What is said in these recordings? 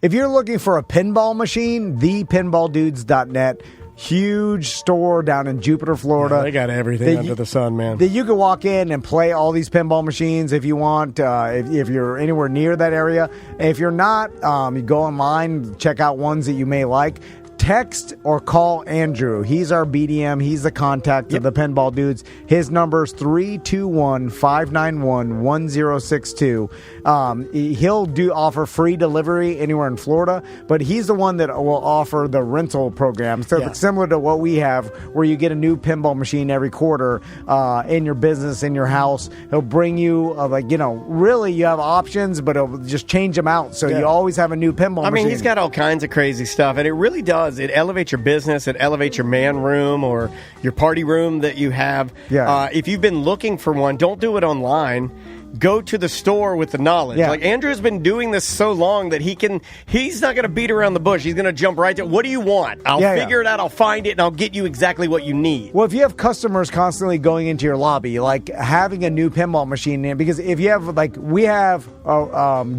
If you're looking for a pinball machine, thepinballdudes.net. Huge store down in Jupiter, Florida. Yeah, they got everything under the sun, man. That you can walk in and play all these pinball machines if you want, if you're anywhere near that area. If you're not, you go online, check out ones that you may like. Text or call Andrew. He's our BDM. He's the contact of the Pinball Dudes. His number is 321-591-1062. He'll offer free delivery anywhere in Florida, but he's the one that will offer the rental program. So it's similar to what we have, where you get a new pinball machine every quarter in your business, in your house. He'll bring you, really you have options, but he'll just change them out. So you always have a new pinball machine. I mean, he's got all kinds of crazy stuff, and it really does. It elevates your business. It elevates your man room or your party room that you have. Yeah. If you've been looking for one, don't do it online. Go to the store with the knowledge. Yeah. Like, Andrew's been doing this so long that he's not going to beat around the bush. He's going to jump right to, what do you want? I'll figure it out. I'll find it, and I'll get you exactly what you need. Well, if you have customers constantly going into your lobby, like having a new pinball machine in, because if you have, we have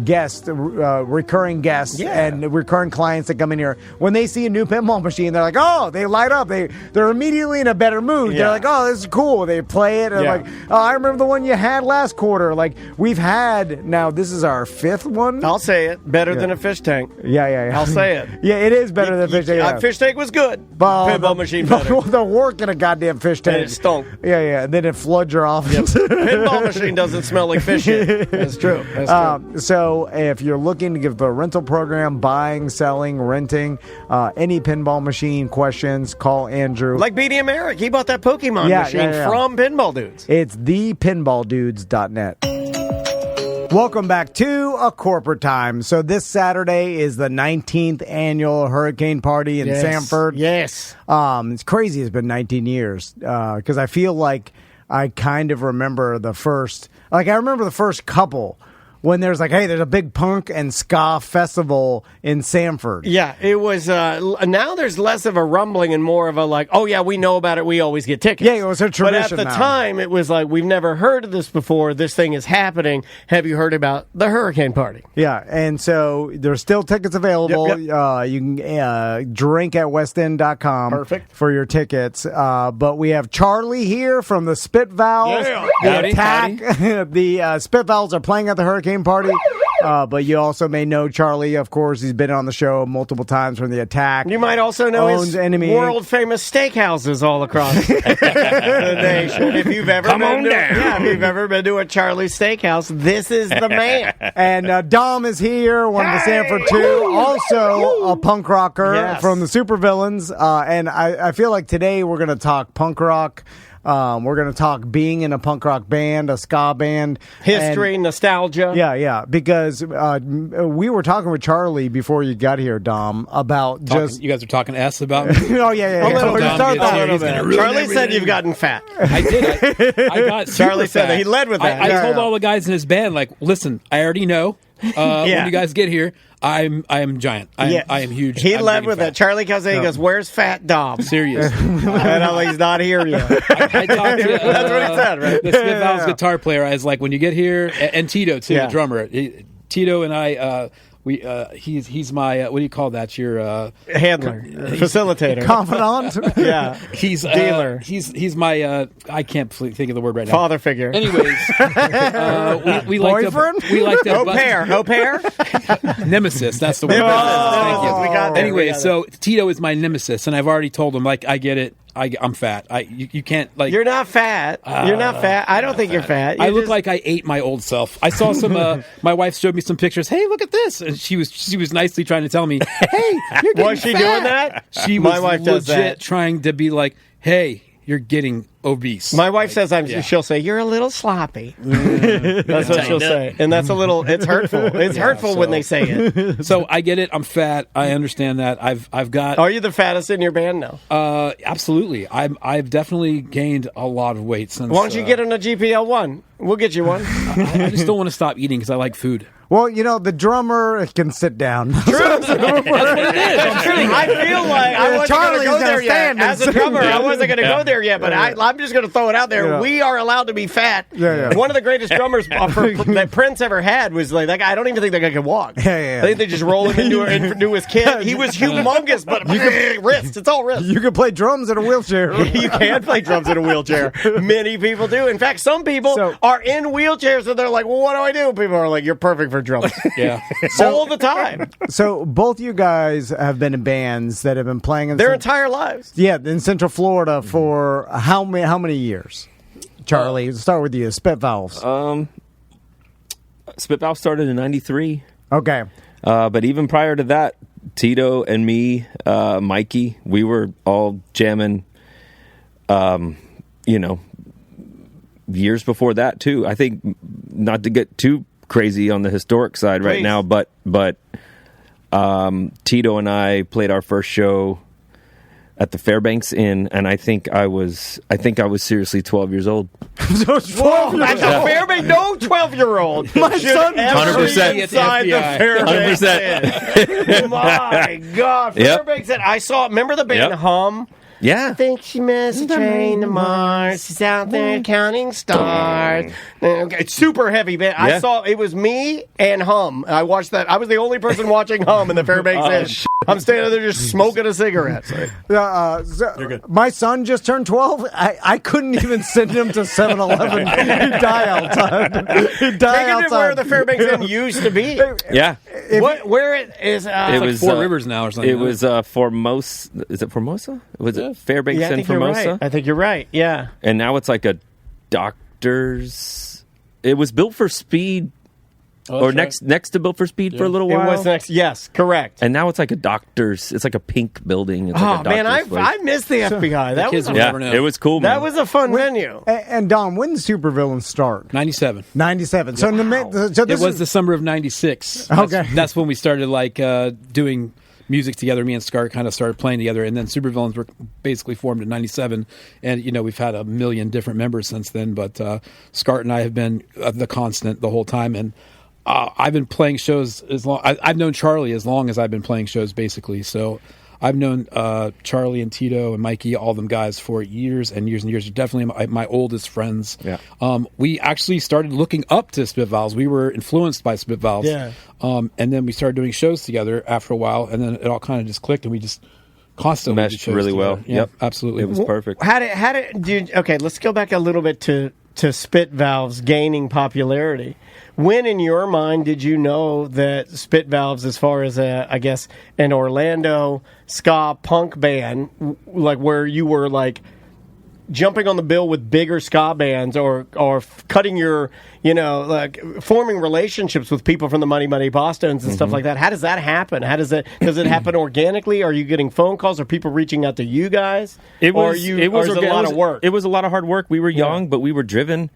guests, recurring guests and recurring clients that come in here, when they see a new pinball machine, they're like, oh, they light up. They're immediately in a better mood. They're like, oh, this is cool. They play it. And like, oh, I remember the one you had last quarter. Like, we've had, now this is our fifth one. I'll say it. Better than a fish tank. Yeah. I'll say it. Yeah, it is better than a fish tank. Fish tank was good. Pinball machine better. The work in a goddamn fish tank. And it stunk. Yeah. And then it floods your office. Pinball machine doesn't smell like fish yet. That's true. So if you're looking to give the rental program, buying, selling, renting, any pinball machine questions, call Andrew. Like BDM Eric. He bought that Pokemon machine from Pinball Dudes. It's thepinballdudes.net. Welcome back to A Corporate Time. So this Saturday is the 19th annual hurricane party in Sanford. Yes. It's crazy. It's been 19 years because I feel like I kind of remember the first couple when there's there's a big punk and ska festival in Sanford. Yeah, it was, now there's less of a rumbling and more of a we know about it, we always get tickets. Yeah, it was a tradition. But at the time, it was like, we've never heard of this before, this thing is happening, have you heard about the hurricane party? Yeah, and so there's still tickets available. Yep. You can drink at westend.com. Perfect. For your tickets. But we have Charlie here from the Spit Valves. Yeah. The Attack. The Spit Valves are playing at the hurricane party, but you also may know Charlie. Of course, he's been on the show multiple times from the Attack. You might also know his world-famous steakhouses all across the nation. If you've ever been to a Charlie Steakhouse, this is the man. And Dom is here, one of the Sanford 2, also a punk rocker from the Supervillains. And I feel like today we're going to talk punk rock. We're going to talk being in a punk rock band, a ska band. History, nostalgia. Yeah, because we were talking with Charlie before you got here, Dom, about You guys are talking S about me? Oh, yeah. Charlie said you've gotten fat. I did. I got Charlie said fat. that. He led with that. I told all the guys in his band, listen, I already know when you guys get here, I am giant. I am huge. He led with that. Charlie comes in, he goes, where's Fat Dom? Serious. And he's not here yet. I talked to that's what he said, right? The Spit Valves guitar player. I was like, when you get here, and Tito too, the drummer. Tito and I, he's my what do you call that? Your handler, facilitator, confidant. He's dealer. He's my I can't think of the word right now. Father figure. Anyways, we like boyfriend. We like to au pair. Nemesis. That's the word. Thank you. We got there. Anyway, so Tito is my nemesis, and I've already told him I get it. I'm fat. You can't You're not fat. You're not fat. I don't think you're fat. I look like I ate my old self. I saw some. My wife showed me some pictures. Hey, look at this, and she was nicely trying to tell me, hey, you're getting Was she fat. Doing that? She was my wife legit does that. trying to be like, hey, you're getting obese. My wife says she'll say, you're a little sloppy. That's what she'll say. And that's it's hurtful. It's hurtful when they say it. So I get it. I'm fat. I understand that. I've got. Are you the fattest in your band now? Absolutely. I've definitely gained a lot of weight since. Why don't you get on a GPL1? We'll get you one. I just don't want to stop eating because I like food. Well, the drummer can sit down. True. That's what it is. True. I feel like I wasn't going to go there yet. As a drummer, I wasn't going to go there yet, but I'm just going to throw it out there. Yeah. We are allowed to be fat. Yeah. One of the greatest drummers that Prince ever had was like that guy. I don't even think that guy could walk. I think they just roll him into his kit. He was humongous, but wrist. It's all wrist. You can play drums in a wheelchair. You can play drums in a wheelchair. Many people do. In fact, some people are in wheelchairs and they're like, well, what do I do? People are like, you're perfect for drums. Yeah. All the time. So both you guys have been in bands that have been playing in their entire lives. Yeah, in Central Florida for how many years? Charlie, start with you. Spit Valves. Spit Valves started in 93. Okay. But even prior to that, Tito and me, Mikey, we were all jamming, years before that too. I think, not to get too crazy on the historic side right now, but Tito and I played our first show at the Fairbanks Inn, and I think I was seriously 12 years old. So 12 at the Fairbanks, no 12-year-old. My son, 100% inside the Fairbanks 100%. My God, Fairbanks Inn. I saw. Remember the band Hum? Yeah. I think she missed a train to Mars. She's out there counting stars. It's super heavy, man. I saw it was me and Hum. I watched that. I was the only person watching Hum in the Fairbanks Inn. I'm standing there just smoking a cigarette. My son just turned 12. I couldn't even send him to 7-Eleven. He'd die outside. He'd die outside. Where the Fairbanks Inn used to be. Yeah. Where it is? It was like Four Rivers now or something. It was Formosa. Is it Formosa? Was it Fairbanks Inn Formosa? I think you're right. Yeah. And now it's like a doctor's. It was built for speed. Or next to Built for Speed for a little while. It was next, yes, correct. And now it's like a doctor's. It's like a pink building. It's like a man, I miss the FBI. That was it was cool. Man. That was a fun venue. And Don, when did Supervillains start? 97. 97. So, it was the summer of 96. That's when we started doing music together. Me and Scar kind of started playing together, and then Supervillains were basically formed in 97. And we've had a million different members since then. But Scar and I have been the constant the whole time, and I've been playing shows as long. I've known Charlie as long as I've been playing shows, basically. So I've known Charlie and Tito and Mikey, all them guys, for years and years and years. They're definitely my oldest friends. Yeah. We actually started looking up to Spit Valves. We were influenced by Spit Valves. Yeah. And then we started doing shows together after a while, and then it all kind of just clicked, and we just constantly meshed really well. Yeah, yep, absolutely. It was perfect. How did dude? Okay, let's go back a little bit to Spit Valves gaining popularity. When, in your mind, did you know that Spit Valves, as far as I guess an Orlando ska punk band, like where you were like jumping on the bill with bigger ska bands, or cutting your, forming relationships with people from the Muddy Muddy Bostons and stuff like that? How does that happen? Does it happen organically? Are you getting phone calls? Are people reaching out to you guys? It was a lot of work. It was a lot of hard work. We were young, but we were driven.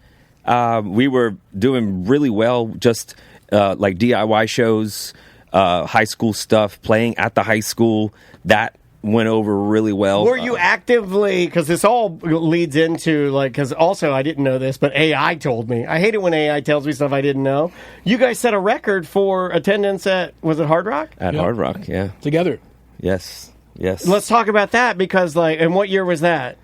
We were doing really well, just like DIY shows, high school stuff, playing at the high school. That went over really well. Were you actively, because this all leads into, because also I didn't know this, but AI told me. I hate it when AI tells me stuff I didn't know. You guys set a record for attendance at, was it Hard Rock? At Hard Rock, yeah. Together. Yes. Let's talk about that, because, and what year was that?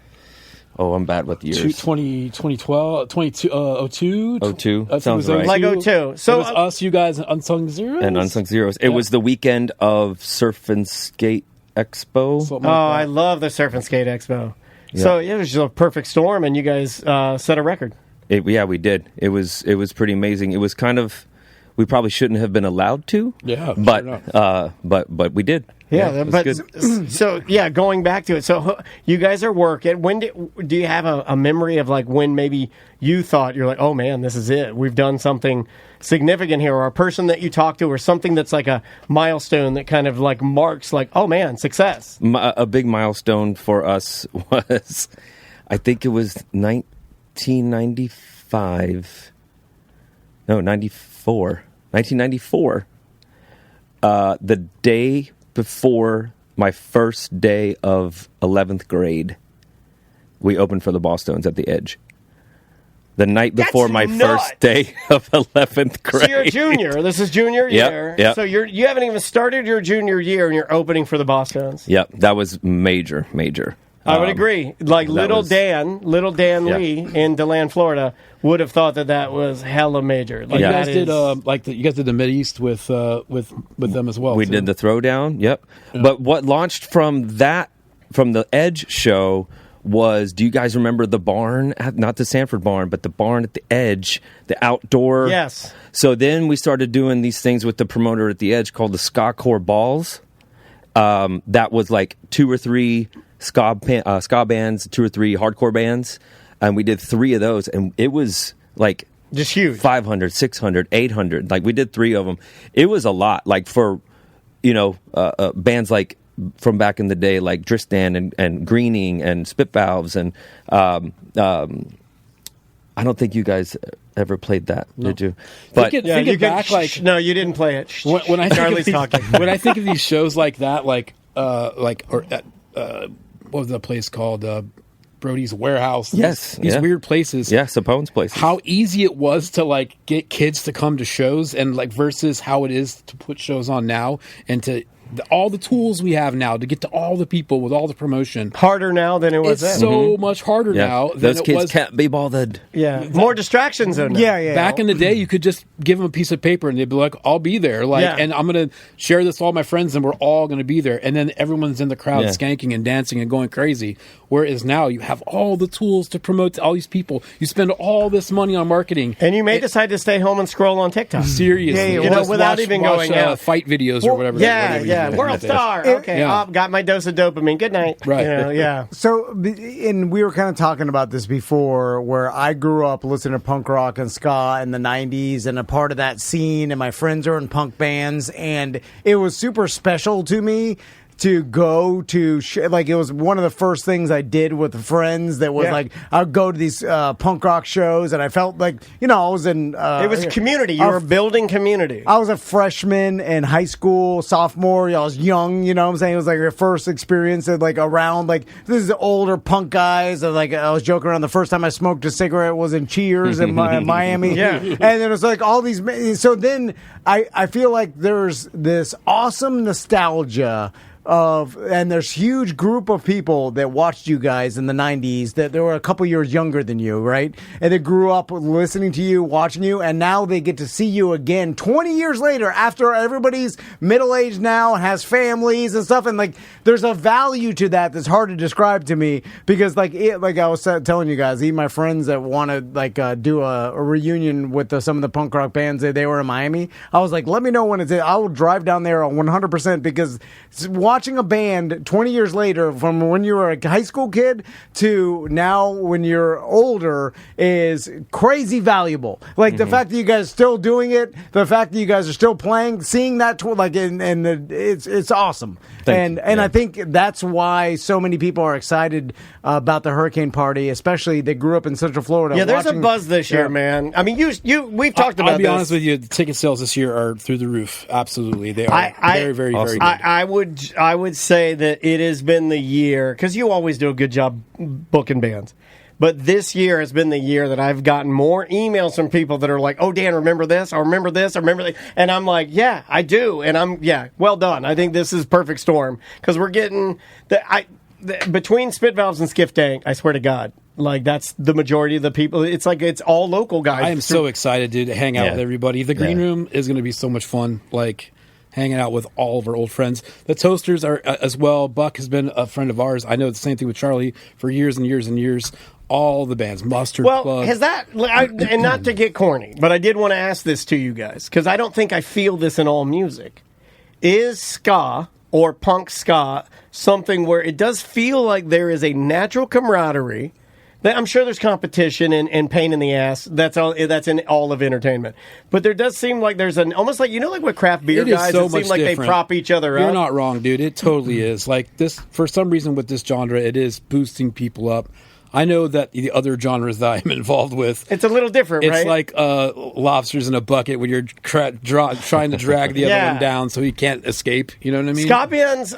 Oh, I'm bad with years. 2012, 2002? 02, sounds right. Like 02. So it was us, you guys, and Unsung Zeros? And Unsung Zeros. It was the weekend of Surf and Skate Expo. I love the Surf and Skate Expo. Yeah. So it was just a perfect storm, and you guys set a record. We did. It was pretty amazing. It was kind of, we probably shouldn't have been allowed to. Yeah, but we did. Yeah, but good. So going back to it. So you guys are working. Do you have a memory of when maybe you thought, you're like, oh man, this is it. We've done something significant here, or a person that you talk to, or something that's like a milestone that kind of marks oh man, success. A big milestone for us was, I think it was 1995. No, 1994. The day before my first day of 11th grade, we opened for the Ballstones at the Edge. the night before my first day of 11th grade. So you're a junior. This is junior year. Yep. So you haven't even started your junior year, and you're opening for the Bosstones. Yep, that was major. I would agree. Like little Dan Yeah. Lee in DeLand, Florida, would have thought that was hella major. Like you guys did you guys did the Mideast with them as well. We did the Throwdown. Yep. Yeah. But what launched from the Edge show was, do you guys remember the barn? Not the Sanford barn, but the barn at the Edge, the outdoor. Yes. So then we started doing these things with the promoter at the Edge called the Ska Core Balls. That was like 2 or 3 ska bands, 2 or 3 hardcore bands, and we did 3 of those, and it was like just huge. 500, 600, 800. Like we did 3 of them. It was a lot. Like for bands like from back in the day, like Dristan and Greening and Spit Valves, and I don't think you guys ever played that, did you? But think back, like no, you didn't play it. When I think of these shows like that, what was that place called? Brody's Warehouse. Yes. These weird places. Yeah, Sapone's places. How easy it was to like get kids to come to shows, and like versus how it is to put shows on now, and to all the tools we have now to get to all the people with all the promotion. Harder now than it was then. It's so much harder now than those it kids was. Can't be bothered. Yeah. More distractions than Yeah. Back in the day, you could just give them a piece of paper and they'd be like, I'll be there. And I'm going to share this with all my friends and we're all going to be there. And then everyone's in the crowd skanking and dancing and going crazy. Whereas now you have all the tools to promote to all these people. You spend all this money on marketing. And you may decide to stay home and scroll on TikTok. Seriously. Without even going out. Fight videos or whatever. World star. Okay, got my dose of dopamine. Good night. Right. So, and we were kind of talking about this before, where I grew up listening to punk rock and ska in the 90s and a part of that scene, and my friends are in punk bands, and it was super special to me to go to like it was one of the first things I did with friends that was like I'd go to these punk rock shows, and I felt like I was in it was community. You were building community. I was a freshman in high school, sophomore. I was young, you know what I'm saying? It was like your first experience of like around like this is older punk guys, and like I was joking around the first time I smoked a cigarette was in Cheers in Miami. And then it was like all these, so then I feel like there's this awesome nostalgia and there's huge group of people that watched you guys in the 90s that they were a couple years younger than you, right? And they grew up listening to you, watching you, and now they get to see you again 20 years later after everybody's middle-aged now and has families and stuff, and like there's a value to that that's hard to describe to me because like I was telling you guys, even my friends that want to like do a reunion with some of the punk rock bands that they were in Miami, I was like, let me know when it's I will drive down there 100% because watching a band 20 years later from when you were a high school kid to now when you're older is crazy valuable. Like the fact that you guys are still doing it, the fact that you guys are still playing, seeing that it's awesome. I think that's why so many people are excited about the Hurricane Party, especially they grew up in Central Florida. Yeah, there's a buzz this year, man. I mean, we've talked about this. I'll be honest with you, the ticket sales this year are through the roof. Absolutely. They are very, very, awesome. very good. I would say that it has been the year, because you always do a good job booking bands, but this year has been the year that I've gotten more emails from people that are like, oh, Dan, remember this? I remember this. I remember that. And I'm like, yeah, I do. And well done. I think this is perfect storm, because we're getting between Spit Valves and Skiff Tank, I swear to God, like that's the majority of the people. It's like it's all local guys. I am so excited, dude, to hang out with everybody. The green room is going to be so much fun. Like hanging out with all of our old friends. The Toasters are as well. Buck has been a friend of ours. I know the same thing with Charlie for years and years and years. All the bands, Mustard Plug. Has that, and not to get corny, but I did want to ask this to you guys, because I don't think I feel this in all music. Is ska or punk ska something where it does feel like there is a natural camaraderie? I'm sure there's competition and pain in the ass. That's in all of entertainment. But there does seem like there's almost like, like with craft beer guys, it seems like different. They prop each other up. You're not wrong, dude. It totally is. Like this, for some reason with this genre, it is boosting people up. I know that the other genres that I'm involved with, it's a little different, right? It's like lobsters in a bucket when you're trying to drag the other one down so he can't escape. You know what I mean? Ska bands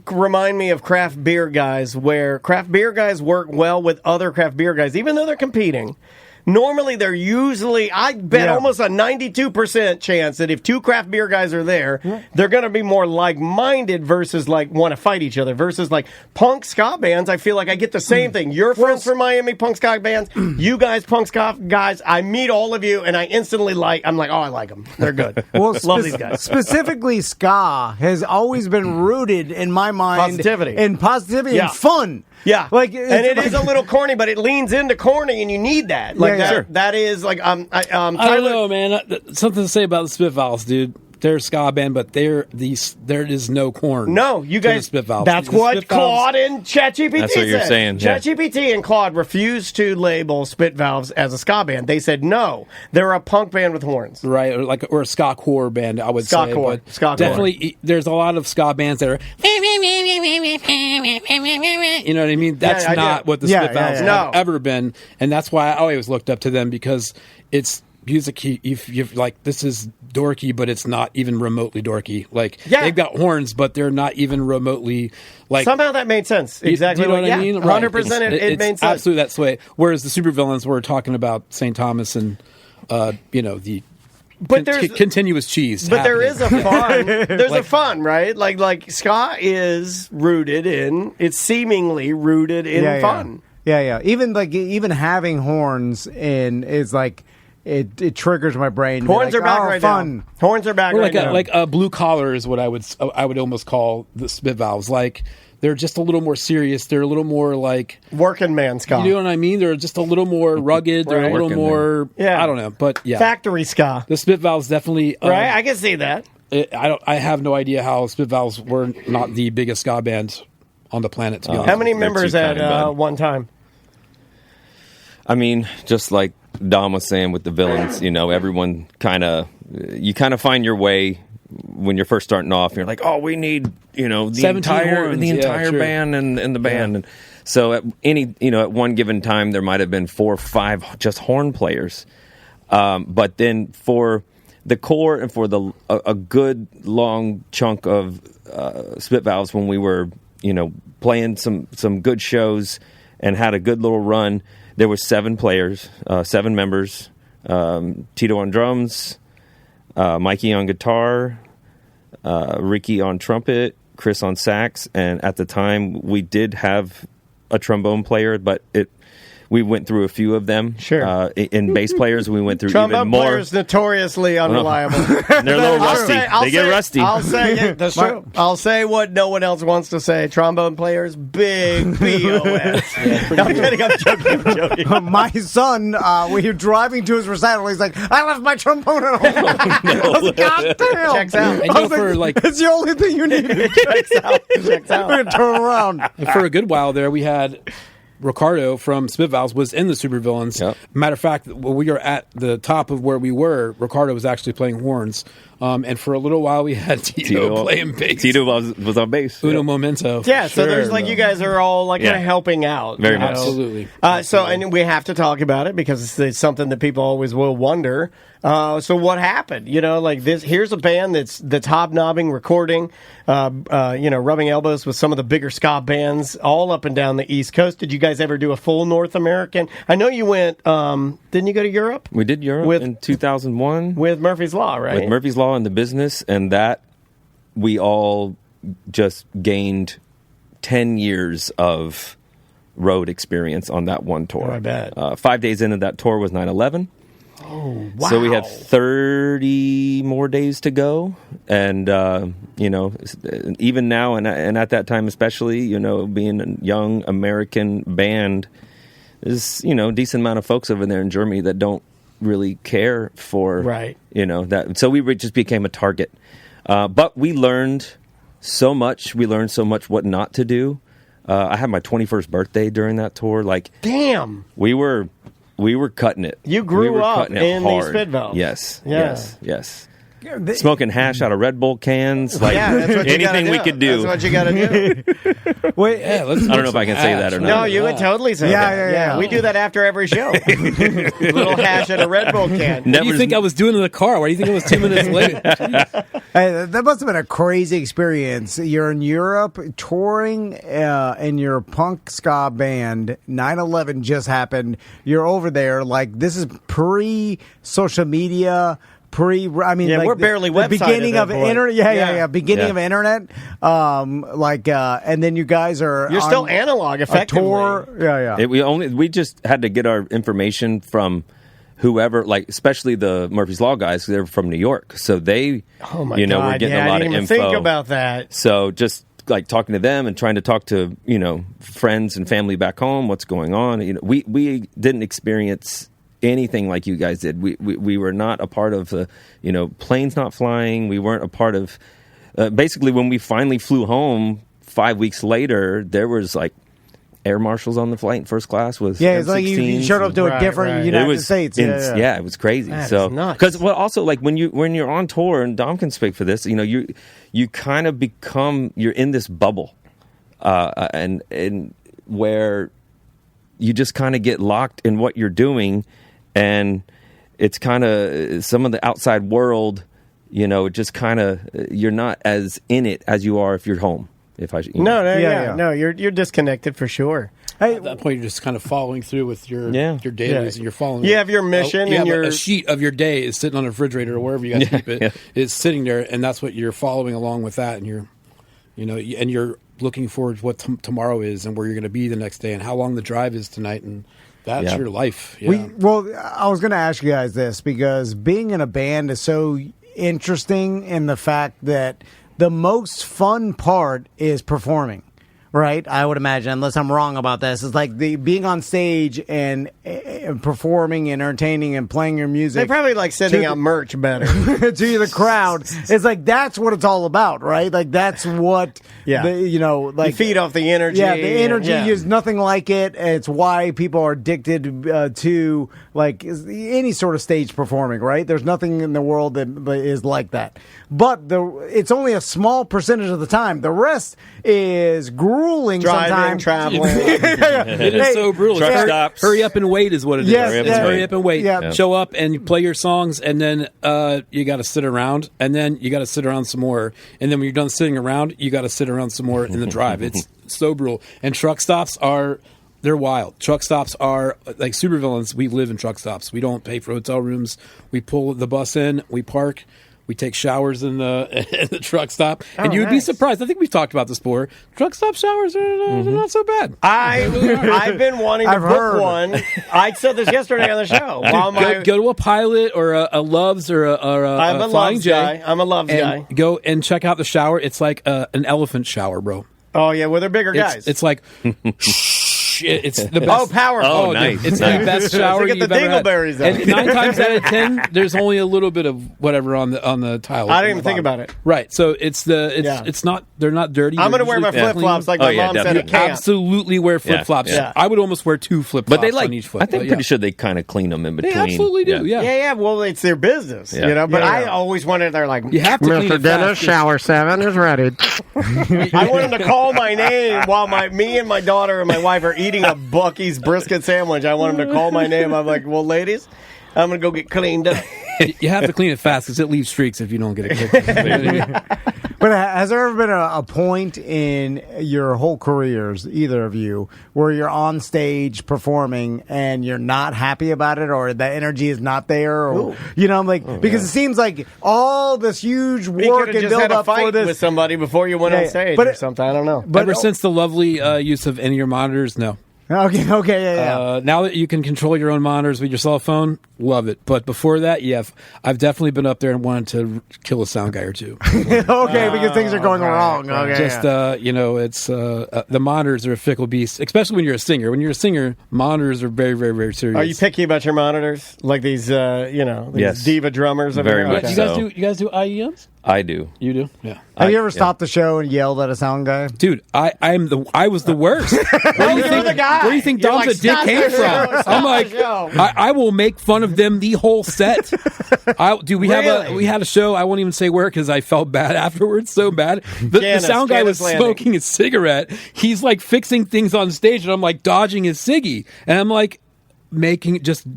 remind me of craft beer guys, where craft beer guys work well with other craft beer guys, even though they're competing. Normally, they're usually, I bet almost a 92% chance that if two craft beer guys are there, they're going to be more like-minded versus like want to fight each other. Versus like punk ska bands, I feel like I get the same thing. Your friends from Miami punk ska bands, you guys punk ska guys, I meet all of you and I instantly I'm like, oh, I like them. They're good. Well, love these guys. Specifically, ska has always been rooted in my mind in positivity and fun. Yeah, like, and it is a little corny, but it leans into corny, and you need that. Like that is like I don't know, man. Something to say about the Spit Valves, dude. They're a ska band, but there is no corn. No, you guys. Spit Valves. That's what Claude and ChatGPT That's what you're said. saying. Yeah. ChatGPT and Claude refused to label Spit Valves as a ska band. They said no, they're a punk band with horns. Right, or a ska core band, I would say. But definitely, there's a lot of ska bands that are. You know what I mean? That's not what the Spit Valves have ever been, and that's why I always looked up to them because it's music. You've like this is dorky, but it's not even remotely dorky. Like they've got horns, but they're not even remotely like. Somehow that made sense. Exactly. You know what I mean? 100%. It made sense. Absolutely, that's the way. Whereas the supervillains were talking about St. Thomas and the. But there's continuous cheese. But there is a fun. There's a fun, right? Like ska is rooted in. It's seemingly rooted in fun. Yeah. Even having horns is like. It triggers my brain. Horns are back right fun. now. Horns are back right now. Like a blue collar is what I would almost call the Spit Valves. Like they're just a little more serious. They're a little more like working man ska. You know what I mean? They're just a little more rugged. They're a little more. I don't know, but factory ska. The Spit Valves definitely. Right, I can see that. I have no idea how Spit Valves were not the biggest ska band on the planet. To be honest. How many members at one time? I mean, just like Dom was saying with the villains, everyone you kind of find your way when you're first starting off. You're like, oh, we need, the entire band and the band. And so at at one given time, there might have been 4 or 5 just horn players. But then for the core and for a good long chunk of Spit Valves when we were, playing some good shows and had a good little run, there were 7 players, 7 members, Tito on drums, Mikey on guitar, Ricky on trumpet, Chris on sax, and at the time we did have a trombone player, but we went through a few of them. Sure. In bass players, we went through trombone even more. Trombone players notoriously unreliable. They're a little rusty. They get rusty. I'll say it. That's true. I'll say what no one else wants to say. Trombone players, big BOS. I'm joking. My son, when you're driving to his recital, he's like, I left my trombone at home. I was like, God damn. Checks out. And it's the only thing you need. Checks out. We're going to turn around. For a good while there, we had Ricardo from Spit Valves was in the Supervillains. Yep. Matter of fact, when we were at the top of where we were, Ricardo was actually playing horns. And for a little while, we had Tito playing bass. Tito was on bass. Uno Momento. Yeah, so there's you guys are all kind of helping out. Very much. Absolutely. So, and we have to talk about it because it's something that people always will wonder. So what happened? Here's a band that's hobnobbing, recording, rubbing elbows with some of the bigger ska bands all up and down the East Coast. Did you guys ever do a full North American? I know you went, didn't you go to Europe? We did Europe in 2001. With Murphy's Law, right? With Murphy's Law in the business, and that we all just gained 10 years of road experience on that one tour. Oh, I bet. 5 days into that tour was 9/11. Oh, wow. So we had 30 more days to go. And, even now, and at that time especially, being a young American band, there's, a decent amount of folks over there in Germany that don't really care for, that. So we just became a target. But we learned so much. We learned so much what not to do. I had my 21st birthday during that tour. Damn. We were cutting it. You grew up in these Spit Valves. Yes. smoking hash out of Red Bull cans. Like that's what anything we could do. That's what you got to do. Wait, I don't know if I can say that or not. No, you would totally say that. Yeah. We do that after every show. Little hash at a Red Bull can. What do you think I was doing in the car? Why do you think it was 2 minutes late? Hey, that must have been a crazy experience. You're in Europe touring in your punk ska band. 9/11 just happened. You're over there. Like, this is pre-social media. We're barely the beginning of internet. Beginning of internet. And then you guys are still analog, effectively. Tour. We just had to get our information from whoever, like especially the Murphy's Law guys. They're from New York, so they, were getting a lot of info. Think about that. So just like talking to them and trying to talk to friends and family back home. What's going on? We didn't experience anything like you guys did. We were not a part of the planes not flying. We weren't a part of basically when we finally flew home 5 weeks later, there was like air marshals on the flight in first class was it's like you showed up to a different United States. It was crazy. Because also like when you're on tour, and Dom can speak for this, you kind of you're in this bubble and where you just kind of get locked in what you're doing. And it's kind of some of the outside world, it just kind of you're not as in it as you are if you're home. No, you're disconnected for sure. Hey, at that point, you're just kind of following through with your dailies, and you're following. You have your mission, and a sheet of your day is sitting on a refrigerator or wherever you guys keep it. It's sitting there, and that's what you're following along with that, and you're looking forward to what tomorrow is, and where you're going to be the next day, and how long the drive is tonight, and that's your life. Yeah. I was going to ask you guys this because being in a band is so interesting in the fact that the most fun part is performing, right? I would imagine, unless I'm wrong about this. It's like being on stage and performing, and entertaining, and playing your music. They probably like sending out merch better to the crowd. It's like that's what it's all about, right? Like that's what you feed off the energy. Yeah, the energy is nothing like it. It's why people are addicted to like any sort of stage performing, right? There's nothing in the world that is like that. But it's only a small percentage of the time. The rest is grueling. Driving, traveling. It is so brutal. Truck stops. Hurry up and wait is what it is. Hurry up and wait. Yeah. Show up and you play your songs, and then you got to sit around, and then you got to sit around some more, and then when you're done sitting around, you got to sit around some more in the drive. It's so brutal. And truck stops they're wild. Truck stops are like supervillains. We live in truck stops. We don't pay for hotel rooms. We pull the bus in. We park. We take showers in the truck stop, and you'd be surprised. I think we've talked about this before. Truck stop showers are not so bad. I've been wanting to book one. I said this yesterday on the show. Go to a Pilot or a Love's or a Flying J. I'm a Love's guy. Go and check out the shower. It's like an elephant shower, bro. Oh yeah, well they're bigger guys. It's like. It's the best. Oh, powerful! Oh, nice. It's the best shower you've ever had. And 9 times out of 10, there's only a little bit of whatever on the tile. I didn't even think about it. Right, so it's not. They're not dirty. I'm going to wear my flip flops like my mom said at camp. Absolutely wear flip flops. Yeah. I would almost wear 2 flip flops on each foot. I think pretty sure they kind of clean them in between. They absolutely do. Yeah. Well, it's their business, But I always wanted. They're like, you have to clean Mr. Dennis, shower 7 is ready. I want him to call my name while me and my daughter and my wife are eating a Buc-ee's brisket sandwich. I want him to call my name. I'm like, well, ladies, I'm going to go get cleaned up. You have to clean it fast because it leaves streaks if you don't get it cleaned. But has there ever been a point in your whole careers, either of you, where you're on stage performing and you're not happy about it, or the energy is not there, or because it seems like all this huge work and build up for this with somebody before you went on stage or something. I don't know. But ever since the lovely use of in-ear monitors, no. Okay, yeah. Now that you can control your own monitors with your cell phone, love it. But before that, I've definitely been up there and wanted to kill a sound guy or two. Because things are going wrong. Okay, it's the monitors are a fickle beast, especially when you're a singer. When you're a singer, monitors are very, very, very serious. Are you picky about your monitors, like these, these diva drummers? Very much You guys do IEMs? I do. You do? Yeah. Have you ever stopped the show and yelled at a sound guy? Dude, I was the worst. Where do you think Dom's a dick came from? I'm like, I will make fun of them the whole set. We had a show. I won't even say where because I felt bad afterwards. So bad. The sound guy was smoking a cigarette. He's like fixing things on stage, and I'm like dodging his ciggy, and I'm like making just.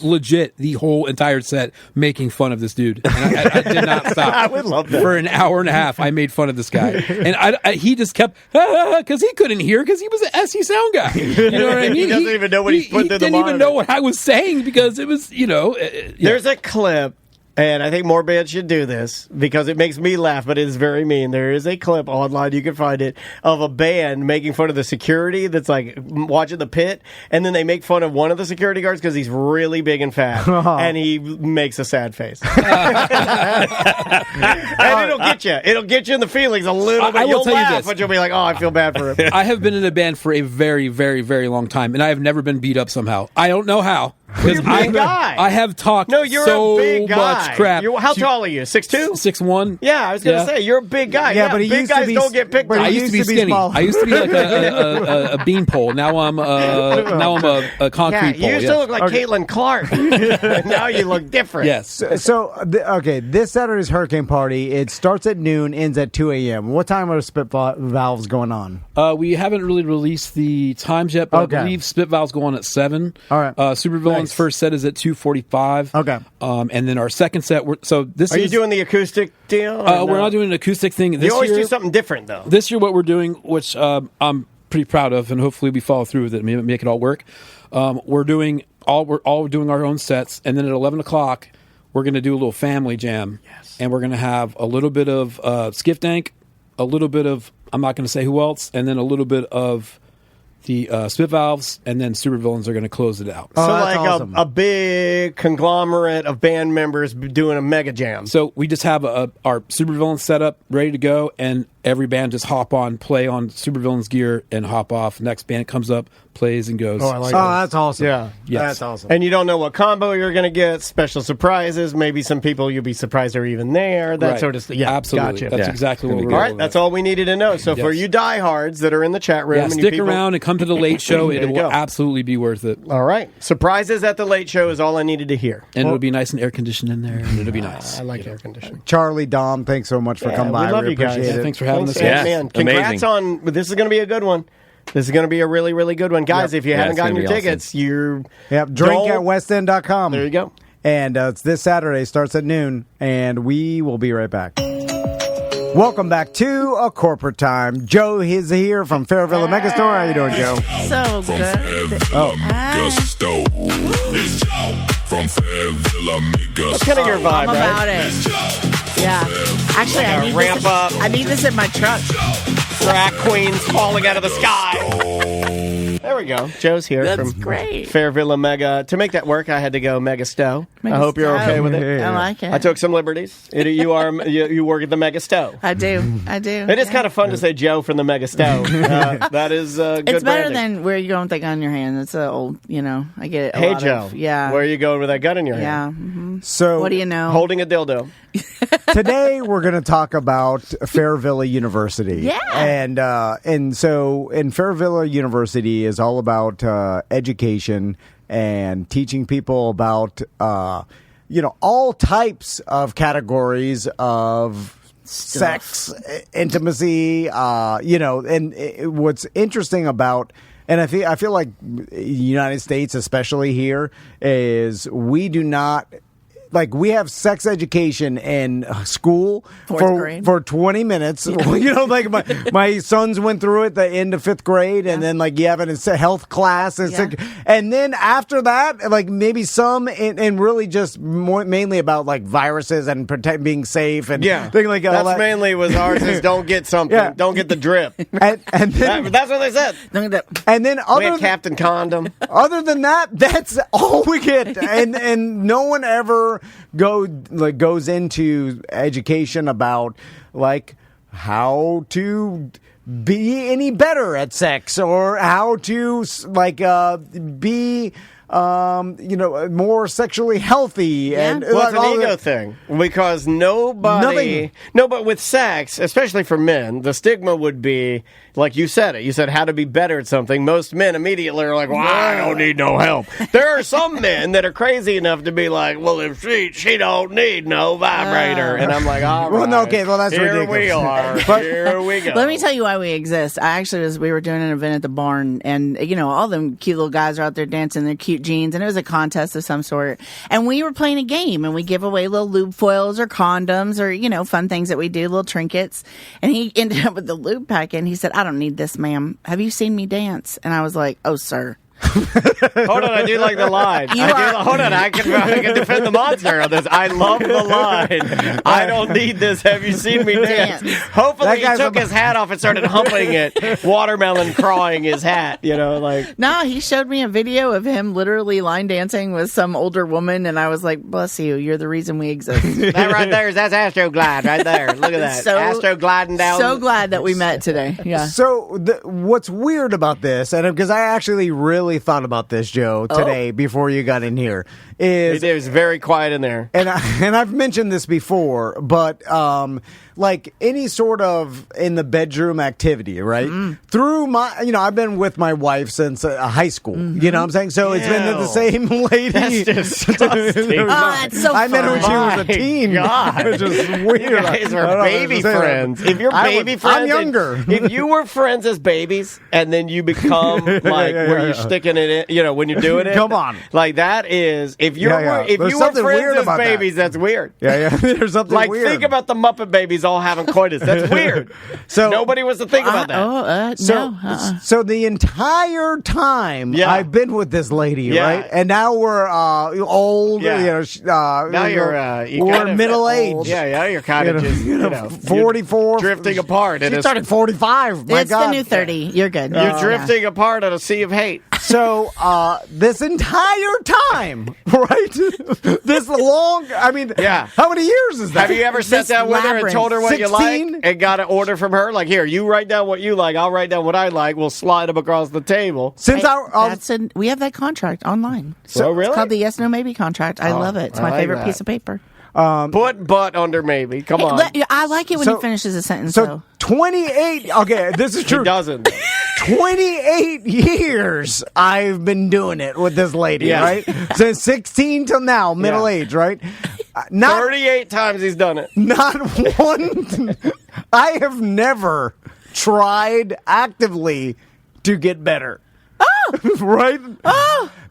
Legit the whole entire set making fun of this dude, and I did not stop. I would love that. For an hour and a half I made fun of this guy, and he just kept because he couldn't hear because he was an SE sound guy, you know what I mean. He doesn't even know what he's put through the monitor. He didn't even know what I was saying because it was There's a clip. And I think more bands should do this because it makes me laugh, but it is very mean. There is a clip online, you can find it, of a band making fun of the security that's like watching the pit, and then they make fun of one of the security guards because he's really big and fat, and he makes a sad face. And it'll get you. It'll get you in the feelings a little bit. You'll laugh, but you'll be like, oh, I feel bad for him. I have been in a band for a very, very, very long time, and I have never been beat up somehow. I don't know how. You're a big guy. I have talked you're so a big guy. much crap. How tall are you? 6'2"? 6'1". Yeah, I was going to say, you're a big guy. Yeah, but he big used guys to be, don't get picked on. I used to be skinny. Small. I used to be like a beanpole. Now I'm a concrete pole. You used to look like Caitlin Clark. Now you look different. Yes. This Saturday's Hurricane Party, it starts at noon, ends at 2 a.m. What time are Spit Valves going on? We haven't really released the times yet, but I believe Spit Valves go on at 7. All right. Supervillain's first set is at 2:45. Okay. And then our second set. Are you doing the acoustic deal? We're not doing an acoustic thing this year. You always year. do something different, though. This year, what we're doing, which I'm pretty proud of, and hopefully we follow through with it and make it all work. We're doing our own sets, and then at 11 o'clock, we're going to do a little family jam. Yes. And we're going to have a little bit of Skiff Dank, a little bit of, I'm not going to say who else, and then a little bit of the Spit Valves, and then Supervillains are going to close it out. So like awesome. a big conglomerate of band members doing a mega jam. So we just have our Supervillains set up, ready to go, and every band just hop on, play on Supervillains gear, and hop off. Next band comes up, plays, and goes. Oh, I like that. That's awesome. Yeah. Yes. That's awesome. And you don't know what combo you're going to get, special surprises, maybe some people you'll be surprised are even there, that sort of stuff. Yeah, absolutely. Gotcha. That's exactly what we're doing. All right, that's all we needed to know. So for you diehards that are in the chat room, and stick around and come to the late show. It will absolutely be worth it. All right. Surprises at the late show is all I needed to hear. And it'll be nice and air conditioned in there, and it'll be nice. I like air conditioning. Charlie, Dom, thanks so much for coming by. We love you guys. Appreciate it. Thanks for having us. Man, congrats on this. Is going to be a good one. This is going to be a really, really good one. Guys, if you haven't gotten your tickets, drink at westend.com. There you go. And it's this Saturday, starts at noon, and we will be right back. Welcome back to A Corporate Time. Joe is here from Fairville Megastore. How you doing, Joe? So good. That's kind of your vibe, I'm about it. Yeah. Actually, I need this in my truck. Drag queens falling out of the sky. There we go. Joe's here. That's from great. Fairville Mega. To make that work, I had to go Mega Stowe. I hope you're okay with it. I like it. I took some liberties. You work at the Mega Stowe. I do. It is kind of fun to say Joe from the Mega Stowe. That is good. It's better branding. than where you go with that gun in your hand. It's an old, I get it. Hey, Joe. Yeah. Where are you going with that gun in your hand? Yeah. Mm-hmm. So, what do you know? Holding a dildo. Today we're going to talk about Fairville University. Yeah. And so in Fairville University is all about education and teaching people about all types of categories of sex, intimacy, and what's interesting about, and I feel like the United States, especially here, is we do not. Like, we have sex education in school for 20 minutes. Like my sons went through it at the end of 5th grade, and then like you have it in health class, and then after that, like maybe some and really just mainly about like viruses and being safe and things like that. That's mainly was ours is don't get something, don't get the drip, and then, that's what they said. And then we had Captain Condom. Other than that, that's all we get, and no one ever goes into education about like how to be any better at sex or how to be more sexually healthy and well, it's an ego thing because nobody. No, but with sex, especially for men, the stigma would be like you said it. You said how to be better at something. Most men immediately are like, "Well, I don't need no help." There are some men that are crazy enough to be like, "Well, if she don't need no vibrator," and I'm like, "All right, well, no, okay, well that's here ridiculous." we are. Here we go. Let me tell you why we exist. We were doing an event at the barn, and all them cute little guys are out there dancing their cute jeans, and it was a contest of some sort. And we were playing a game, and we give away little lube foils or condoms or fun things that we do, little trinkets. And he ended up with the lube packet, and he said, "I don't need this, ma'am. Have you seen me dance?" And I was like, "Oh, sir." Hold on, I do like the line. Hold on, I can defend the monster on this. I love the line. I don't need this. Have you seen me dance? Hopefully he took his hat off and started humping it, watermelon clawing his hat, No, he showed me a video of him literally line dancing with some older woman, and I was like, bless you, you're the reason we exist. That right there, that's Astroglide right there. Look at that. Astrogliding down. So glad that we met today. Yeah. So what's weird about this, and because I actually really thought about this, Joe, today before you got in here, is it was very quiet in there, and I've mentioned this before, but like any sort of in the bedroom activity, right? Through my, I've been with my wife since high school. You know what I'm saying? So it's been the same lady. That's disgusting. It's so I met her when she was a teen. God. Which is weird. You guys are baby friends. If you're baby friends, I'm younger. If you were friends as babies and then you become like where you're sticking it in, when you're doing it. Come on. Like that is, if you were friends as babies, that's weird. Yeah. There's something weird. Think about the Muppet Babies all having coitus. That's weird. So nobody was to think about that. So the entire time I've been with this lady, right? And now we're old. Yeah. Now we're middle aged. Yeah. You're kind of just 44, drifting apart. She started 45. My it's God. the new 30. You're good. You're drifting apart on a sea of hate. So this entire time, right? This long. I mean, how many years is that? Have you ever sat down with her and told her what 16? You like and got an order from her? Like, here, you write down what you like. I'll write down what I like. We'll slide them across the table. We have that contract online. So really? It's called the Yes No Maybe contract. I love it. It's my favorite piece of paper. Put butt under maybe. Come on. I like it when he finishes a sentence. So 28. Okay, this is true. He doesn't. 28 years I've been doing it with this lady, right? Since 16 till now, middle age, right? 38 times he's done it. Not one. I have never tried actively to get better. Right?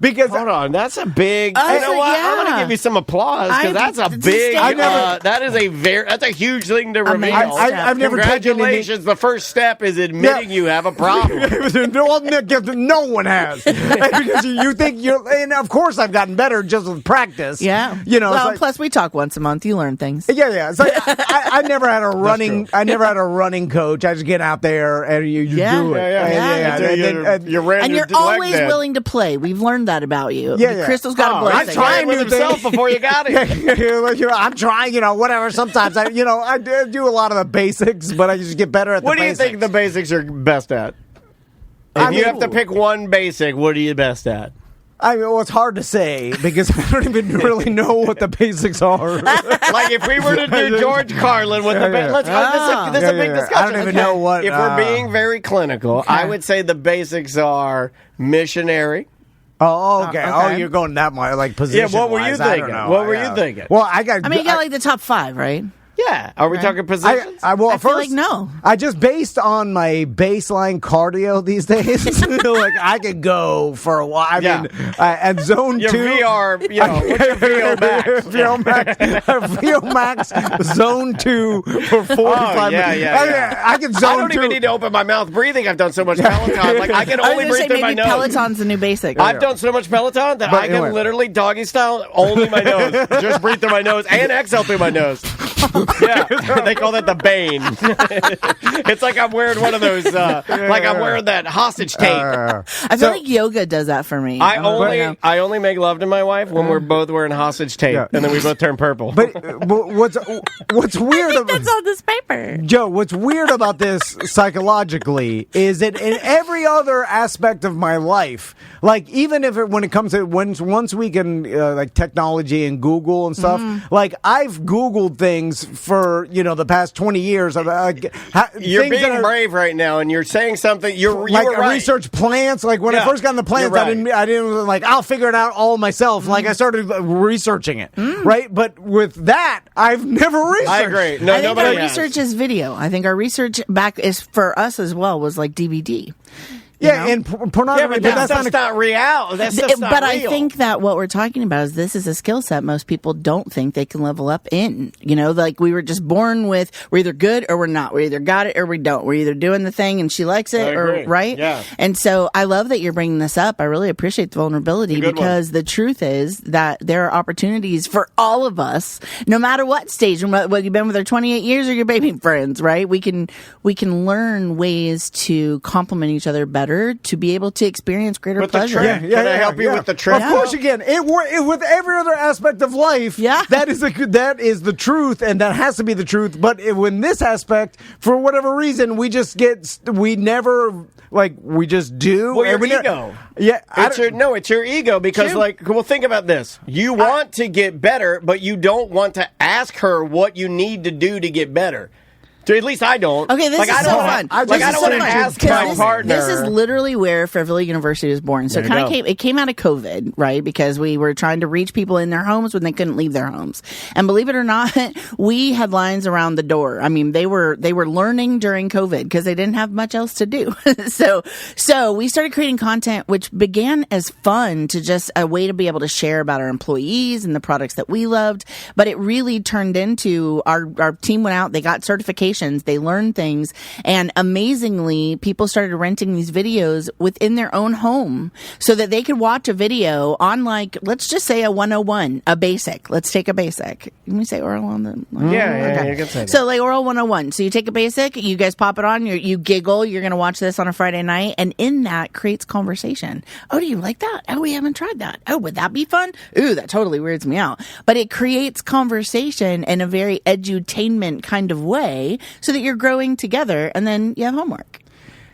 Because hold on, that's a big. You know what? I'm going to give you some applause because that's a big. That's a huge thing to reveal. I've never Congratulations! The first step is admitting you have a problem. No one has, because you think you're. And of course, I've gotten better just with practice. Yeah, Well, plus we talk once a month. You learn things. Yeah. So I never had a running. I never had a running coach. I just get out there and you do it. And you're always willing to play. We've learned that about you. Yeah. Crystal's got a blessing. I'm trying with himself before you got it. I'm trying, whatever. Sometimes I do a lot of the basics, but I just get better at the basics. What do you think the basics are best at? If you have to pick one basic, what are you best at? It's hard to say because I don't even really know what the basics are. Like if we were to do George Carlin with let's go. This is a big discussion. I don't even know what. If we're being very clinical, I would say the basics are missionary. Oh, okay. Oh, you're going that much, like position. Yeah, what were you thinking? What were you thinking? Well, you got like the top 5, right? Yeah. Are we talking positions? I feel like no. I just based on my baseline cardio these days, like I could go for a while. I mean, and zone your 2. VR, what's your VO max? VO max, zone 2 for 45 minutes. Yeah. I can zone 2. I don't even need to open my mouth breathing. I've done so much Peloton. Like I can only breathe through my nose. Peloton's the new basic. I've done so much Peloton that I can literally doggy style only my nose. Just breathe through my nose and exhale through my nose. Yeah, they call that the Bane. It's like I'm wearing one of those, like I'm wearing that hostage tape. I feel like yoga does that for me. I only make love to my wife when we're both wearing hostage tape, and then we both turn purple. But what's weird? That's on this paper, Joe. What's weird about this psychologically is that in every every other aspect of my life. Like, even if when it comes to once we can like technology and Google and stuff, like I've Googled things for the past 20 years. You're being brave right now, and you're saying something. You were right. Research plants. Like when I first got in the plants, I didn't like I'll figure it out all myself. Like I started researching it, right? But with that, I've never researched. I agree. No, I think nobody our research is video. I think our research back is for us as well was like DVD. Yeah, and pornography. But that's not real. That's not real. But I think that what we're talking about is this is a skill set most people don't think they can level up in. Like we were just born with, we're either good or we're not. We either got it or we don't. We're either doing the thing and she likes it or right. Yeah. And so I love that you're bringing this up. I really appreciate the vulnerability because the truth is that there are opportunities for all of us, no matter what stage, whether you've been with her 28 years or your baby friends, right? We can learn ways to complement each other better to be able to experience greater pleasure. Can I help you with the trick? Of course you can. With every other aspect of life, that is the truth, and that has to be the truth. But when this aspect, for whatever reason, we just never we just do. Well, your ego. It's your ego because think about this. You want to get better, but you don't want to ask her what you need to do to get better. At least I don't. Okay, this is so fun. I don't want to ask my partner. This is literally where Fairfield University was born. So it came out of COVID, right? Because we were trying to reach people in their homes when they couldn't leave their homes. And believe it or not, we had lines around the door. I mean, they were learning during COVID because they didn't have much else to do. So we started creating content, which began as fun to just a way to be able to share about our employees and the products that we loved. But it really turned into our team went out, they got certifications. They learned things, and amazingly, people started renting these videos within their own home so that they could watch a video on, let's just say a 101, a basic. Let's take a basic. Can we say oral on the? Yeah, you can say that. So oral 101. So you take a basic, you guys pop it on, you giggle. You're going to watch this on a Friday night, and in that creates conversation. Oh, do you like that? Oh, we haven't tried that. Oh, would that be fun? Ooh, that totally weirds me out. But it creates conversation in a very edutainment kind of way, so that you're growing together, and then you have homework.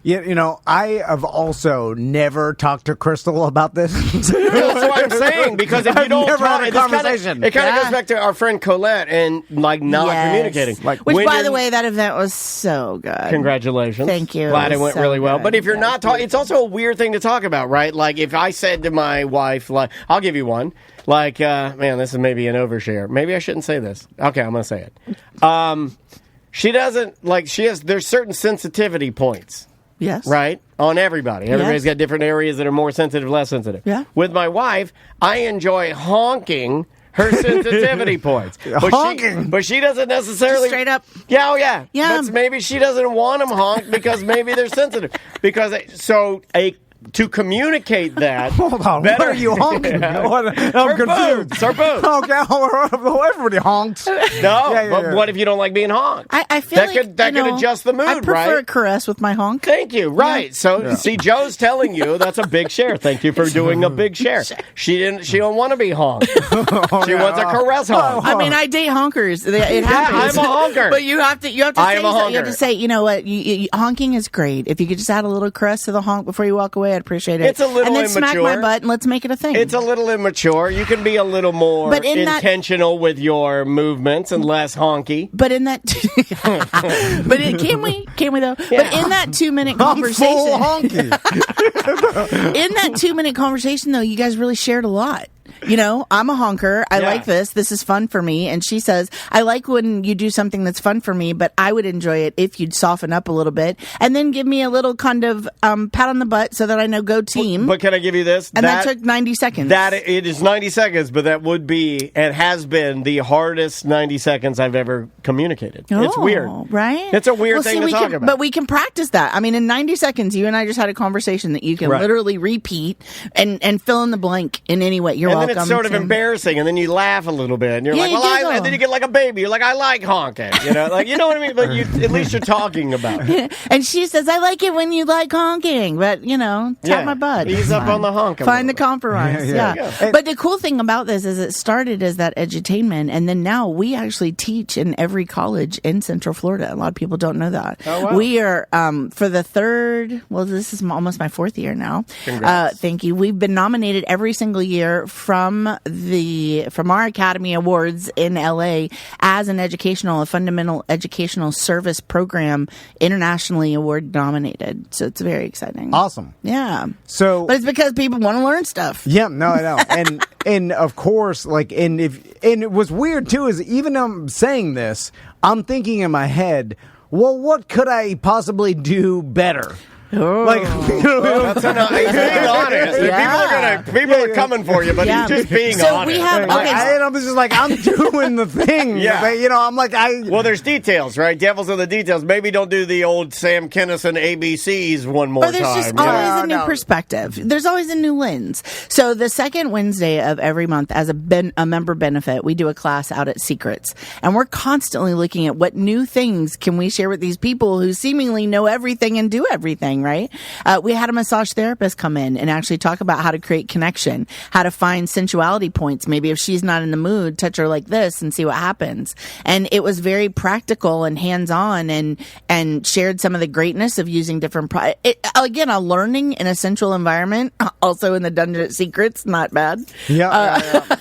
Yeah, I have also never talked to Crystal about this. That's what I'm saying, because if you don't never had a conversation. It kind of goes back to our friend Colette and not communicating. Which, by the way, that event was so good. Congratulations. Thank you. Glad it went really well. But if you're not talking, it's also a weird thing to talk about, right? Like if I said to my wife, I'll give you one. Man, this is maybe an overshare. Maybe I shouldn't say this. Okay, I'm going to say it. She doesn't there's certain sensitivity points. Yes. Right? On everybody. Everybody's got different areas that are more sensitive, less sensitive. Yeah. With my wife, I enjoy honking her sensitivity points. But she doesn't necessarily... Just straight up. Yeah, oh yeah. Yeah. But maybe she doesn't want them honked because maybe they're sensitive. To communicate that... Hold on, what are you honking? I'm confused. Her boobs. Okay, everybody honks. But what if you don't like being honked? I feel that could adjust the mood, right? I prefer a caress with my honk. Thank you. Right. So, see, Joe's telling you that's a big share. Thank you for doing a big share. She don't want to be honked. She wants a caress honk. I mean, I date honkers. It happens. I'm a honker. But you have to say, you know what? Honking is great. If you could just add a little caress to the honk before you walk away, I'd appreciate it. It's a little and then immature. Smack my butt and let's make it a thing. It's a little immature. You can be a little more intentional with your movements and less honky. But in that, can we though? Yeah. But in that 2-minute conversation, I'm full honky. In that 2-minute conversation, though, you guys really shared a lot. I'm a honker. I like this. This is fun for me. And she says, I like when you do something that's fun for me, but I would enjoy it if you'd soften up a little bit and then give me a little kind of pat on the butt so that I know go team. But can I give you this? And that took 90 seconds. It is 90 seconds, but that would be and has been the hardest 90 seconds I've ever communicated. It's weird. Right? It's a weird thing to talk about. But we can practice that. I mean, in 90 seconds, you and I just had a conversation that you can literally repeat and fill in the blank in any way. You're welcome. then it's sort of embarrassing, and then you laugh a little bit, and you're like, well, and then you get like a baby. You're like, I like honking. You know what I mean? But at least you're talking about it. And she says, I like it when you like honking, but, tap my butt. Ease up on the honk. Find the compromise. Yeah. But the cool thing about this is it started as that edutainment, and then now we actually teach in every college in Central Florida. A lot of people don't know that. Oh, wow. We are, for the third, this is almost my fourth year now. Thank you. We've been nominated every single year from our Academy Awards in LA as a fundamental educational service program, internationally award nominated. So it's very exciting. Awesome. Yeah. But it's because people want to learn stuff. Yeah, no, I know. And of course, and it was weird too, is even I'm saying this, I'm thinking in my head, well, what could I possibly do better? Oh. That's being honest. Yeah. People are coming for you, but he's just being honest. And I'm just like, I'm doing the thing. Yeah. I'm like, Well, there's details, right? Devil's in the details. Maybe don't do the old Sam Kinison ABCs one more time. But there's just always a new perspective. There's always a new lens. So the second Wednesday of every month, as a member benefit, we do a class out at Secrets. And we're constantly looking at what new things can we share with these people who seemingly know everything and do everything. Right? We had a massage therapist come in and actually talk about how to create connection, how to find sensuality points. Maybe if she's not in the mood, touch her like this and see what happens. And it was very practical and hands-on and shared some of the greatness of using different again, a learning in a sensual environment, also in the Dungeon at Secrets, not bad. Yeah.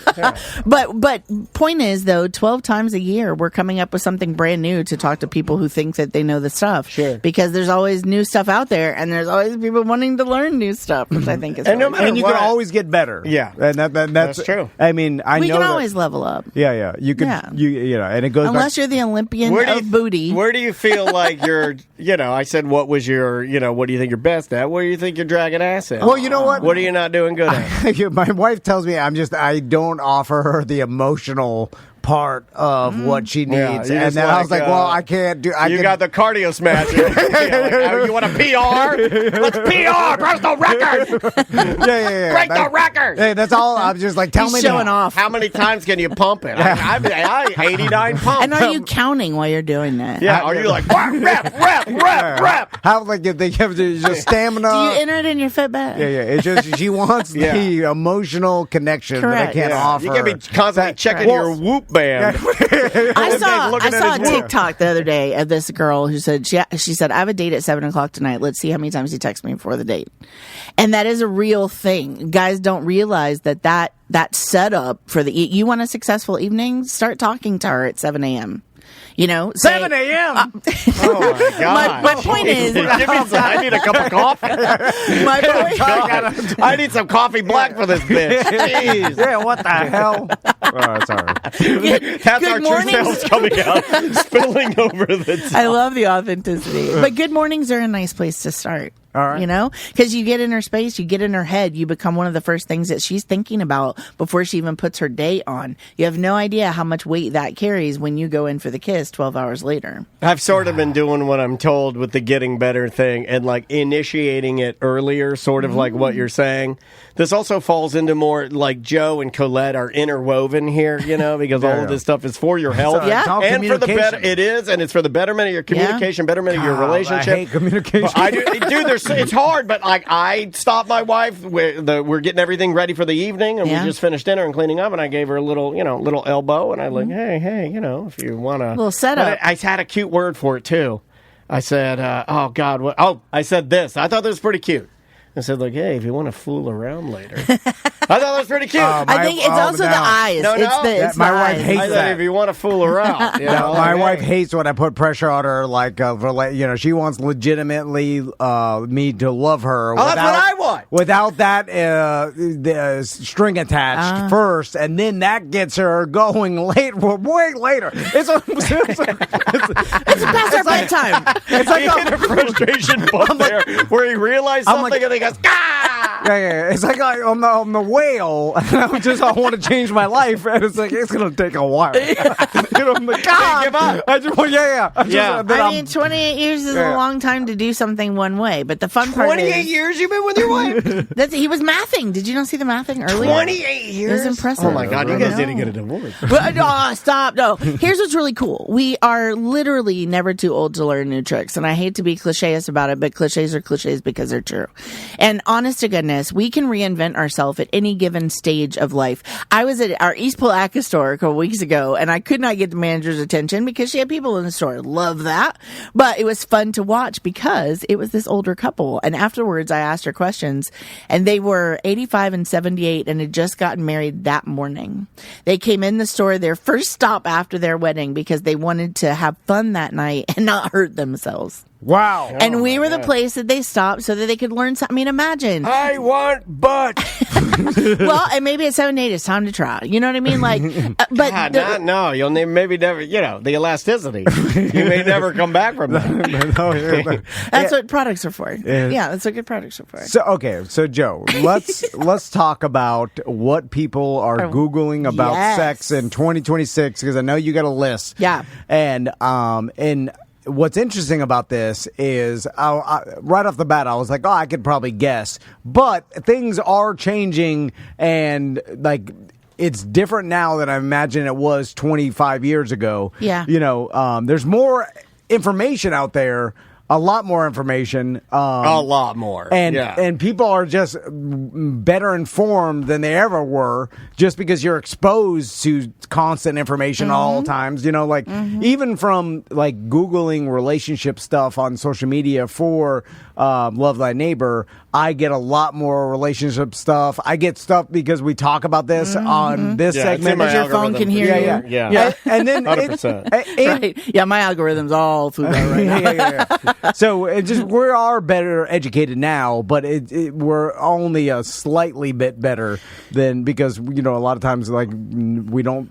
But point is, though, 12 times a year, we're coming up with something brand new to talk to people who think that they know the stuff. Sure. Because there's always new stuff out there. And there's always people wanting to learn new stuff, which I think is and really you can always get better. Yeah, and that's true. I mean, we can always level up. Yeah, you could. Yeah. And it goes unless you're the Olympian of booty. Where do you feel like you're? I said, what was your? What do you think you're best at? Where do you think you're dragging ass at? Well, you know what? What are you not doing good at? My wife tells me I don't offer her the emotional part of what she needs. And then I was like, well, I can't do... You got the cardio smash. You want a PR? Let's PR! Personal record! Yeah. Break the record! Hey, that's all. I'm just like, tell me showing off. How many times can you pump it? I 89 pumps. And are you counting while you're doing that? Yeah, are you like, rep? How, like, if they have just stamina... Do you enter it in your Fitbit? Yeah. It's just, she wants the emotional connection that I can't offer. You can't be constantly checking your Whoop band. I saw a TikTok the other day of this girl who said she said, I have a date at 7:00 tonight. Let's see how many times he texts me before the date. And that is a real thing. Guys don't realize that setup for you want a successful evening, start talking to her at 7 a.m. 7 a.m. Oh my God! My point is, I need a cup of coffee. I need some coffee black for this bitch. Jeez. Yeah, what the hell? Oh, sorry. That's our true selves coming out, spilling over the top. I love the authenticity. But good mornings are a nice place to start. All right. Because you get in her space, you get in her head, you become one of the first things that she's thinking about before she even puts her day on. You have no idea how much weight that carries when you go in for the kiss 12 hours later. I've sort of been doing what I'm told with the getting better thing and like initiating it earlier, sort of like what you're saying. This also falls into more like Joe and Colette are interwoven here, because all of this stuff is for your health. And for the better, it is, and it's for the betterment of your communication, betterment of your relationship. I hate communication. It's hard, but like I stopped my wife. We're getting everything ready for the evening, and we just finished dinner and cleaning up, and I gave her a little elbow, and I like, hey, if you want to, little setup. I had a cute word for it too. I said, oh God, what? Oh, I said this. I thought this was pretty cute. I said, like, hey, if you want to fool around later. I thought that was pretty cute. I think it's also the eyes. No. It's my the wife eyes. hates that. If you want to fool around. My wife hates when I put pressure on her, she wants legitimately me to love her. That's what I want. Without that the string attached first, and then that gets her going way later. It's past our bedtime. It's like a frustration bump there where he realized something and he goes, ah! Yeah. It's like I'm the whale. I want to change my life, and it's like it's gonna take a while. I'm like, God, give up. I mean, 28 years is a long time to do something one way, but the fun part is 28 years you've been with your wife? he was mathing. Did you not see the mathing earlier? 28 years? It was impressive. Oh my God, you guys didn't get a divorce. Stop. No. Here's what's really cool. We are literally never too old to learn new tricks, and I hate to be clichéist about it, but clichés are clichés because they're true. And honest to goodness, we can reinvent ourselves at any given stage of life. I was at our East Palatka store a couple weeks ago, and I could not get the manager's attention because she had people in the store. Love that. But it was fun to watch because it was this older couple. And afterwards, I asked her questions, and they were 85 and 78 and had just gotten married that morning. They came in the store, their first stop after their wedding, because they wanted to have fun that night and not hurt themselves. Wow. And we were the place that they stopped so that they could learn something. I mean, imagine. I want butt. Well, and maybe at 7 8, it's time to try. You know what I mean? Like, but no, you'll maybe never, the elasticity. You may never come back from that. That's what products are for. Yeah, that's what good products are for. So Joe, let's talk about what people are Googling about sex in 2026, because I know you got a list. Yeah. And what's interesting about this is, right off the bat, I was like, I could probably guess. But things are changing, and like it's different now than I imagine it was 25 years ago. Yeah. There's more information out there. A lot more information. A lot more. And people are just better informed than they ever were, just because you're exposed to constant information all times. Even from like Googling relationship stuff on social media for Love Thy Neighbor, I get a lot more relationship stuff. I get stuff because we talk about this on this segment. Because your phone can hear you. Yeah. And then 100%. Right. Yeah, my algorithm's all through that right now. So we are better educated now, but we're only a slightly bit better than, because a lot of times like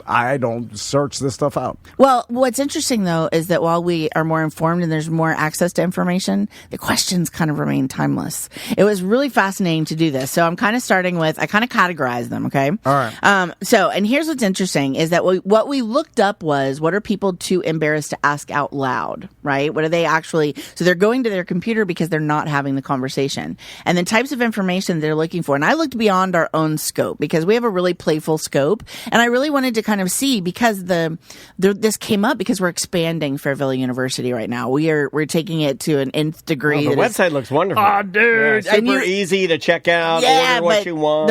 I don't search this stuff out. Well, what's interesting though is that while we are more informed and there's more access to information, the questions kind of remain timeless. It was really fascinating to do this. So I'm kind of starting with, I kind of categorized them. Okay. All right. And here's what's interesting is that what we looked up was, what are people too embarrassed to ask out loud? Right? What are they actually? So they're going to their computer because they're not having the conversation, and the types of information they're looking for. And I looked beyond our own scope because we have a really playful scope, and I really wanted to kind of see, because this came up because we're expanding Fairville University right now. We're taking it to an nth degree. The website looks wonderful. Oh, dude, super easy to check out. Order what you want.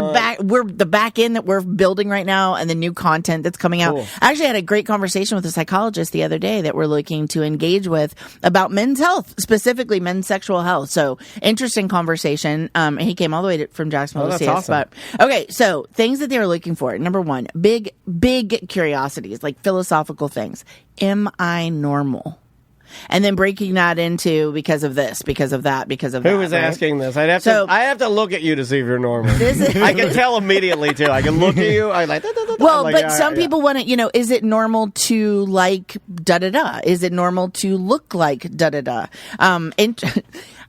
The back end that we're building right now, and the new content that's coming out. Cool. I actually had a great conversation with a psychologist the other day that we're looking to engage with about men's health, specifically men's sexual health. So interesting conversation. He came all the way from Jacksonville to see us. Awesome. But okay, so things that they were looking for. Number one, big curiosities, like philosophical things. Am I normal? And then breaking that into because of this, because of that, because of that. Who was asking this? I have to look at you to see if you're normal. I can tell immediately too. I can look at you. I like. Well, but some people want to. Is it normal to like da da da? Is it normal to look like da da da?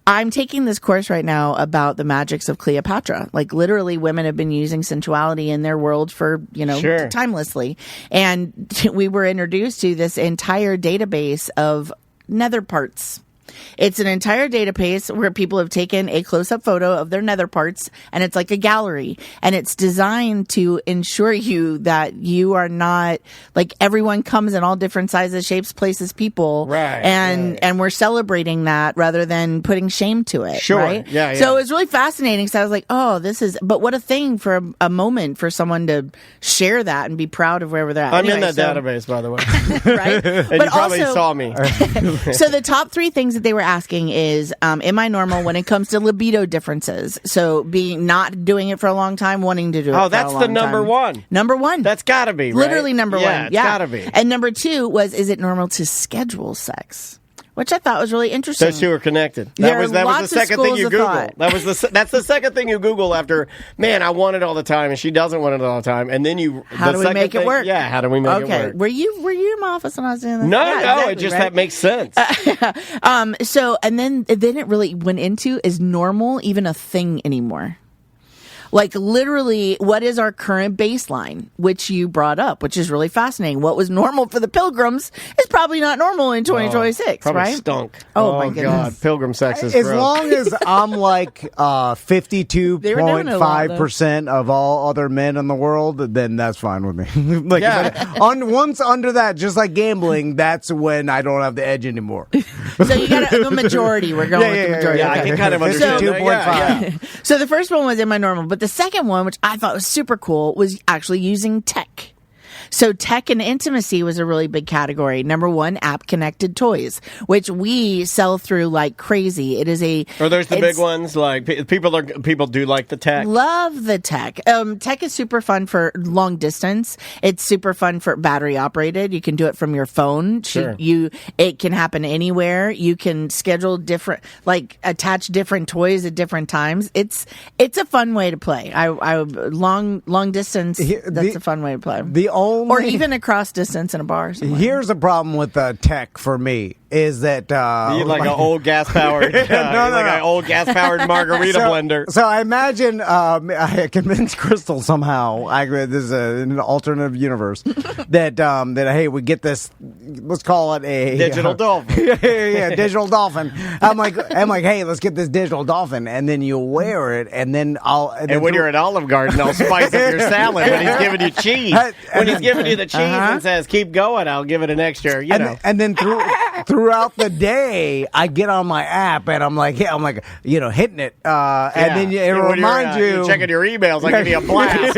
I'm taking this course right now about the magics of Cleopatra. Like literally, women have been using sensuality in their world for, timelessly. And we were introduced to this entire database of nether parts. It's an entire database where people have taken a close-up photo of their nether parts, and it's like a gallery, and it's designed to ensure you that you are not like, everyone comes in all different sizes, shapes, places, people, right? And we're celebrating that rather than putting shame to it. Sure, right? Yeah. So it was really fascinating because I was like, oh, this is. But what a thing for a moment for someone to share that and be proud of wherever they're at. I'm in that database, by the way, right? And but you probably saw me. So the top three things that they were asking is, am I normal when it comes to libido differences? So not doing it for a long time, wanting to do it for a long time. Oh, that's the number one. Number one. That's gotta be, right? Literally number one. Yeah, it's gotta be. And number two was, is it normal to schedule sex? Which I thought was really interesting. Those two are connected. That was the second thing you Google. That's the second thing you Google after, man, I want it all the time, and she doesn't want it all the time. And then how do we make it work? Yeah, how do we make it work? Were you in my office when I was doing this? No, exactly, it just right? That makes sense. So, and then it really went into, is normal even a thing anymore? Like literally, what is our current baseline, which you brought up, which is really fascinating. What was normal for the pilgrims is probably not normal in 2026, probably right? Stunk. Oh my goodness. God, pilgrim sex is As gross. long as I'm like 52.5% of all other men in the world, then that's fine with me. Like, once under that, just like gambling, that's when I don't have the edge anymore. So you got a majority. We're going with the majority. Yeah, I can kind of understand. 52.5. So the first one was in my normal, but the second one, which I thought was super cool, was actually using tech. So tech and intimacy was a really big category. Number one, app connected toys, which we sell through like crazy. It is Are those the big ones? Like people do like the tech. Love the tech. Tech is super fun for long distance. It's super fun for battery operated. You can do it from your phone. Sure. It can happen anywhere. You can schedule different, like attach different toys at different times. It's a fun way to play. I long distance. That's a fun way to play. Or even across distance in a bar. Here's a problem with tech for me is that like an old gas powered, an old gas powered margarita blender. So I imagine I convinced Crystal somehow. This is an alternative universe that hey, we get this. Let's call it a digital dolphin. yeah, digital dolphin. I'm like, hey, let's get this digital dolphin, and then you wear it, and then And when you're at Olive Garden, I'll spice up your salad when he's giving you cheese. When he's giving you the cheese and says, "Keep going," I'll give it an extra. And then throughout the day, I get on my app and I'm like, hitting it, and then it reminds you. You're checking your emails. I give you a blast.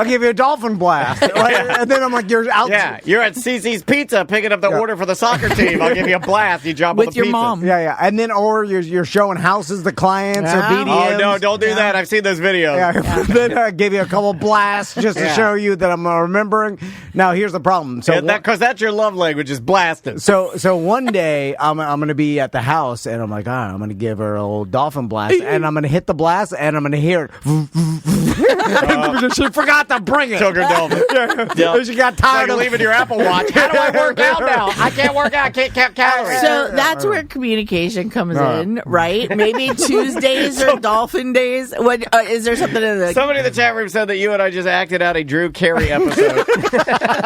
I'll give you a dolphin blast, and then I'm like, you're out. Yeah, you're at CC's Pizza picking up the order for the soccer team. I'll give you a blast. You drop with the your pizza. mom. Yeah, and then or you're showing houses to clients or BDMs. Oh no, don't do that. I've seen those videos. Yeah. Then I give you a couple blasts just to show you that I'm remembering. Now here's the problem. So because that's your love language is blasting. So one day I'm going to be at the house and I'm like, I'm going to give her a little dolphin blast and I'm going to hit the blast and I'm going to hear it. She forgot to bring it. Took her dolphin. She got tired of leaving your Apple Watch. How do I work out now? I can't work out. I can't count calories. So that's where communication comes in, right? Maybe Tuesdays are dolphin days. What is there something in the? Somebody in the chat room said that you and I just acted out a Drew Carey episode.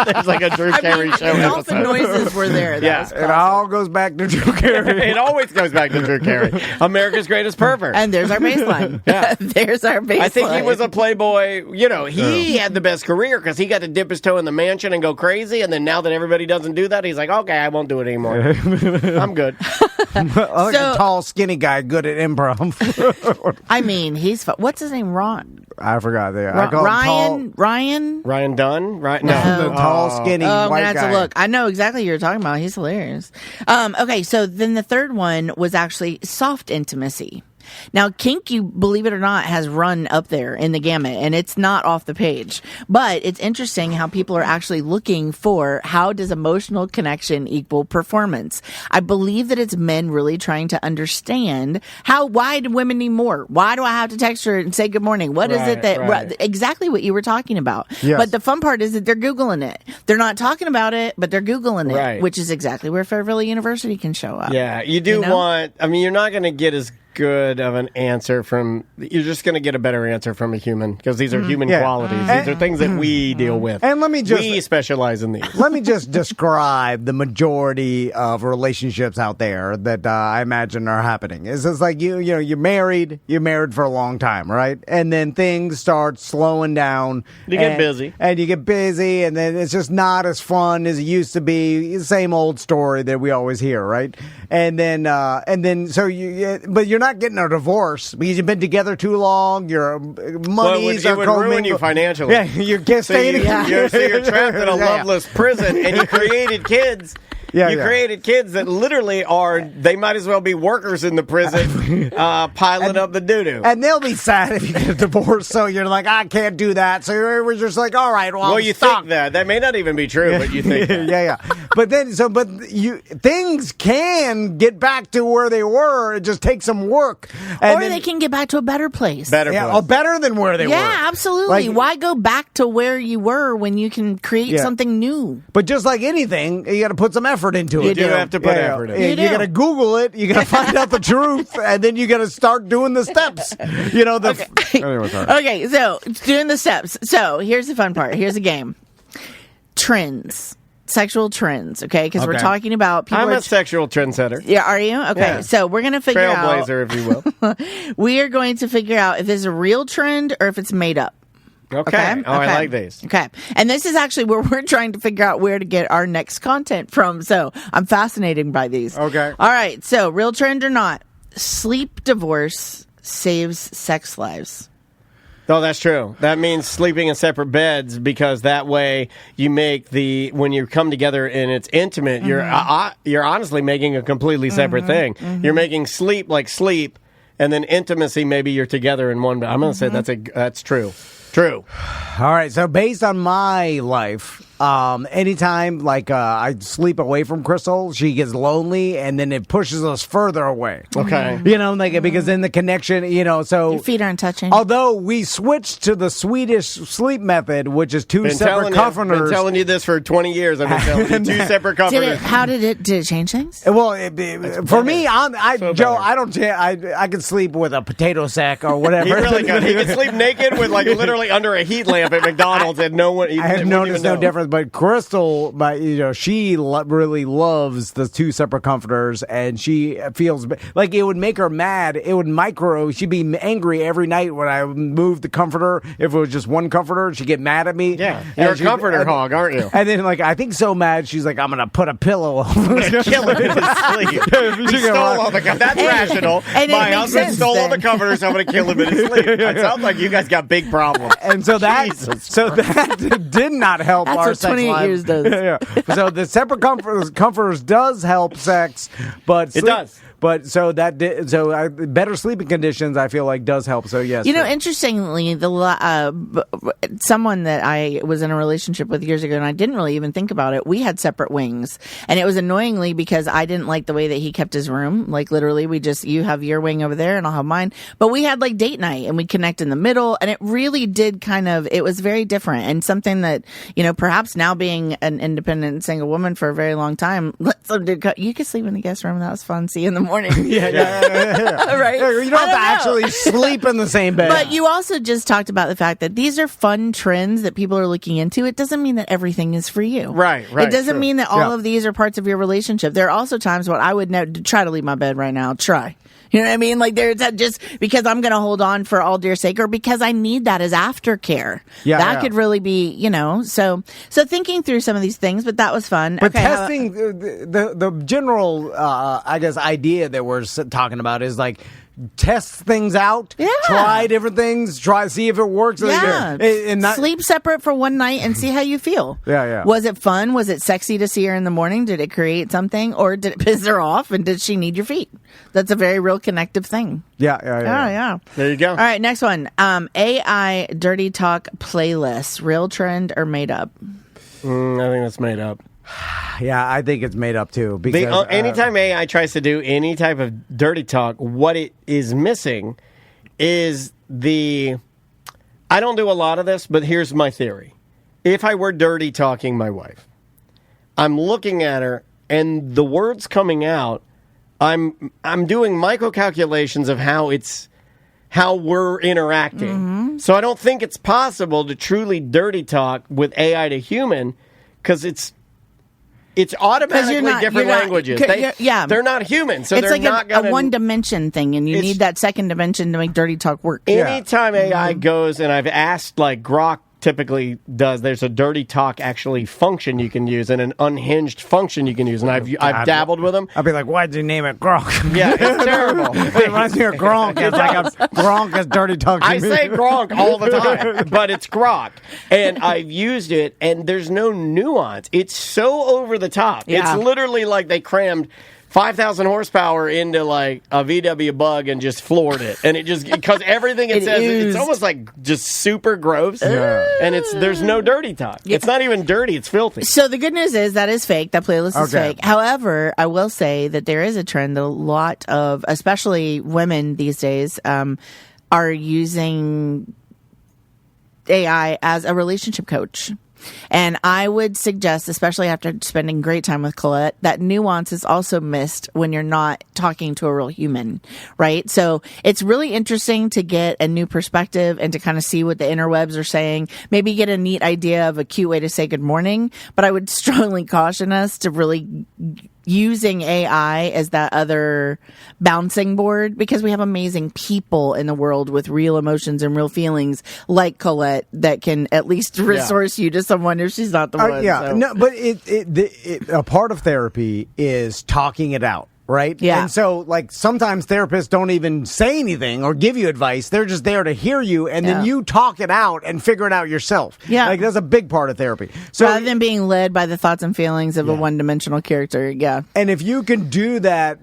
There's like a Drew Carey show dolphin episode. noises were there. It all goes back to Drew Carey. It always goes back to Drew Carey, America's greatest pervert. And there's our baseline. There's our baseline. I think he was a playboy. He had the best career because he got to dip his toe in the mansion and go crazy. And then now that everybody doesn't do that, he's like, okay, I won't do it anymore. I'm good. I like a tall, skinny guy good at improv. I mean, he's what's his name? Ron. I forgot. Ryan Dunn. Right? No, the tall, skinny I'm white gonna have guy. to look. I know exactly who you're talking about. He's hilarious. Okay, so then the third one was actually soft intimacy. Now, kink, you believe it or not, has run up there in the gamut, and it's not off the page. But it's interesting how people are actually looking for how does emotional connection equal performance. I believe that it's men really trying to understand why do women need more? Why do I have to text her and say good morning? What is it that exactly what you were talking about? Yes. But the fun part is that they're Googling it. They're not talking about it, but they're Googling it, which is exactly where Fairville University can show up. Yeah, you do want. I mean, you're not going to get as good of an answer you're just going to get a better answer from a human because these are human qualities. These are things that we deal with. And we specialize in these. Let me just describe the majority of relationships out there that I imagine are happening. It's just like you're married for a long time, right? And then things start slowing down. You get busy, and then it's just not as fun as it used to be. The same old story that we always hear, right? And then but you're not getting a divorce because you've been together too long. Your money's it would ruin you financially. Yeah, you can't stay you're trapped in a loveless prison, and you created kids. Created kids that literally they might as well be workers in the prison, piling up the doo-doo. And they'll be sad if you get a divorce, so you're like, I can't do that. So you're just like, all right, well, you think that. That may not even be true, but you think that. Yeah. Things can get back to where they were. It just takes some work. Or they can get back to a better place. Better than where they were. Yeah, absolutely. Why go back to where you were when you can create something new? But just like anything, you got to put some effort effort into it. You do have to put effort in. You got to Google it. You got to find out the truth, and then you got to start doing the steps. You know the. Okay, so doing the steps. So here's the fun part. Here's a game. Trends. Sexual trends, okay? Because we're talking about people. I'm a sexual trendsetter. Yeah, are you? Okay, yeah. So we're going to figure out. Trailblazer, if you will. We are going to figure out if it's a real trend or if it's made up. Okay. Oh, I like these. Okay. And this is actually where we're trying to figure out where to get our next content from. So I'm fascinated by these. Okay. All right. So real trend or not, sleep divorce saves sex lives. Oh, that's true. That means sleeping in separate beds because that way you make when you come together and it's intimate, you're honestly making a completely separate thing. You're making sleep like sleep, and then intimacy maybe you're together in one bed. I'm going to say that's true. True. All right. So based on my life, anytime like I sleep away from Crystal, she gets lonely, and then it pushes us further away. Okay. You know, like because then the connection, you know, so your feet aren't touching. Although we switched to the Swedish sleep method, which is two separate comforters. I've been telling you this for 20 years. I've been telling you two separate comforters. Did it change things? Well, for me, Joe, I don't. I can sleep with a potato sack or whatever. He really can. He can sleep naked with like literally under a heat lamp at McDonald's, and no one. I have noticed no difference. But Crystal, she really loves the two separate comforters, and she feels like it would make her mad. It would she'd be angry every night when I moved the comforter. If it was just one comforter, she'd get mad at me. Yeah, you're a comforter hog, aren't you? And then, I think so mad, she's like, I'm going to put a pillow over him. Kill him in his sleep. He stole all the comforters. That's rational. My husband stole all the comforters, so I'm going to kill him in his sleep. It sounds like you guys got big problems. And so that did not help our sex life. Years does. Yeah. So the separate comforters does help sex, but it does. But better sleeping conditions, I feel like, does help. So yes, interestingly, someone that I was in a relationship with years ago, and I didn't really even think about it. We had separate wings, and it was annoyingly because I didn't like the way that he kept his room. Like literally, you have your wing over there, and I'll have mine. But we had like date night, and we connect in the middle, and it really did it was very different, and something that perhaps now being an independent single woman for a very long time, you could sleep in the guest room. That was fun. See you in the morning. Yeah. Right? Yeah, you don't have to actually sleep in the same bed. But you also just talked about the fact that these are fun trends that people are looking into. It doesn't mean that everything is for you. Right. It doesn't mean that all of these are parts of your relationship. There are also times when I would try to leave my bed right now. Try. You know what I mean? Like there's just because I'm going to hold on for all dear sake, or because I need that as aftercare. That could really be, So thinking through some of these things, but that was fun. But testing the general, I guess, idea that we're talking about is like test things out, try different things, see if it works. And sleep separate for one night and see how you feel. Yeah. Was it fun? Was it sexy to see her in the morning? Did it create something, or did it piss her off? And did she need your feet? That's a very real connective thing. Yeah. There you go. All right, next one. AI dirty talk playlist. Real trend or made up? I think that's made up. Yeah, I think it's made up too. Because anytime AI tries to do any type of dirty talk, what it is missing is I don't do a lot of this, but here's my theory. If I were dirty talking my wife, I'm looking at her, and the words coming out, I'm doing micro calculations of how we're interacting. Mm-hmm. So I don't think it's possible to truly dirty talk with AI to human, because it's automatically different languages. They're not human, so it's they're like not going to... a one-dimension thing, and you need that second dimension to make dirty talk work. Anytime AI goes, and I've asked, like Grok typically does, there's a dirty talk actually function you can use, and an unhinged function you can use, and I've dabbled with them. I'll be like, why'd you name it Gronk? Yeah, it's terrible. It reminds me of Gronk. It's like Gronk is dirty talk. I say Gronk all the time, but it's Grok, and I've used it, and there's no nuance. It's so over the top. It's literally like they crammed 5,000 horsepower into like a VW Bug and just floored it, and it just because everything it says it's almost like just super gross, and there's no dirty talk. It's not even dirty; it's filthy. So the good news is that is fake. That playlist is fake. However, I will say that there is a trend. A lot of, especially women these days, are using AI as a relationship coach. And I would suggest, especially after spending great time with Colette, that nuance is also missed when you're not talking to a real human, right? So it's really interesting to get a new perspective and to kind of see what the interwebs are saying. Maybe get a neat idea of a cute way to say good morning. But I would strongly caution us to really using AI as that other bouncing board, because we have amazing people in the world with real emotions and real feelings like Colette that can at least resource you to someone if she's not the one. So. No, but a part of therapy is talking it out. Right? Yeah. And so, like, sometimes therapists don't even say anything or give you advice. They're just there to hear you, and then you talk it out and figure it out yourself. Yeah. Like, that's a big part of therapy. So, rather than being led by the thoughts and feelings of a one-dimensional character, And if you can do that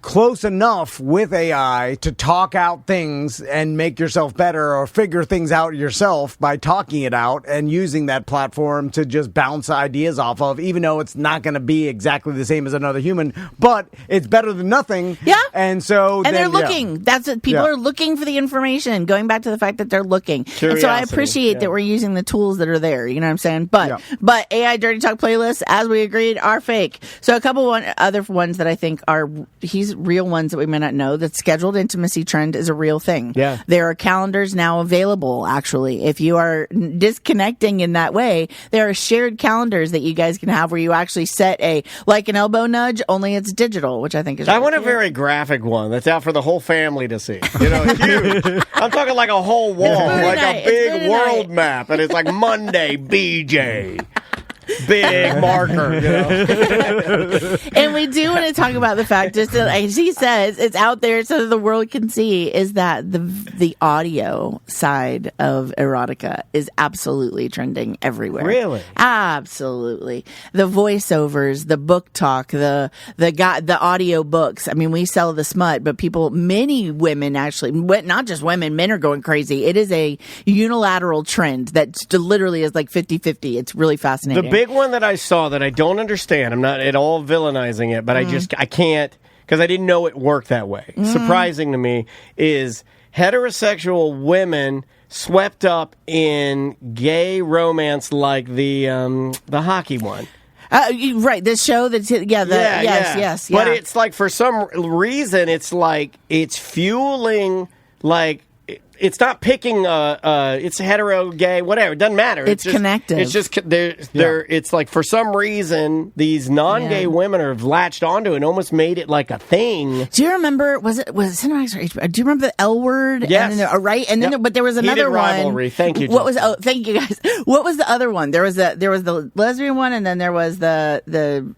close enough with AI to talk out things and make yourself better or figure things out yourself by talking it out and using that platform to just bounce ideas off of, even though it's not going to be exactly the same as another human, but it's better than nothing. Yeah. And so they're looking. That's what people are looking for, the information, going back to the fact that they're looking. Curiosity. And so I appreciate that we're using the tools that are there. You know what I'm saying? But AI Dirty Talk playlists, as we agreed, are fake. So a couple other ones that I think are real ones that we may not know. That scheduled intimacy trend is a real thing. Yeah. There are calendars now available, actually. If you are disconnecting in that way, there are shared calendars that you guys can have where you actually set like an elbow nudge, only it's digital, which I think is I really want a cute. very graphic one that's out for the whole family to see. You know, huge. I'm talking like a whole wall, like a big world map, and it's like Monday, BJ. Big marker, you know. And we do want to talk about the fact, just as he says, it's out there so that the world can see, is that the audio side of erotica is absolutely trending everywhere. Really? Absolutely. The voiceovers, the book talk, the audio books. I mean, we sell the smut, but many women actually, not just women, men are going crazy. It is a unilateral trend that literally is like 50-50. It's really fascinating. The big one that I saw that I don't understand, I'm not at all villainizing it, but I can't, because I didn't know it worked that way. Surprising to me is heterosexual women swept up in gay romance like the hockey one. Right, this show that's yes. But it's like, for some reason, it's like it's fueling, like, it's not picking it's hetero, gay, whatever. It doesn't matter. It's just connective. It's just it's like, for some reason, these non-gay women are latched onto it and almost made it like a thing. Do you remember? Was it Cinemax or HBO? Do you remember the L Word? Yes. And then, right. And then, but there was another Heated one. rivalry. Thank you. What was? Oh, thank you guys. What was the other one? There was the lesbian one, and then there was the.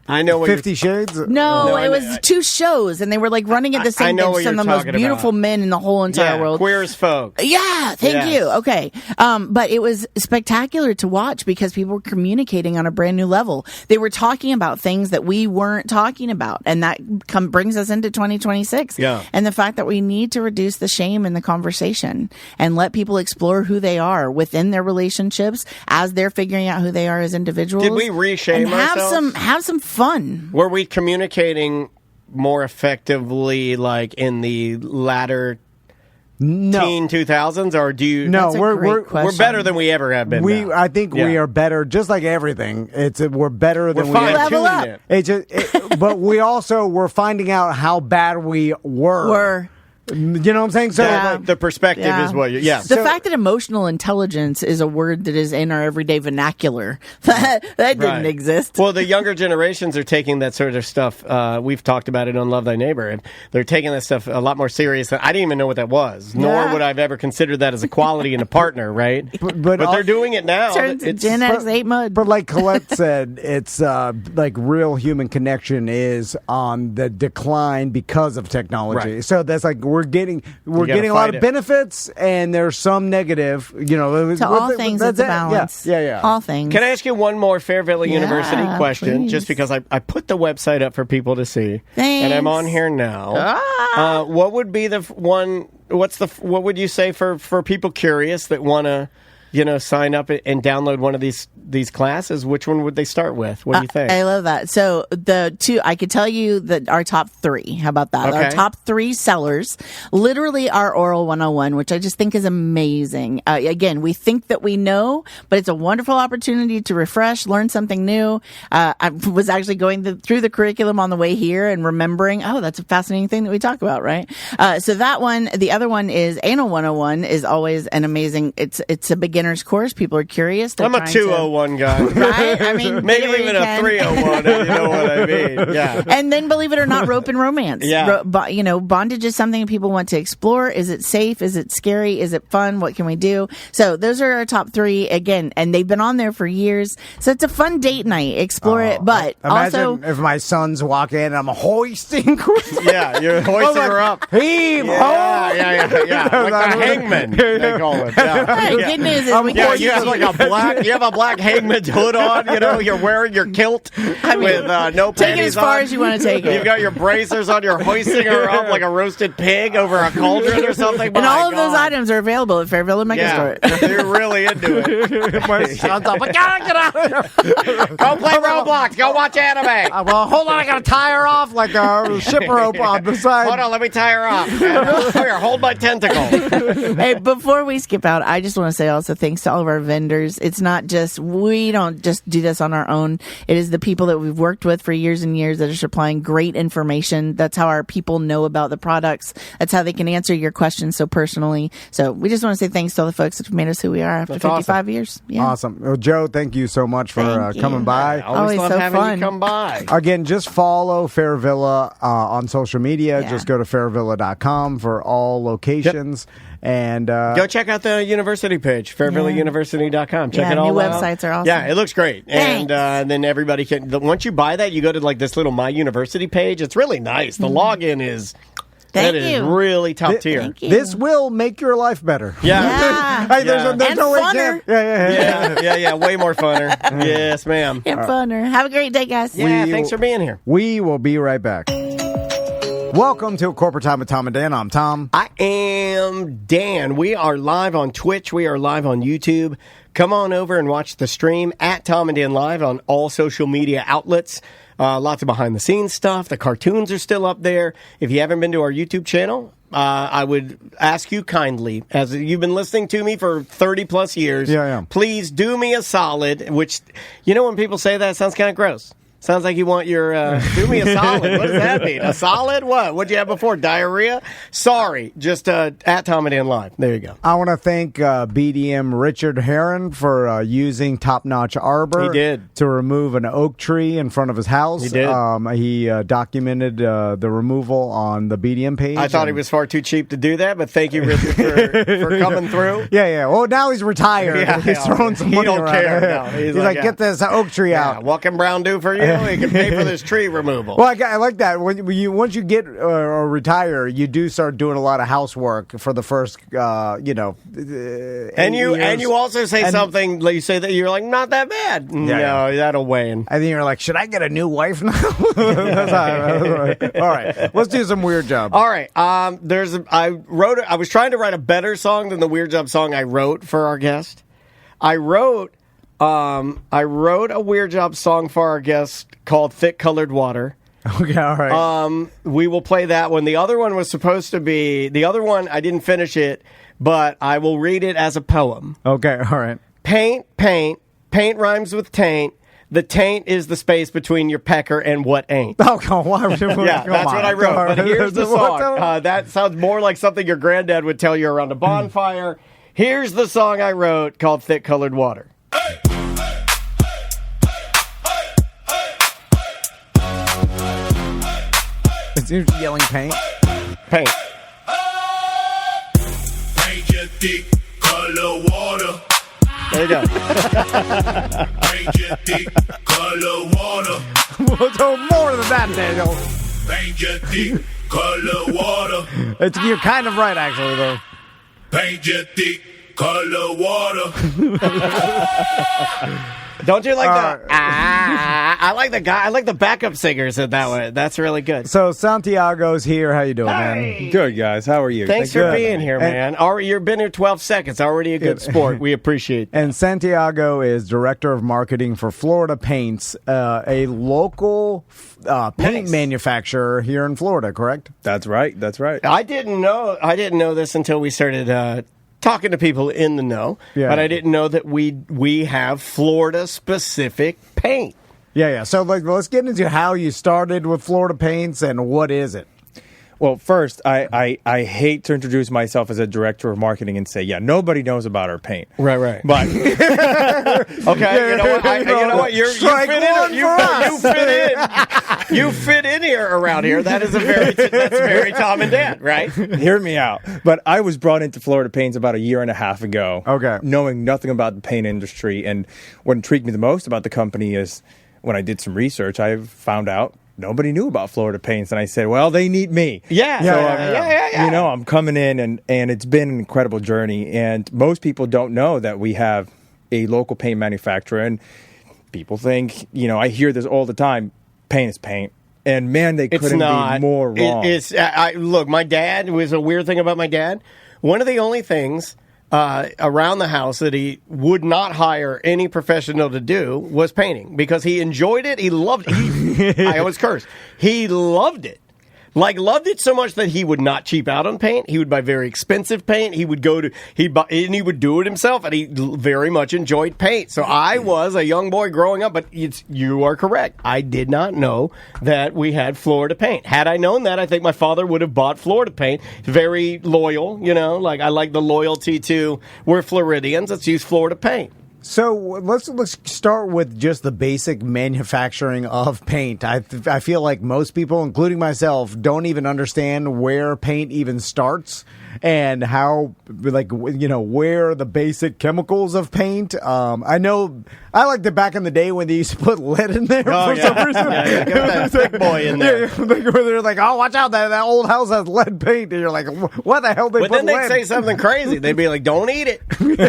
I know what 50 Shades? No, it was two shows, and they were like running at the same time. Some of the most beautiful men in the whole entire world. Queer as folk. Yeah, thank you. Okay. But it was spectacular to watch because people were communicating on a brand new level. They were talking about things that we weren't talking about, and that brings us into 2026. Yeah. And the fact that we need to reduce the shame in the conversation and let people explore who they are within their relationships as they're figuring out who they are as individuals. Did we reshame ourselves? Have some fun. Were we communicating more effectively, like, in the latter teen 2000s, or do you? No, we're better than we ever have been. I think we are better, just like everything. We're better than we ever. Level up. But we're finding out how bad we were. You know what I'm saying? So the perspective is what the fact that emotional intelligence is a word that is in our everyday vernacular that didn't exist. Well, the younger generations are taking that sort of stuff. We've talked about it on Love Thy Neighbor, and they're taking that stuff a lot more serious. I didn't even know what that was, nor would I've ever considered that as a quality in a partner, right? But they're doing it now. It's Gen X 8 mode. But like Colette said, it's like real human connection is on the decline because of technology. Right. So that's like we're getting a lot of benefits, and there's some negative. You know, to all things, it's a balance. Yeah. All things. Can I ask you one more Fairfield University question? Please. Just because I put the website up for people to see, Thanks. and I'm on here now. What would be the one? What would you say for people curious that want to sign up and download one of these classes, which one would they start with? What do you think? I love that. So the two, I could tell you that our top 3. How about that? Okay. Our top 3 sellers literally are Oral 101, which I just think is amazing. Again, we think that we know, but it's a wonderful opportunity to refresh, learn something new. I was actually going through the curriculum on the way here and remembering, that's a fascinating thing that we talk about, right? So that one, the other one is Anal 101 is always an amazing, it's a beginner's course. People are curious. I'm a 201 guy. Right? I mean, maybe even a 301, if you know what I mean. Yeah. And then, believe it or not, rope and romance. Yeah. Bondage is something people want to explore. Is it safe? Is it scary? Is it fun? What can we do? So those are our top 3 again, and they've been on there for years. So it's a fun date night. Explore it, but imagine also if my sons walk in and I'm hoisting. Yeah, you're hoisting her up. Heave ho! Yeah. Like the hangman, they call it. Yeah. Hey, good news is You have like a black hangman's hood on. You're wearing your kilt with no panties take it as far on. as you want to take it. You've got your bracers on. You're hoisting her up like a roasted pig over a cauldron or something. And all of those items are available at Fairville and Megastore. Yeah, you're really into it. My son's up. I gotta get out of here. Go play Roblox. Go watch anime. Well, hold on. I gotta tie her off like a ship rope on the side. Hold on, let me tie her off. Here, hold my tentacle. Hey, before we skip out, I just want to say also thanks to all of our vendors. It's not just, we don't just do this on our own. It is the people that we've worked with for years and years that are supplying great information. That's how our people know about the products. That's how they can answer your questions so personally. So we just want to say thanks to all the folks that have made us who we are after 55 years. Yeah. Awesome. Well, Joe, thank you so much for coming by. I always love so having fun. you come by. Again, just follow Fairvilla on social media. Yeah. Just go to fairvilla.com for all locations. Yep. And go check out the university page, fairvillauniversity.com. Check it all new out. websites are awesome. Yeah, it looks great. Thanks. And then everybody can, once you buy that, you go to like this little My University page. It's really nice. The login is... Thank that you. is really top tier. Thank you. this will make your life better. Yeah. Hey, there's And no way funner. Yeah, way more funner. Yes, ma'am. And funner. Have a great day, guys. Yeah, thanks for being here. We will be right back. Welcome to Corporate Time with Tom and Dan. I'm Tom. I am Dan. We are live on Twitch. We are live on YouTube. Come on over and watch the stream at Tom and Dan Live on all social media outlets. Lots of behind-the-scenes stuff. The cartoons are still up there. If you haven't been to our YouTube channel, I would ask you kindly, as you've been listening to me for 30-plus years, please do me a solid, which, when people say that, it sounds kind of gross. Sounds like you want your, do me a solid. What does that mean? A solid? What? What'd you have before? Diarrhea? Sorry. Just at Tom and Dan Live. There you go. I want to thank BDM Richard Heron for using Top Notch Arbor. He did. To remove an oak tree in front of his house. He did. He documented the removal on the BDM page. I thought he was far too cheap to do that, but thank you, Richard, for coming through. Yeah. Well, now he's retired. Yeah, he's throwing some money around. He don't care now. He's like, get this oak tree out. What can Brown do for you? He can pay for this tree removal. Well, I like that. Once you get or retire, you do start doing a lot of housework for the first, and you also say something. You say that you're like, not that bad. No, that'll wane. And then you're like, should I get a new wife now? All right, let's do some weird job. All right. I was trying to write a better song than the weird job song I wrote for our guest. I wrote a weird job song for our guest called Thick Colored Water. Okay, all right. We will play that one. The other one was supposed to be, I didn't finish it, but I will read it as a poem. Okay, all right. Paint rhymes with taint. The taint is the space between your pecker and what ain't. Oh, come on. Yeah, that's what I wrote. But here's the song. That sounds more like something your granddad would tell you around a bonfire. Here's the song I wrote called Thick Colored Water. Is he yelling paint? Paint. Paint your thick color water. There you go. Paint your thick color water. We'll do more than that, Daniel. Paint your thick color water. You're kind of right, actually, though. Paint your thick color water. Don't you like the I like the guy. I like the backup singer said that way. That's really good. So Santiago's here. How you doing, man? Good, guys. How are you? Thanks for being here, man. You've been here 12 seconds. Already a good sport. We appreciate that. And Santiago is director of marketing for Florida Paints, a local paint manufacturer here in Florida. Correct? That's right. That's right. I didn't know this until we started talking to people in the know. Yeah. But I didn't know that we have Florida specific paint. Yeah. So let's get into how you started with Florida Paints and what is it? Well, first, I hate to introduce myself as a director of marketing and say, nobody knows about our paint. Right. But okay, you know what? You fit in. You fit in here around here. That's very Tom and Dad, right? Hear me out. But I was brought into Florida Paints about a year and a half ago. Okay. Knowing nothing about the paint industry, and what intrigued me the most about the company is when I did some research, I found out nobody knew about Florida Paints, and I said, well, they need me. Yeah. You know, I'm coming in, and it's been an incredible journey, and most people don't know that we have a local paint manufacturer, and people think, I hear this all the time, paint is paint. And, man, they couldn't be more wrong. Look, my dad, was a weird thing about my dad. One of the only things around the house that he would not hire any professional to do was painting because he enjoyed it. He loved it. I always curse. He loved it. Loved it so much that he would not cheap out on paint. He would buy very expensive paint. He would he would do it himself, and he very much enjoyed paint. So I was a young boy growing up, but you are correct. I did not know that we had Florida Paint. Had I known that, I think my father would have bought Florida Paint. Very loyal, I like the loyalty to we're Floridians. Let's use Florida Paint. So let's start with just the basic manufacturing of paint. I feel like most people, including myself, don't even understand where paint even starts and how, where the basic chemicals of paint. I know I liked it back in the day when they used to put lead in there for some reason. Yeah, get that thick boy in there. They're like, oh, watch out, that old house has lead paint. And you're like, what the hell they put lead? But then they'd say something crazy. They'd be like, don't eat it. And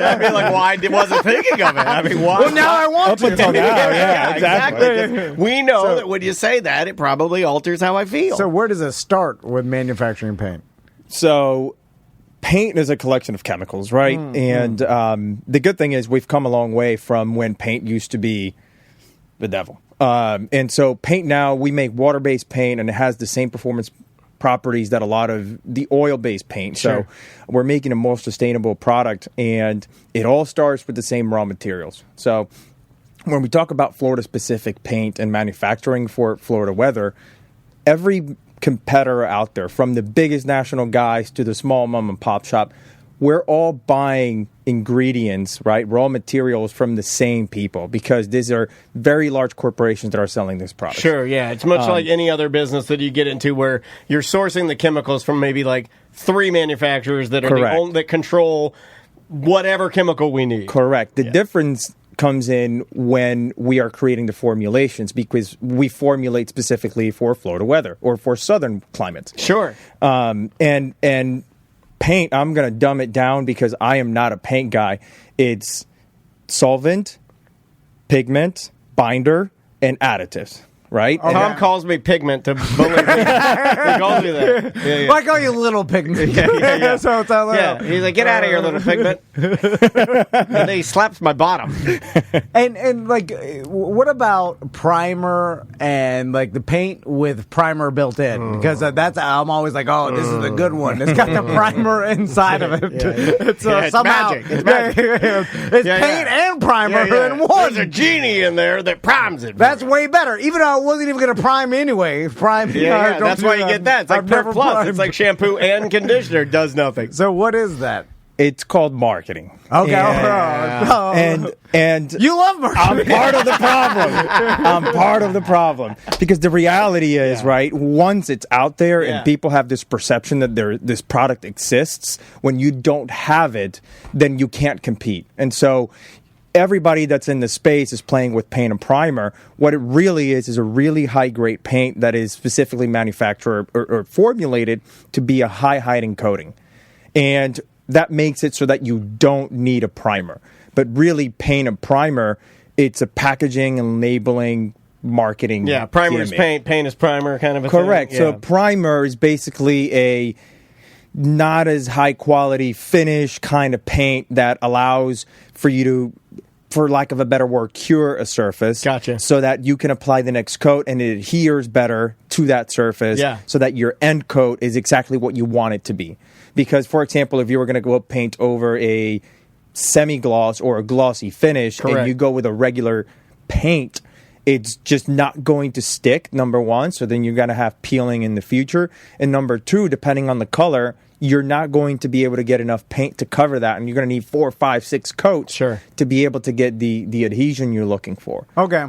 I'd be like, well, I wasn't thinking of it. I mean, why? Well, now I want to. Yeah, exactly. We know that when you say that, it probably alters how I feel. So where does it start with manufacturing paint? So paint is a collection of chemicals, right? And the good thing is we've come a long way from when paint used to be the devil. And so paint now, we make water-based paint, and it has the same performance properties that a lot of the oil-based paint. Sure. So we're making a more sustainable product, and it all starts with the same raw materials. So when we talk about Florida-specific paint and manufacturing for Florida weather, every competitor out there, from the biggest national guys to the small mom and pop shop, we're all buying ingredients, right, raw materials from the same people because these are very large corporations that are selling this product. Sure, yeah. It's much like any other business that you get into where you're sourcing the chemicals from maybe like 3 manufacturers that are that control whatever chemical we need. Correct. The difference comes in when we are creating the formulations because we formulate specifically for Florida weather or for southern climates. Sure. And paint, I'm going to dumb it down because I am not a paint guy. It's solvent, pigment, binder, and additives. Right? Okay. Tom calls me pigment to believe me. He calls me that. Yeah. I call you little pigment. Yeah. So it's all He's like, get out of here, little pigment. And then he slaps my bottom. And what about primer and like the paint with primer built in? Because that's I'm always like, oh, this is a good one. It's got the primer inside of it. It's somehow magic. It's magic. It's paint and primer in one. There's a genie in there that primes it. That's way better. Even though I wasn't even going to prime anyway. That's why you get that. It's like Per Plus. Primed. It's like shampoo and conditioner. Does nothing. So what is that? It's called marketing. Okay. And you love marketing. I'm part of the problem. I'm part of the problem. Because the reality is, right, once it's out there and people have this perception that this product exists, when you don't have it, then you can't compete. And so everybody that's in the space is playing with paint and primer. What it really is a really high-grade paint that is specifically manufactured or formulated to be a high-hiding coating. And that makes it so that you don't need a primer. But really, paint and primer It's a packaging and labeling marketing. Yeah, primer is gimmick. paint is primer kind of a Correct. thing. So Yeah. primer is basically a not as high quality finish kind of paint that allows for you to, for lack of a better word, cure a surface. Gotcha. So that you can apply the next coat and it adheres better to that surface. Yeah. So that your end coat is exactly what you want it to be. Because, for example, if you were going to go paint over a semi-gloss or a glossy finish Correct. and you go with a regular paint, it's just not going to stick, number one. So then you're going to have peeling in the future. And number two, depending on the color, you're not going to be able to get enough paint to cover that. And you're going to need 4, 5, 6 coats to be able to get the adhesion you're looking for. Okay.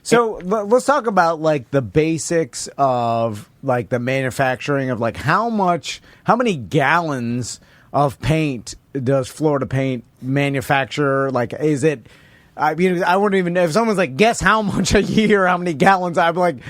So let's talk about like the basics of like the manufacturing of like how many gallons of paint does Florida Paint manufacture? Like, is it? I mean, I wouldn't even know if someone's like, guess how much a year, how many gallons. I'm guessing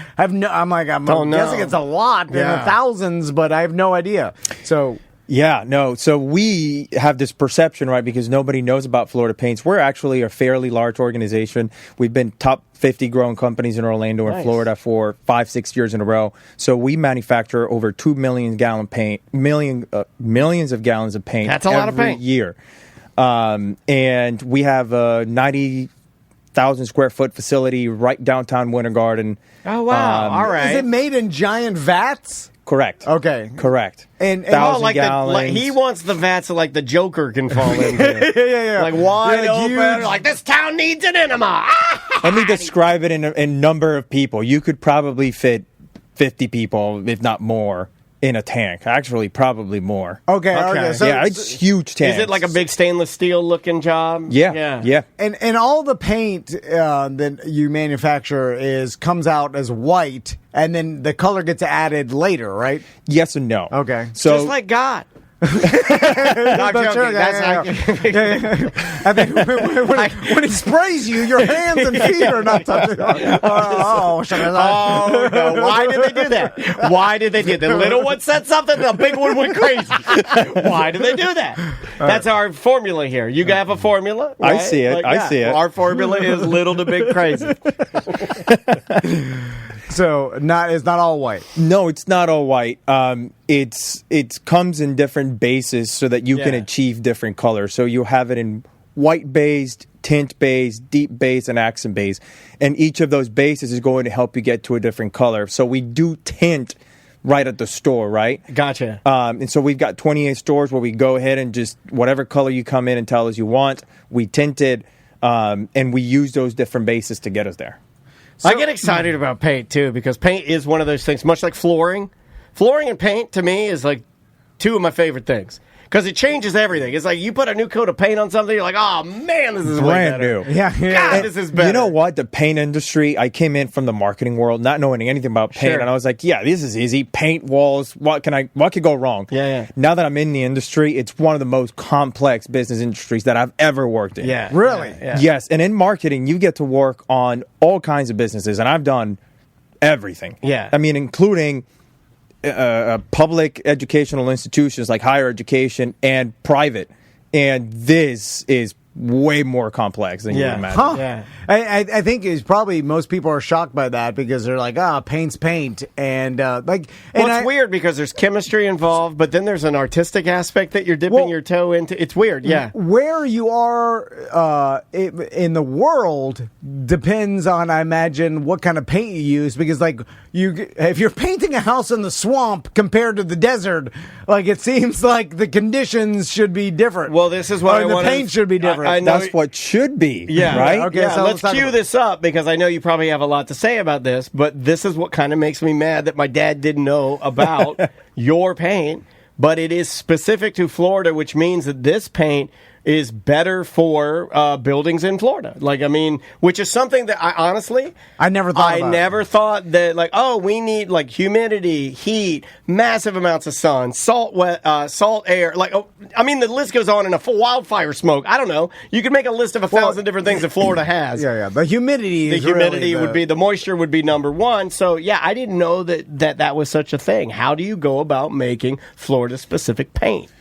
it's a lot, in the thousands, but I have no idea. So. Yeah, no. So we have this perception, right, because nobody knows about Florida Paints. We're actually a fairly large organization. We've been top 50 growing companies in Orlando and Florida for 5-6 years in a row. So we manufacture over 2 million gallon paint, millions of gallons of paint. That's a lot of paint. Every year. And we have a 90,000 square foot facility right downtown Winter Garden. Oh, wow. All right. Is it made in giant vats? Correct. Okay. Correct. And 1,000 gallons. he wants the vats that like the Joker can fall into. yeah. Like wide open. huge. Like, this town needs an enema. Let me describe it in number of people. You could probably fit 50 people, if not more, in a tank. Actually, probably more. Okay. So, yeah, it's huge tanks. Is it like a big stainless steel looking job? Yeah. And all the paint that you manufacture comes out as white, and then the color gets added later, right? Yes and no. Okay. So just like God. Not joking. I think when he sprays you, your hands and feet are not touching. Oh, no. Why did they do that? Why did they do that? The little one said something, the big one went crazy. Why did they do that? That's our formula here. You have a formula, right? I see it. I see it. Our formula is little to big crazy. So it's not all white. No, it's not all white. It comes in different bases so that you can achieve different colors. So you have it in white based, tint based, deep base, and accent base. And each of those bases is going to help you get to a different color. So we do tint right at the store, right? Gotcha. And so we've got 28 stores where we go ahead and just whatever color you come in and tell us you want, we tint it, and we use those different bases to get us there. I get excited about paint, too, because paint is one of those things, much like flooring. Flooring and paint, to me, is like two of my favorite things. Because it changes everything. It's like you put a new coat of paint on something, you're like, oh, man, this is way better. Brand new. Yeah. God, this is better. You know what? The paint industry, I came in from the marketing world, not knowing anything about paint, and I was like, yeah, this is easy. Paint walls, what could go wrong? Yeah. Now that I'm in the industry, it's one of the most complex business industries that I've ever worked in. Yeah. Really? Yeah. Yes, and in marketing, you get to work on all kinds of businesses, and I've done everything. Yeah. I mean, including public educational institutions like higher education and private. And this is way more complex than you would imagine. Huh. Yeah. I think is probably most people are shocked by that because they're like, paint's paint. And it's weird because there's chemistry involved, but then there's an artistic aspect that you're dipping your toe into. It's weird, yeah. Where you are in the world depends on, I imagine, what kind of paint you use. Because, like, if you're painting a house in the swamp compared to the desert, like, it seems like the conditions should be different. Well, this is what the paint should be different. I know that's what should be, yeah, right? Okay, yeah, so let's cue this up because I know you probably have a lot to say about this, but this is what kind of makes me mad that my dad didn't know about your paint, but it is specific to Florida, which means that this paint is better for buildings in Florida. Like, I mean, which is something that I never thought about. I never thought that, like, we need, like, humidity, heat, massive amounts of sun, salt air. Like, the list goes on in a wildfire smoke. I don't know. You could make a list of 1,000 different things that Florida has. Yeah. The humidity would be, the moisture would be number one. So, yeah, I didn't know that was such a thing. How do you go about making Florida-specific paint?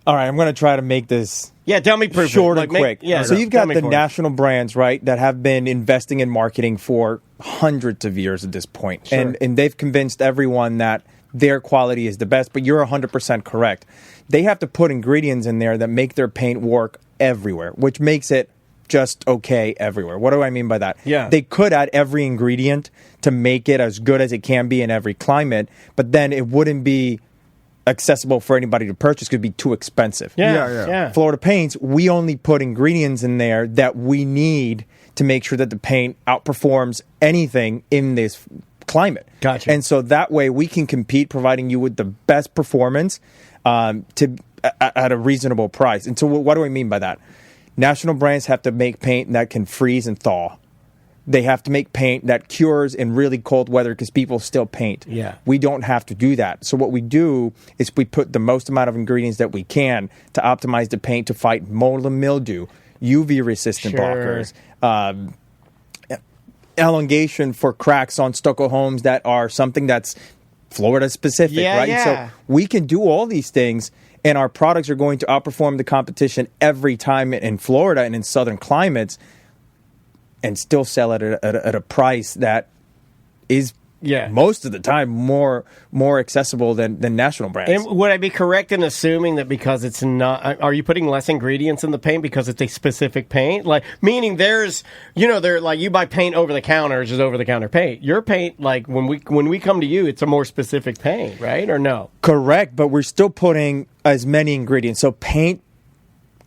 All right, I'm going to try to make this Yeah, tell me proof. Short and quick. So you've got the it. national brands, right, that have been investing in marketing for hundreds of years at this point. Sure. And they've convinced everyone that their quality is the best, but you're 100% correct. They have to put ingredients in there that make their paint work everywhere, which makes it just okay everywhere. What do I mean by that? Yeah. They could add every ingredient to make it as good as it can be in every climate, but then it wouldn't be accessible for anybody to purchase because it'd be too expensive. Yeah. Florida Paints, we only put ingredients in there that we need to make sure that the paint outperforms anything in this climate. Gotcha. And so that way we can compete, providing you with the best performance at a reasonable price. And so what do I mean by that? National brands have to make paint that can freeze and thaw. They have to make paint that cures in really cold weather because people still paint. Yeah. We don't have to do that. So what we do is we put the most amount of ingredients that we can to optimize the paint to fight mold and mildew, UV-resistant blockers, elongation for cracks on stucco homes that are something that's Florida-specific, right? Yeah. So we can do all these things, and our products are going to outperform the competition every time in Florida and in southern climates, and still sell it at a price that is most of the time more accessible than national brands. And would I be correct in assuming that because it's not, are you putting less ingredients in the paint because it's a specific paint? Like, meaning there's, they're like, you buy paint over the counter, it's just over the counter paint. Your paint, like when we come to you, it's a more specific paint, right? Or no? Correct, but we're still putting as many ingredients. So paint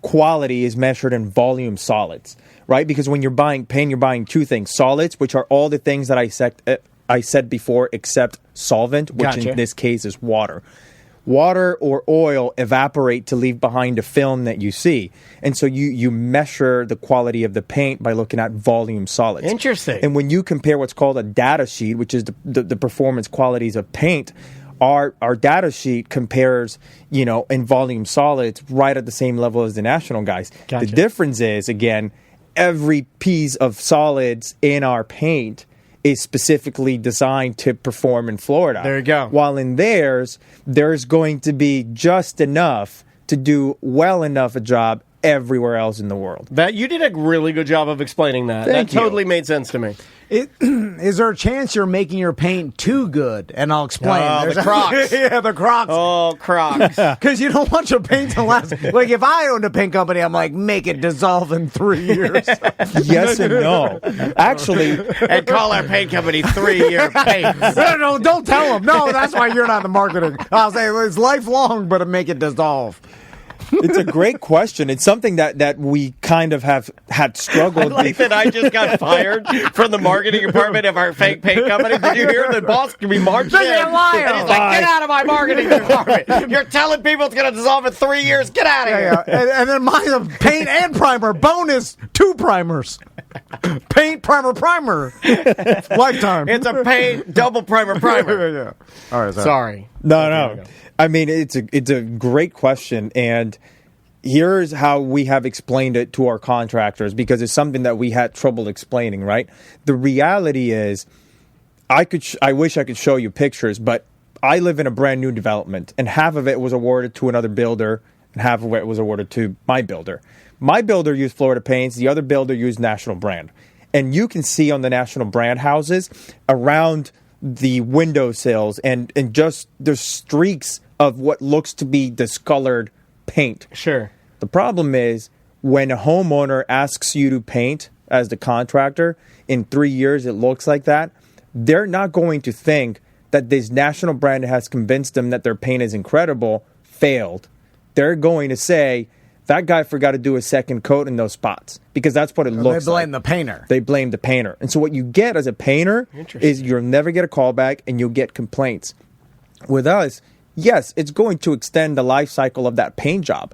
quality is measured in volume solids, right? Because when you're buying paint, you're buying two things: solids, which are all the things that I said before, except solvent, which in this case is water. Water or oil evaporate to leave behind a film that you see. And so you measure the quality of the paint by looking at volume solids. Interesting. And when you compare what's called a data sheet, which is the performance qualities of paint, our data sheet compares, in volume solids right at the same level as the national guys. Gotcha. The difference is, again, every piece of solids in our paint is specifically designed to perform in Florida. There you go. While in theirs, there's going to be just enough to do well enough a job everywhere else in the world. That you did a really good job of explaining that. Thank you. Totally made sense to me. Is there a chance you're making your paint too good? And I'll explain. Oh, the Crocs. Yeah, the Crocs. Oh, Crocs. Because you don't want your paint to last. Like, if I owned a paint company, I'm like, make it dissolve in 3 years. Yes and no. Actually, And call our paint company 3-year paint. No, don't tell them. No, that's why you're not in the marketing. I'll say it's lifelong, but make it dissolve. it's a great question. It's something that we kind of have had struggled I like that I just got fired from the marketing department of our fake paint company. Did you hear the boss can be marched in? You're lying. And he's like, get out of my marketing department. You're telling people it's going to dissolve in 3 years. Get out of here. Yeah. And then mine's a paint and primer. Bonus, 2 primers. Paint, primer. Lifetime. It's a paint double primer. Yeah. All right. Sorry. No. I mean, it's a great question, and here's how we have explained it to our contractors, because it's something that we had trouble explaining, right? The reality is, I wish I could show you pictures, but I live in a brand new development, and half of it was awarded to another builder, and half of it was awarded to my builder. My builder used Florida Paints, the other builder used National Brand. And you can see on the National Brand houses around the windowsills and just there's streaks of what looks to be discolored paint. Sure. The problem is when a homeowner asks you to paint as the contractor, in 3 years it looks like that, they're not going to think that this national brand has convinced them that their paint is incredible, failed. They're going to say, that guy forgot to do a second coat in those spots, because that's what it looks like. They blame the painter. They blame the painter. And so what you get as a painter is you'll never get a callback and you'll get complaints. With us, yes, it's going to extend the life cycle of that paint job.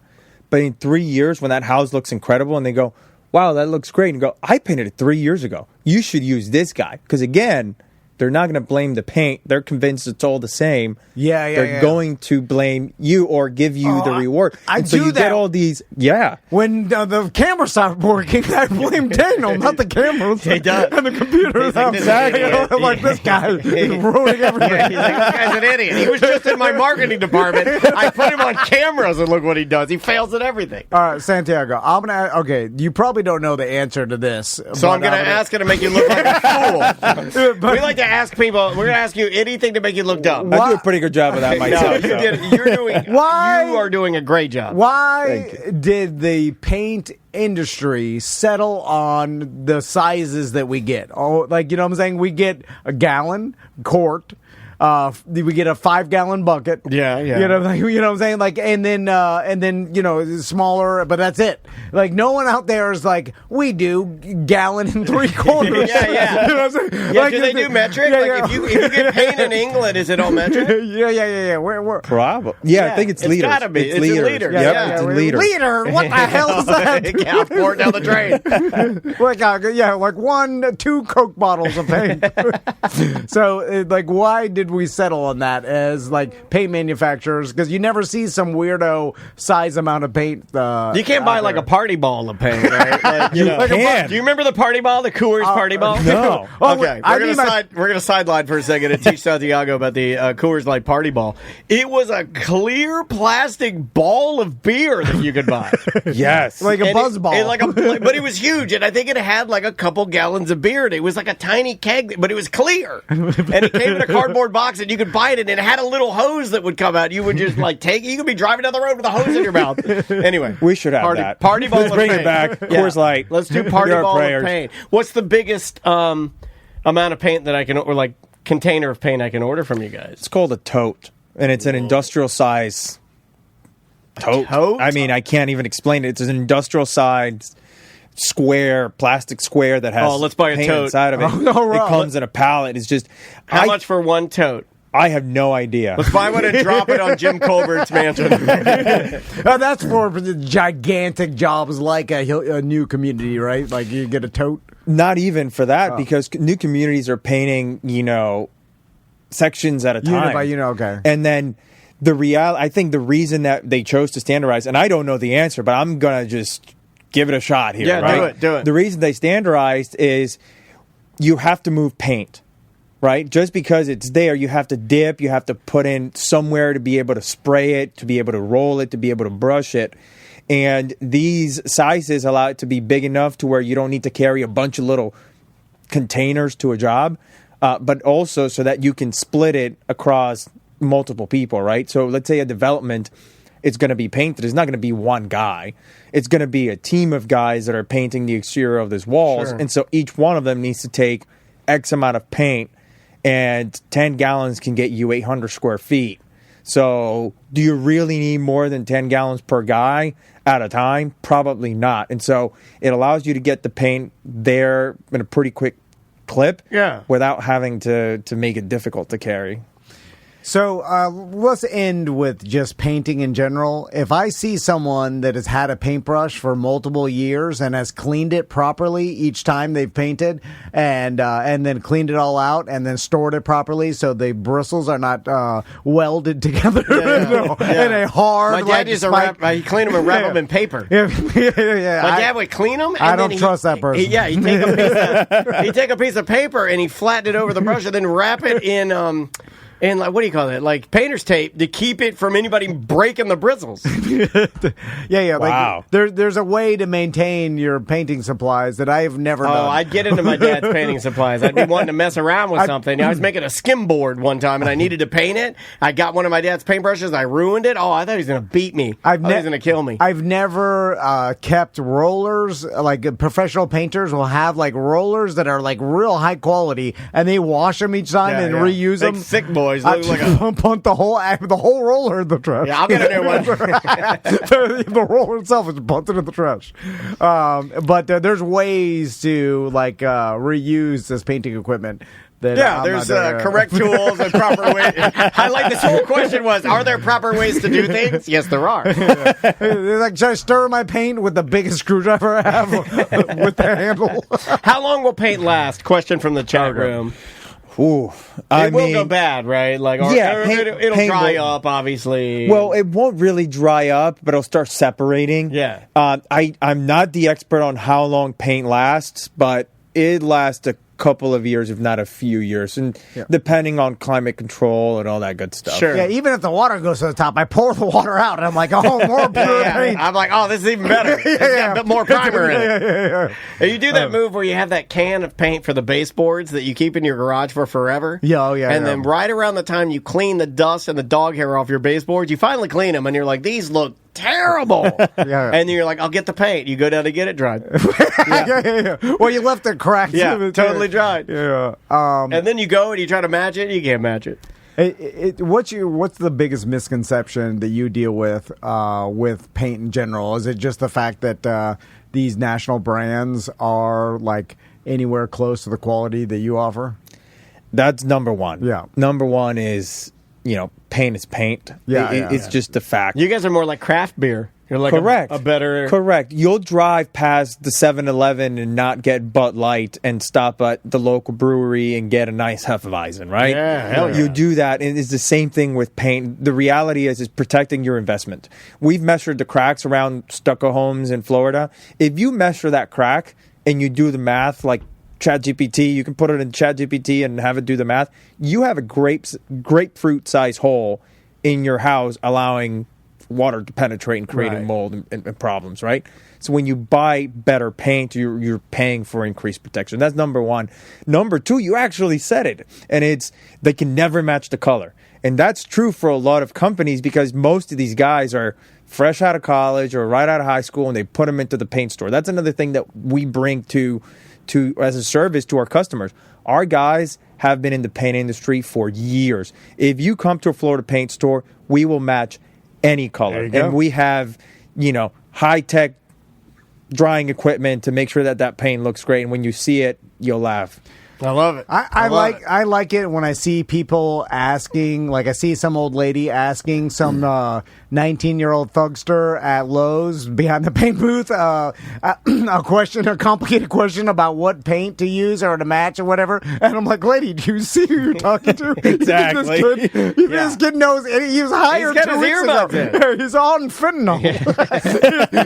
But in 3 years, when that house looks incredible and they go, wow, that looks great, and you go, I painted it 3 years ago. You should use this guy. Because again, they're not going to blame the paint. They're convinced it's all the same. They're going to blame you or give you the reward. I so do you that. get all these. Yeah. When the camera stopped working, I blame Daniel, not the cameras. He does. And the computer. Exactly. I'm like, this guy is ruining everything. He's like, this guy's an idiot. He was just in my marketing department. I put him on cameras, and look what he does. He fails at everything. All right, Santiago, I'm going to... Okay, you probably don't know the answer to this. So I'm going to ask it to make you look like a fool. We like to ask people, we're going to ask you anything to make you look dumb. I do a pretty good job of that myself. No, you did. You're doing. Why? You are doing a great job. Why did the paint industry settle on the sizes that we get? Oh, like, you know what I'm saying? We get a gallon, quart. We get a 5-gallon bucket. Yeah. You know what I'm saying? Like, and then smaller, but that's it. Like, no one out there is like, we do gallon and 3/4. Yeah. You know what I'm saying? Yeah, Like, do they do metric? Yeah. If you get paint in England, is it all metric? Yeah. We're Probably. Yeah, I think it's liters. Gotta be. It's liters. a liter. Yep, Yeah. it's a liter. Liter? What the hell is that? Yeah, pour it down the drain. Like 1-2 Coke bottles of paint. So, why did we settle on that as like paint manufacturers? Because you never see some weirdo size amount of paint. You can't buy like a party ball of paint, right? Like, You can. Do you remember the party ball, the Coors party ball? No. Okay, we're gonna sideline for a second and teach Santiago about the Coors Light party ball. It was a clear plastic ball of beer that you could buy. Yes. Like a buzz ball. But it was huge, and I think it had like a couple gallons of beer in it. It was like a tiny keg, but it was clear, and it came in a cardboard box, and you could buy it, and it had a little hose that would come out. You would just take it. You could be driving down the road with a hose in your mouth. Anyway, we should have that. Party ball. Let's bring it back. Coors Light. Let's do party ball of paint. What's the biggest amount of paint that I can, or like container of paint I can order from you guys? It's called a tote, and it's an industrial size tote. I mean, I can't even explain it. It's an industrial size square, plastic square that has let's buy a paint tote inside of it. It comes in a pallet. It's just how much for one tote? I have no idea. Let's buy one and drop it on Jim Colbert's mansion. That's for gigantic jobs like a new community, right? Like you get a tote. Not even for that, because new communities are painting, sections at a time. Unit by unit, okay. And then I think the reason that they chose to standardize, and I don't know the answer, but I'm going to just give it a shot here. Yeah, right? do it. The reason they standardized is you have to move paint. Right? Just because it's there, you have to dip, you have to put in somewhere to be able to spray it, to be able to roll it, to be able to brush it. And these sizes allow it to be big enough to where you don't need to carry a bunch of little containers to a job, but also so that you can split it across multiple people, right? So let's say a development is going to be painted. It's not going to be one guy. It's going to be a team of guys that are painting the exterior of these walls. Sure. And so each one of them needs to take X amount of paint. And 10 gallons can get you 800 square feet. So do you really need more than 10 gallons per guy at a time? Probably not. And so it allows you to get the paint there in a pretty quick clip without having to make it difficult to carry. So let's end with just painting in general. If I see someone that has had a paintbrush for multiple years and has cleaned it properly each time they've painted, and then cleaned it all out and then stored it properly so the bristles are not welded together in a hard. My dad used to he cleaned them and wrap them in paper. My dad would clean them. And I don't trust that person. He'd take a piece of paper and he flatten it over the brush and then wrap it in. And like, what do you call it? Like painter's tape to keep it from anybody breaking the bristles. Yeah. Wow. Like, there's a way to maintain your painting supplies that I have never done. I'd get into my dad's painting supplies. I'd be wanting to mess around with something. I was making a skim board one time and I needed to paint it. I got one of my dad's paintbrushes. I ruined it. I thought he was going to beat me. I thought he was going to kill me. I've never kept rollers. Like professional painters will have like rollers that are like real high quality and they wash them each time and reuse them. Sick boys. I punt the whole roller in the trash. Yeah, I'll get a new one. The roller itself is punted in the trash. But there's ways to like reuse this painting equiment. There's correct tools and proper ways. I like this whole question was, are there proper ways to do things? Yes, there are. Like, should I stir my paint with the biggest screwdriver I have with the handle? How long will paint last? Question from the chat room. Ooh, it will go bad, right? Like, it'll dry up, obviously. Well, it won't really dry up, but it'll start separating. Yeah. I'm not the expert on how long paint lasts, but it lasts a couple of years, if not a few years, and depending on climate control and all that good stuff. Sure. Yeah, even if the water goes to the top, I pour the water out, and I'm like, oh, more pure paint. I'm like, oh, this is even better. It's got a bit more primer in it. And you do that move where you have that can of paint for the baseboards that you keep in your garage for forever. And then right around the time you clean the dust and the dog hair off your baseboards, you finally clean them, and you're like, these look terrible. And then you're like, I'll get the paint. You go down to get it dried. Well, you left it cracked. Yeah, totally dried. Yeah. And then you go and you try to match it. You can't match it. What's the biggest misconception that you deal with paint in general? Is it just the fact that these national brands are like anywhere close to the quality that you offer? That's number one. Yeah. Number one is, paint is paint. It's just a fact. You guys are more like craft beer. You're like Correct. A better... Correct. You'll drive past the 7-Eleven and not get Bud Light and stop at the local brewery and get a nice Hefeweizen, right? Yeah, hell yeah. You do that, and it's the same thing with paint. The reality is protecting your investment. We've measured the cracks around stucco homes in Florida. If you measure that crack and you do the math like ChatGPT, you can put it in ChatGPT and have it do the math. You have a grapefruit-sized hole in your house, allowing water to penetrate and creating mold and problems, right? So when you buy better paint, you're paying for increased protection. That's number one. Number two, you actually said it, and they can never match the color. And that's true for a lot of companies because most of these guys are fresh out of college or right out of high school, and they put them into the paint store. That's another thing that we bring to as a service to our customers. Our guys have been in the paint industry for years. If you come to a Florida paint store, we will match any color. And we have, high-tech drying equipment to make sure that paint looks great. And when you see it, you'll laugh. I love it. I like it when I see people asking, like I see some old lady asking some 19-year-old thugster at Lowe's behind the paint booth a complicated question about what paint to use or to match or whatever. And I'm like, lady, do you see who you're talking to? Exactly. This kid knows. He was hired He's got 2 his weeks earbuds ago. He's on fentanyl. He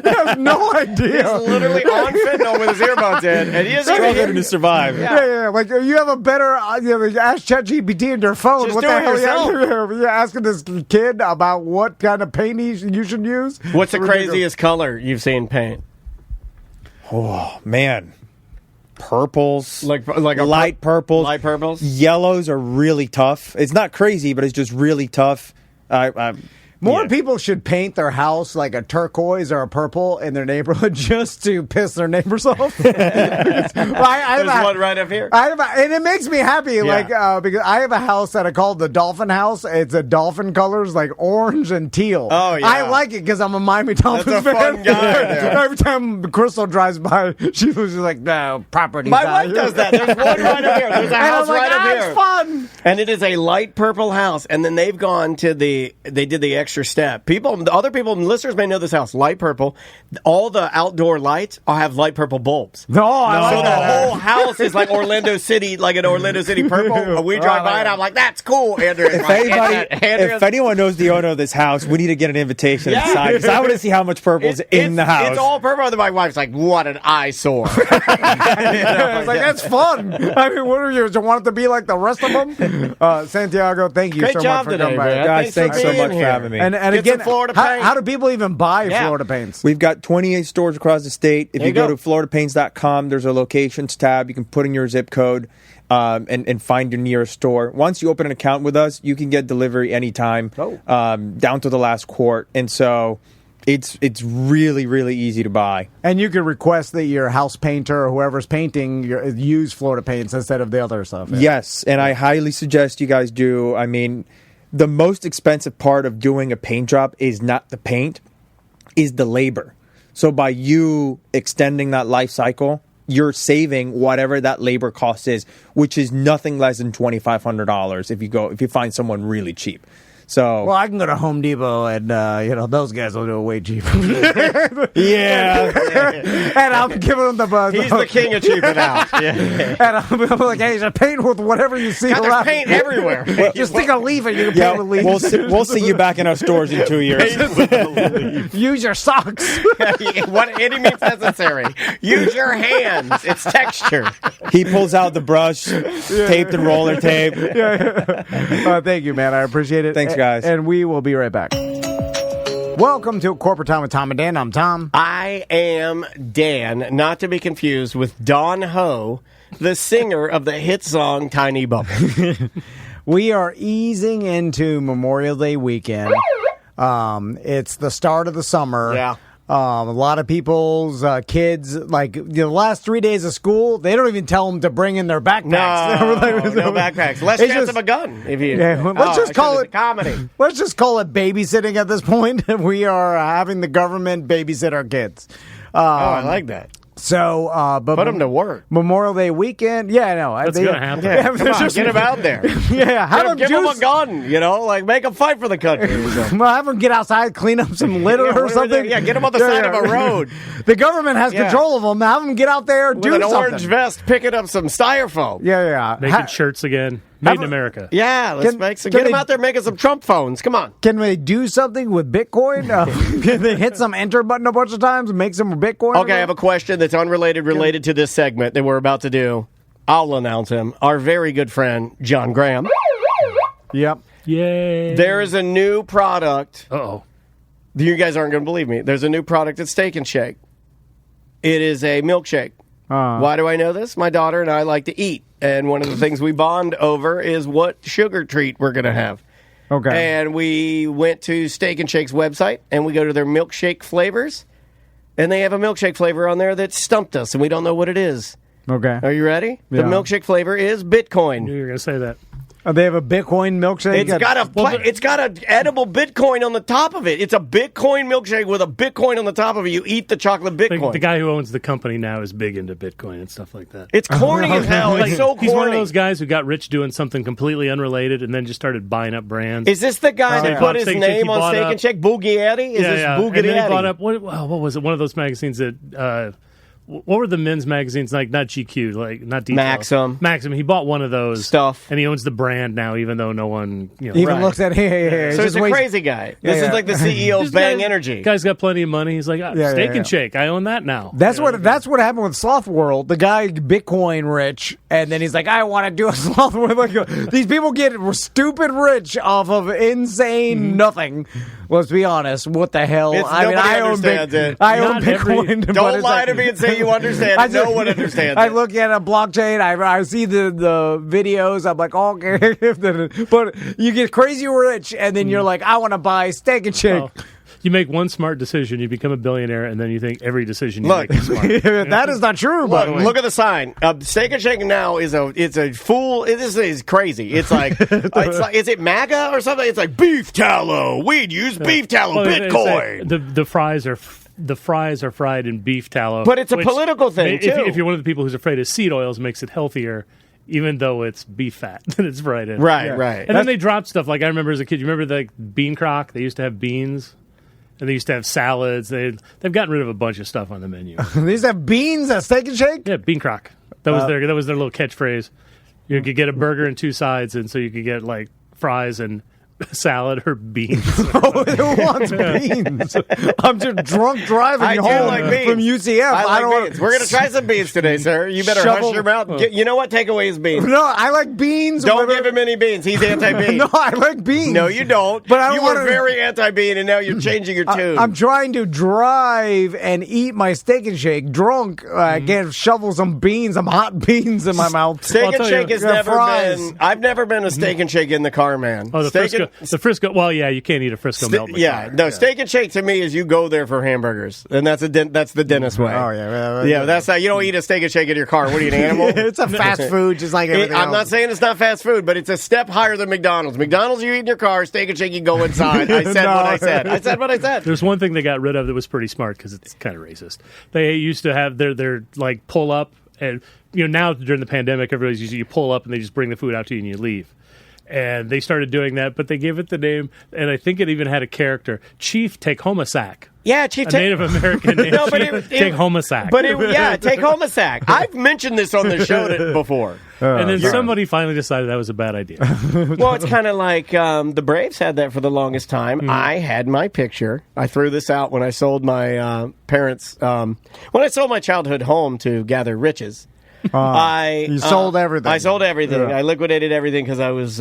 has no idea. He's literally on fentanyl with his earbuds in, and he is struggling to survive. Yeah. Like you have a better. Ask ChatGPT in your phone. Just what do the it hell yourself. you're asking this kid about what kind of paint you should use? What's the craziest color you've seen paint? Oh man, purples, like light purples. Light purples. Yellows are really tough. It's not crazy, but it's just really tough. More people should paint their house like a turquoise or a purple in their neighborhood just to piss their neighbors off. There's one right up here. And it makes me happy, because I have a house that I call the Dolphin House. It's a dolphin colors, like orange and teal. Oh, yeah. I like it because I'm a Miami Dolphins fan. That's a fun guy there. Every time Crystal drives by, she was just like, no, property. My wife does that. There's one right up here. There's a house right up here. It's fun. And it is a light purple house. And then they've gone to they did the extra step. Other people, listeners may know this house, light purple. All the outdoor lights all have light purple bulbs. No, I like so that. The whole house is like Orlando City, like an Orlando City purple. We drive by and I'm like, that's cool, Andrew. If anyone knows the owner of this house, we need to get an invitation inside because I want to see how much purple is in the house. It's all purple. And my wife's like, what an eyesore. It's like, that's fun. I mean, what are you? Do you want it to be like the rest of them? Santiago, thank you Great so job much for today, coming by. man. Guys, thanks so much for having me. And again, Florida paint. how do people even buy Florida paints? We've got 28 stores across the state. If you go to floridapaints.com, there's a locations tab. You can put in your zip code and find your nearest store. Once you open an account with us, you can get delivery anytime, down to the last quart. And so it's really, really easy to buy. And you can request that your house painter or whoever's painting use Florida paints instead of the other stuff. Yeah. Yes, and I highly suggest you guys do. I mean, the most expensive part of doing a paint job is not the paint, is the labor. So by you extending that life cycle, you're saving whatever that labor cost is, which is nothing less than $2,500 if you find someone really cheap. So Well, I can go to Home Depot and those guys will do it way cheaper. yeah, And I'm giving them the buzz. He's the king of cheaping out. Yeah. And I'm like, hey, just paint with whatever you see God, there's around. paint everywhere. Just stick a leaf and you can yeah. paint with leaves. We'll see you back in our stores in 2 years. Use your socks. What any means necessary. Use your hands. It's texture. He pulls out the brush, taped and roller tape. Thank you, man. I appreciate it. Thanks, guys. And we will be right back. Welcome to Corporate Time with Tom and Dan. I'm Tom. I am Dan, not to be confused with Don Ho, the singer of the hit song Tiny Bubble. We are easing into Memorial Day weekend. It's the start of the summer. Yeah. A lot of people's kids, like the last 3 days of school, they don't even tell them to bring in their backpacks. No backpacks. Less It's chance just- of a gun. If you, let's just call it comedy. Let's just call it babysitting at this point. We are having the government babysit our kids. I like that. So, but Put them to work. Memorial Day weekend. Yeah, I know. That's going to happen. Yeah, come on, get them out there. Yeah, have them Give them a gun, make them fight for the country. Well, have them get outside, clean up some litter or something. Yeah, get them on the side of a road. The government has control of them. Have them get out there, With do an something. orange vest, picking up some styrofoam. Yeah. Making shirts again. Made in America. Yeah, let's get them out there making some Trump phones. Come on. Can they do something with Bitcoin? Can they hit some enter button a bunch of times and make some Bitcoin? Okay, I have a question that's related to this segment that we're about to do. I'll announce him. Our very good friend, John Graham. Yep. Yay. There is a new product. Uh-oh. You guys aren't going to believe me. There's a new product at Steak and Shake. It is a milkshake. Why do I know this? My daughter and I like to eat. And one of the things we bond over is what sugar treat we're going to have. Okay. And we went to Steak and Shake's website, and we go to their milkshake flavors. And they have a milkshake flavor on there that stumped us, and we don't know what it is. Okay. Are you ready? Yeah. The milkshake flavor is I Bitcoin. knew you were going to say that. They have a Bitcoin milkshake. It's got an edible Bitcoin on the top of it. It's a Bitcoin milkshake with a Bitcoin on the top of it. You eat the chocolate Bitcoin. The guy who owns the company now is big into Bitcoin and stuff like that. It's corny as hell. It's so corny. He's one of those guys who got rich doing something completely unrelated and then just started buying up brands. Is this the guy that put his Steak and Shake name he on bought Steak up. and Shake? Boogietti? Is this yeah. Boogietti? And then he bought up, what was it? One of those magazines that... what were the men's magazines like? Not GQ, like not Detail. Maxim. He bought one of those stuff, and he owns the brand now. Even though no one even looks at him. So he's a crazy guy. This is like the CEO of Bang Energy. Guy's got plenty of money. He's like Steak and Shake. I own that now. That's what happened with Sloth World. The guy Bitcoin rich, and then he's like, I want to do a Sloth World. Like, these people get stupid rich off of insane nothing. Let's be honest. What the hell? I own Bitcoin. I own Bitcoin. Don't lie to me and say you understand it. No one understands I it. look at a blockchain. I see the videos. I'm like, okay. But you get crazy rich, and then you're like, I want to buy Steak and Shake. Well, you make one smart decision, you become a billionaire, and then you think every decision you make is smart. That is not true, by the way. Look at the sign. Steak and Shake now is a fool. This is crazy. It's like, is it MAGA or something? It's like beef tallow. We'd use beef tallow. Bitcoin. The fries are fried in beef tallow. But it's a political thing, too. If you're one of the people who's afraid of seed oils, makes it healthier, even though it's beef fat that it's fried in. Right. And then they drop stuff. Like I remember as a kid, you remember the bean crock? They used to have beans. And they used to have salads. They've gotten rid of a bunch of stuff on the menu. They used to have beans at Steak and Shake? Yeah, bean crock. That was their little catchphrase. You could get a burger and two sides, and so you could get like fries and salad or beans. Who wants beans? I'm just drunk driving home from UCF. I like beans. We're going to try some beans today, sir. You better hush your mouth. You know what? Take away his beans. No, I like beans. Don't give him any beans. He's anti-bean. No, I like beans. No, you don't. But you were very anti-bean, and now you're changing your tune. I'm trying to drive and eat my Steak and Shake drunk. I can't shovel some beans, some hot beans in my mouth. Steak and Shake has never been... I've never been a Steak and Shake in the car, man. Oh, the Frisco. Well, yeah, you can't eat a Frisco melt. Steak and Shake to me is you go there for hamburgers, and that's the dentist way. Oh yeah, that's how you don't eat a Steak and Shake in your car. What are you, an animal? It's a fast food, just like everything I'm not saying it's not fast food, but it's a step higher than McDonald's. McDonald's you eat in your car. Steak and Shake you go inside. I said what I said. I said what I said. There's one thing they got rid of that was pretty smart because it's kind of racist. They used to have their like pull up, and now during the pandemic, everybody's usually you pull up and they just bring the food out to you and you leave. And they started doing that, but they gave it the name, and I think it even had a character, Chief Take-Homa-Sack. Yeah, Chief Native American name. No, but Take-Homa-Sack. But Take-Homa-Sack. I've mentioned this on the show before. And then somebody finally decided that was a bad idea. Well, it's kind of like the Braves had that for the longest time. I had my picture. I threw this out when I sold my parents, when I sold my childhood home to gather riches. You sold everything. I sold everything. Yeah. I liquidated everything because I was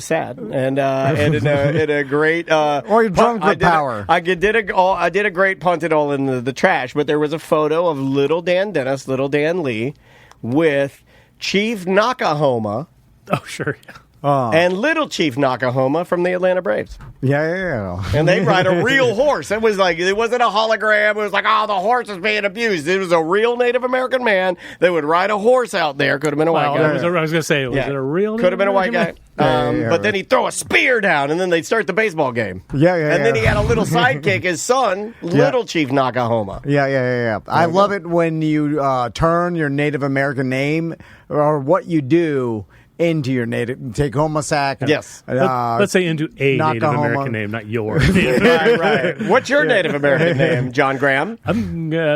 sad and in a great. Or you're drunk with power. I did a great punt it all in the trash, but there was a photo of little Dan Dennis, little Dan Lee, with Chief Nakahoma. Oh, sure. Yeah. And little Chief Nakahoma from the Atlanta Braves. Yeah. And they ride a real horse. It was like, it wasn't a hologram. It was like, oh, the horse is being abused. It was a real Native American man that would ride a horse out there. Could have been a white guy. I was going to say, was it a real Could have been a white guy. Native But then he'd throw a spear down, and then they'd start the baseball game. Yeah. And then he had a little sidekick, his son, little Chief Nakahoma. Yeah. I love it when you turn your Native American name or what you do into your native, take Homa-Sack. Yes. Let's say into a Native American name, not your. Right. What's your Native American name, John Graham?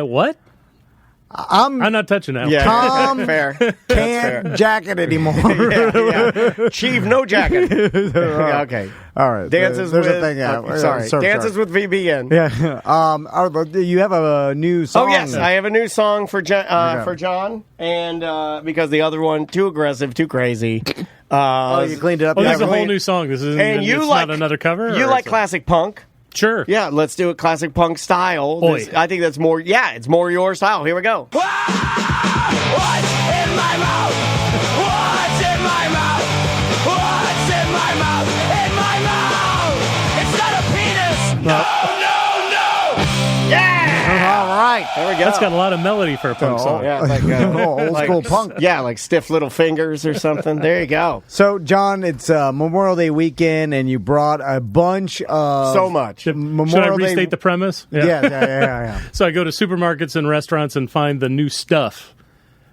What? I'm not touching that. Yeah, Tom fair. Can't jacket anymore. Yeah. Chief, no jacket. Okay. All right. Dances There's with. a thing. Dances with VBN. Yeah. You have a new song. Oh yes, I have a new song for John, and because the other one too aggressive, too crazy. You cleaned it up. Oh, this is a whole new song. This isn't. And you it's like not another cover. You like classic punk? Sure. Yeah, let's do it classic punk style. I think that's more. Yeah, it's more your style. Here we go. What's in my mouth? What's in my mouth? What's in my mouth? In my mouth! It's not a penis! No! Yeah! All right. There we go. That's got a lot of melody for a punk song. Yeah, it's like old school punk. Yeah, like stiff little fingers or something. There you go. So, John, it's Memorial Day weekend, and you brought a bunch of so much. Should I restate the premise? Yeah. So I go to supermarkets and restaurants and find the new stuff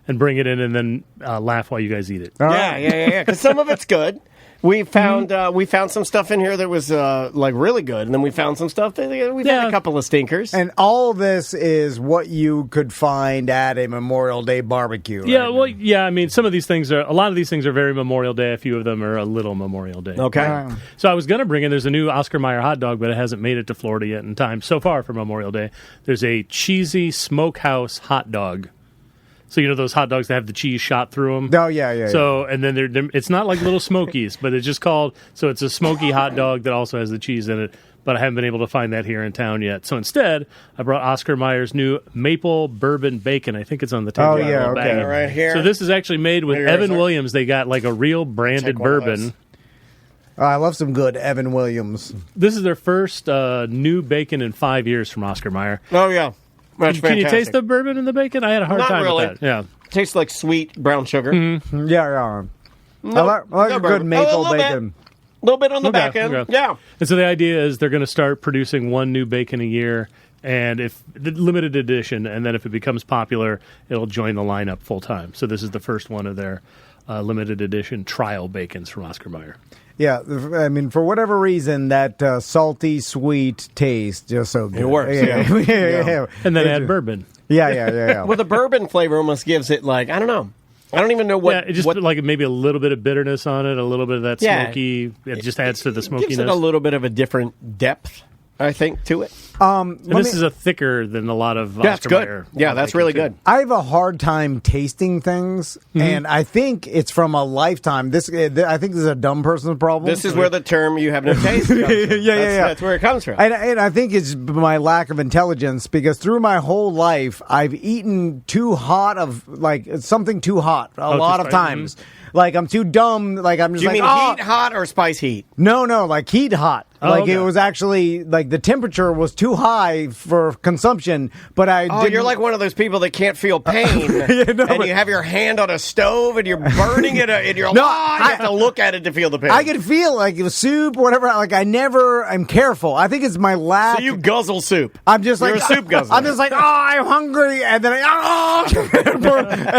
and bring it in and then laugh while you guys eat it. Yeah. Because some of it's good. We found some stuff in here that was like really good, and then we found some stuff that we've had a couple of stinkers. And all this is what you could find at a Memorial Day barbecue. Yeah, right? I mean, a lot of these things are very Memorial Day. A few of them are a little Memorial Day. Okay. So I was going to bring in, there's a new Oscar Mayer hot dog, but it hasn't made it to Florida yet in time so far for Memorial Day. There's a cheesy smokehouse hot dog. So, you know those hot dogs that have the cheese shot through them? Oh, yeah. So, and then it's not like Little Smokies, but it's just called, so it's a smoky hot dog that also has the cheese in it, but I haven't been able to find that here in town yet. So instead, I brought Oscar Mayer's new maple bourbon bacon. I think it's on the table. Oh, yeah, okay. Right here. So this is actually made with Evan Williams. They got like a real branded bourbon. I love some good Evan Williams. This is their first new bacon in 5 years from Oscar Mayer. Oh, yeah. That's Can you taste the bourbon in the bacon? I had a hard Not time really. with that. Yeah. Tastes like sweet brown sugar. Mm-hmm. Yeah. I like a good maple bacon. A little bit on the back end. Okay. Yeah. And so the idea is they're going to start producing one new bacon a year, and if the limited edition, and then if it becomes popular, it'll join the lineup full time. So this is the first one of their limited edition trial bacons from Oscar Mayer. Yeah, I mean, for whatever reason, that salty, sweet taste just so good. It works. Yeah. And then add bourbon. Yeah. Well, the bourbon flavor almost gives it like, I don't know. I don't even know what. Yeah, it just put like maybe a little bit of bitterness on it, a little bit of that smoky. It just adds to the smokiness. Gives it a little bit of a different depth, I think, to it. And this is a thicker than a lot of Oscar Mayer. Yeah, that's really good. I have a hard time tasting things, and I think it's from a lifetime. I think this is a dumb person's problem. This is where the term "you have no taste" comes from. That's where it comes from. And I think it's my lack of intelligence, because through my whole life, I've eaten too hot of, like, something too hot a lot of times. Like, I'm too dumb. Like, I'm just Do you like, mean heat hot or spice heat? No, like heat hot. It was actually like the temperature was too high for consumption, but you're like one of those people that can't feel pain, you have your hand on a stove and you're burning it, and you're you have to look at it to feel the pain. I can feel like soup, whatever. Like I'm careful. I think it's my lack. So you guzzle soup. I'm just you're a soup guzzler. I'm just like, I'm hungry, and then and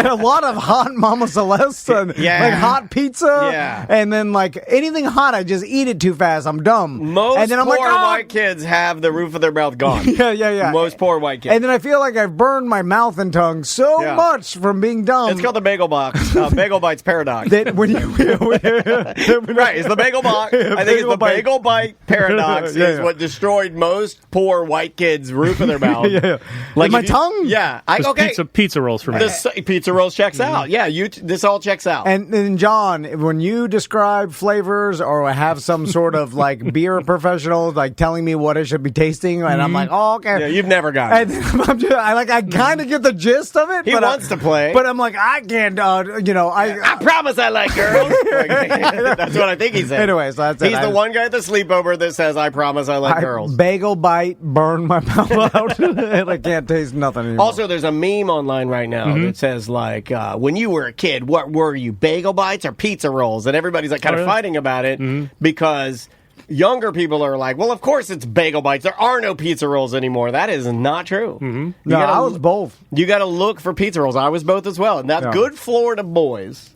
a lot of hot Mama Celeste and like hot pizza, and then like anything hot, I just eat it too fast. I'm dumb. Most and then I'm poor like, white kids have the roof of their mouth gone. Yeah. Most poor white kids. And then I feel like I've burned my mouth and tongue so much from being dumb. It's called the Bagel Box, Bagel Bites paradox. That when you right, it's the Bagel Box. I think it's the Bagel Bite paradox is what destroyed most poor white kids' roof of their mouth. Like my tongue. Yeah, pizza rolls for me. Pizza rolls checks out. Yeah, this all checks out. And John, when you describe flavors or have some sort of like beer professional like telling me what I should be tasting, and I'm like, oh, okay. Yeah, you've never got it. I kind of get the gist of it. He wants to play, but I'm like, I can't. I promise I like girls. That's what I think he said. Anyway, so that's it. He's the one guy at the sleepover that says, I promise I like girls. Bagel bite, burn my mouth out, and I can't taste nothing anymore. Also, there's a meme online right now that says, like, when you were a kid, what were you, bagel bites or pizza rolls? And everybody's like kind of fighting about it because younger people are like, well, of course it's bagel bites. There are no pizza rolls anymore. That is not true. No, I was both. You got to look for pizza rolls. I was both as well. And that good Florida boys,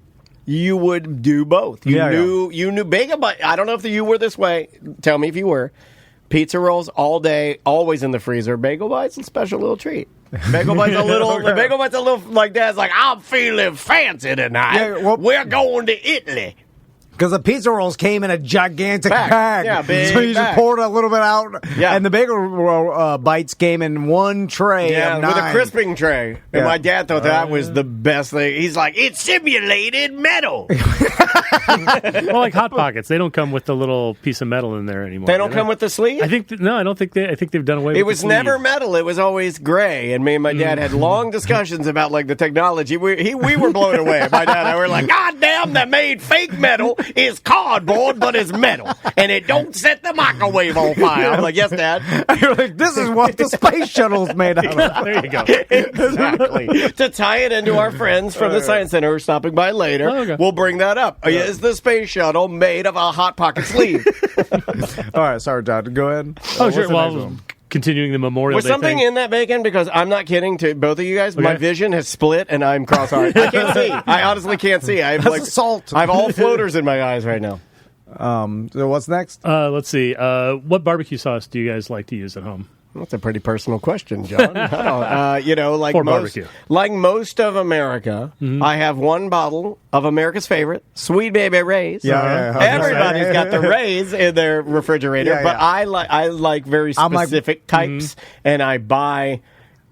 you would do both. You knew bagel bites. I don't know if you were this way. Tell me if you were. Pizza rolls all day, always in the freezer. Bagel bites, a special little treat. Bagel bites a little. The bagel bites a little like Dad's like, I'm feeling fancy tonight. Yeah, we're going to Italy. Because the pizza rolls came in a gigantic bag. Yeah, big so you just poured a little bit out. Yeah. And the bagel roll, bites came in one tray. Yeah, of 9. With a crisping tray. And my dad thought that was the best thing. He's like, it's simulated metal. Well, like Hot Pockets, they don't come with the little piece of metal in there anymore. They don't come with the sleeve? I think I don't think I think they've done away with it. It was never metal. It was always gray. And me and my dad had long discussions about like the technology. We were blown away. My dad and I were like, God damn, that made fake metal is cardboard, but it's metal. And it don't set the microwave on fire. I'm like, yes, Dad. You're like, this is what the space shuttle's made out of. There you go. Exactly. To tie it into our friends from the Science Center who are stopping by later, we'll bring that up. Is the space shuttle made of a Hot Pocket sleeve? All right, sorry, John. Go ahead. Oh, sure. Well, continuing the Memorial Day something thing. in that bacon? Because I'm not kidding to both of you guys. Okay. My vision has split and I'm cross-eyed. I can't see. I honestly can't see. I have like salt. I have all floaters in my eyes right now. So what's next? Let's see. What barbecue sauce do you guys like to use at home? That's a pretty personal question, John. Like most of America, I have one bottle of America's favorite, Sweet Baby Ray's. Yeah, everybody's got the Ray's in their refrigerator, but I like very specific types, and I buy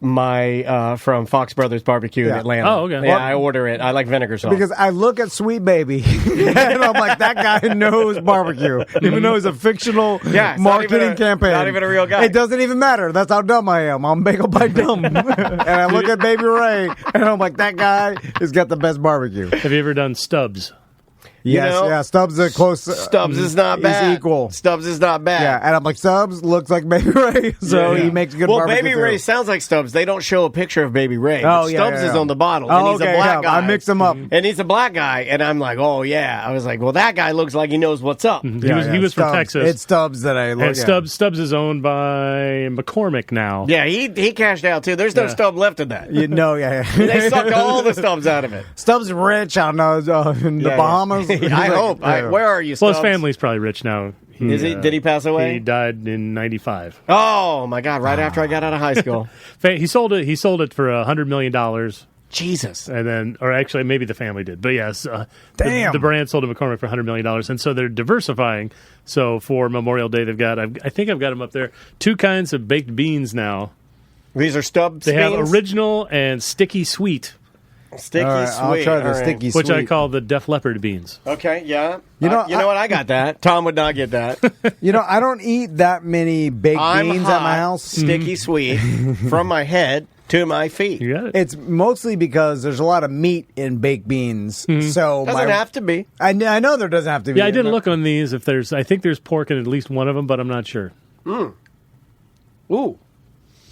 my from Fox Brothers Barbecue in Atlanta. Oh, okay. Yeah, I order it. I like vinegar sauce. Because I look at Sweet Baby and I'm like, that guy knows barbecue. Even though it's a fictional marketing campaign. Not even a real guy. It doesn't even matter. That's how dumb I am. I'm bagel bite dumb. And I look at Baby Ray and I'm like, that guy has got the best barbecue. Have you ever done Stubbs? Yes, Stubbs are close. Stubbs is not bad. He's equal. Stubbs is not bad. Yeah, and I'm like, Stubbs looks like Baby Ray, so he makes good barbecue. Well, Baby Ray sounds like Stubbs. They don't show a picture of Baby Ray. Stubbs is on the bottle, and he's a black guy. I mixed them up. And he's a black guy, and I'm like, oh, yeah. I was like, well, that guy looks like he knows what's up. He was from Texas. It's Stubbs that I look at. Stubbs is owned by McCormick now. Yeah, he cashed out, too. There's no Stubb left in that. They sucked all the Stubbs out of it. Stubbs rich in the Bahamas. I hope. Where are you, Stubbs? Well, his family's probably rich now. Is he? Did he pass away? He died in '95. Oh my God! Right after I got out of high school. He sold it. He sold it for $100 million. Jesus. And then, or actually, maybe the family did. But yes, damn. The brand sold to McCormick for $100 million, and so they're diversifying. So for Memorial Day, they've got. I think I've got them up there. 2 kinds of baked beans now. These are Stubbs. They have original and sticky sweet. Sticky sweet. I'll try the sticky sweet. Which I call the Def Leppard beans. Okay, yeah. You know what? I got that. Tom would not get that. I don't eat that many baked beans at my house. Sticky sweet from my head to my feet. You got it. It's mostly because there's a lot of meat in baked beans. So Doesn't have to be. I know there doesn't have to be. Yeah, I didn't look on these. I think there's pork in at least one of them, but I'm not sure. Ooh.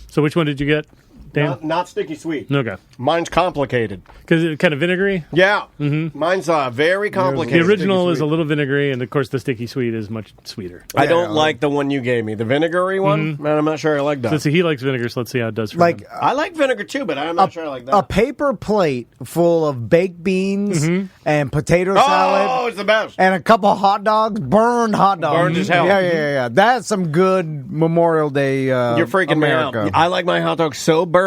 So which one did you get, Dan? Not sticky sweet. Okay. Mine's complicated. Because it's kind of vinegary? Yeah. Mine's very The complicated. original is a little vinegary, and of course the sticky sweet is much sweeter. I don't like the one you gave me. The vinegary one? Man, I'm not sure I like that. Let's see, he likes vinegar, so let's see how it does for him. I like vinegar too, but I'm not sure I like that. A paper plate full of baked beans and potato Oh, salad it's the best. and a couple hot dogs, burned hot dogs. Burned as hell. Yeah. That's some good Memorial Day You're freaking America. me out. I like my hot dog so burned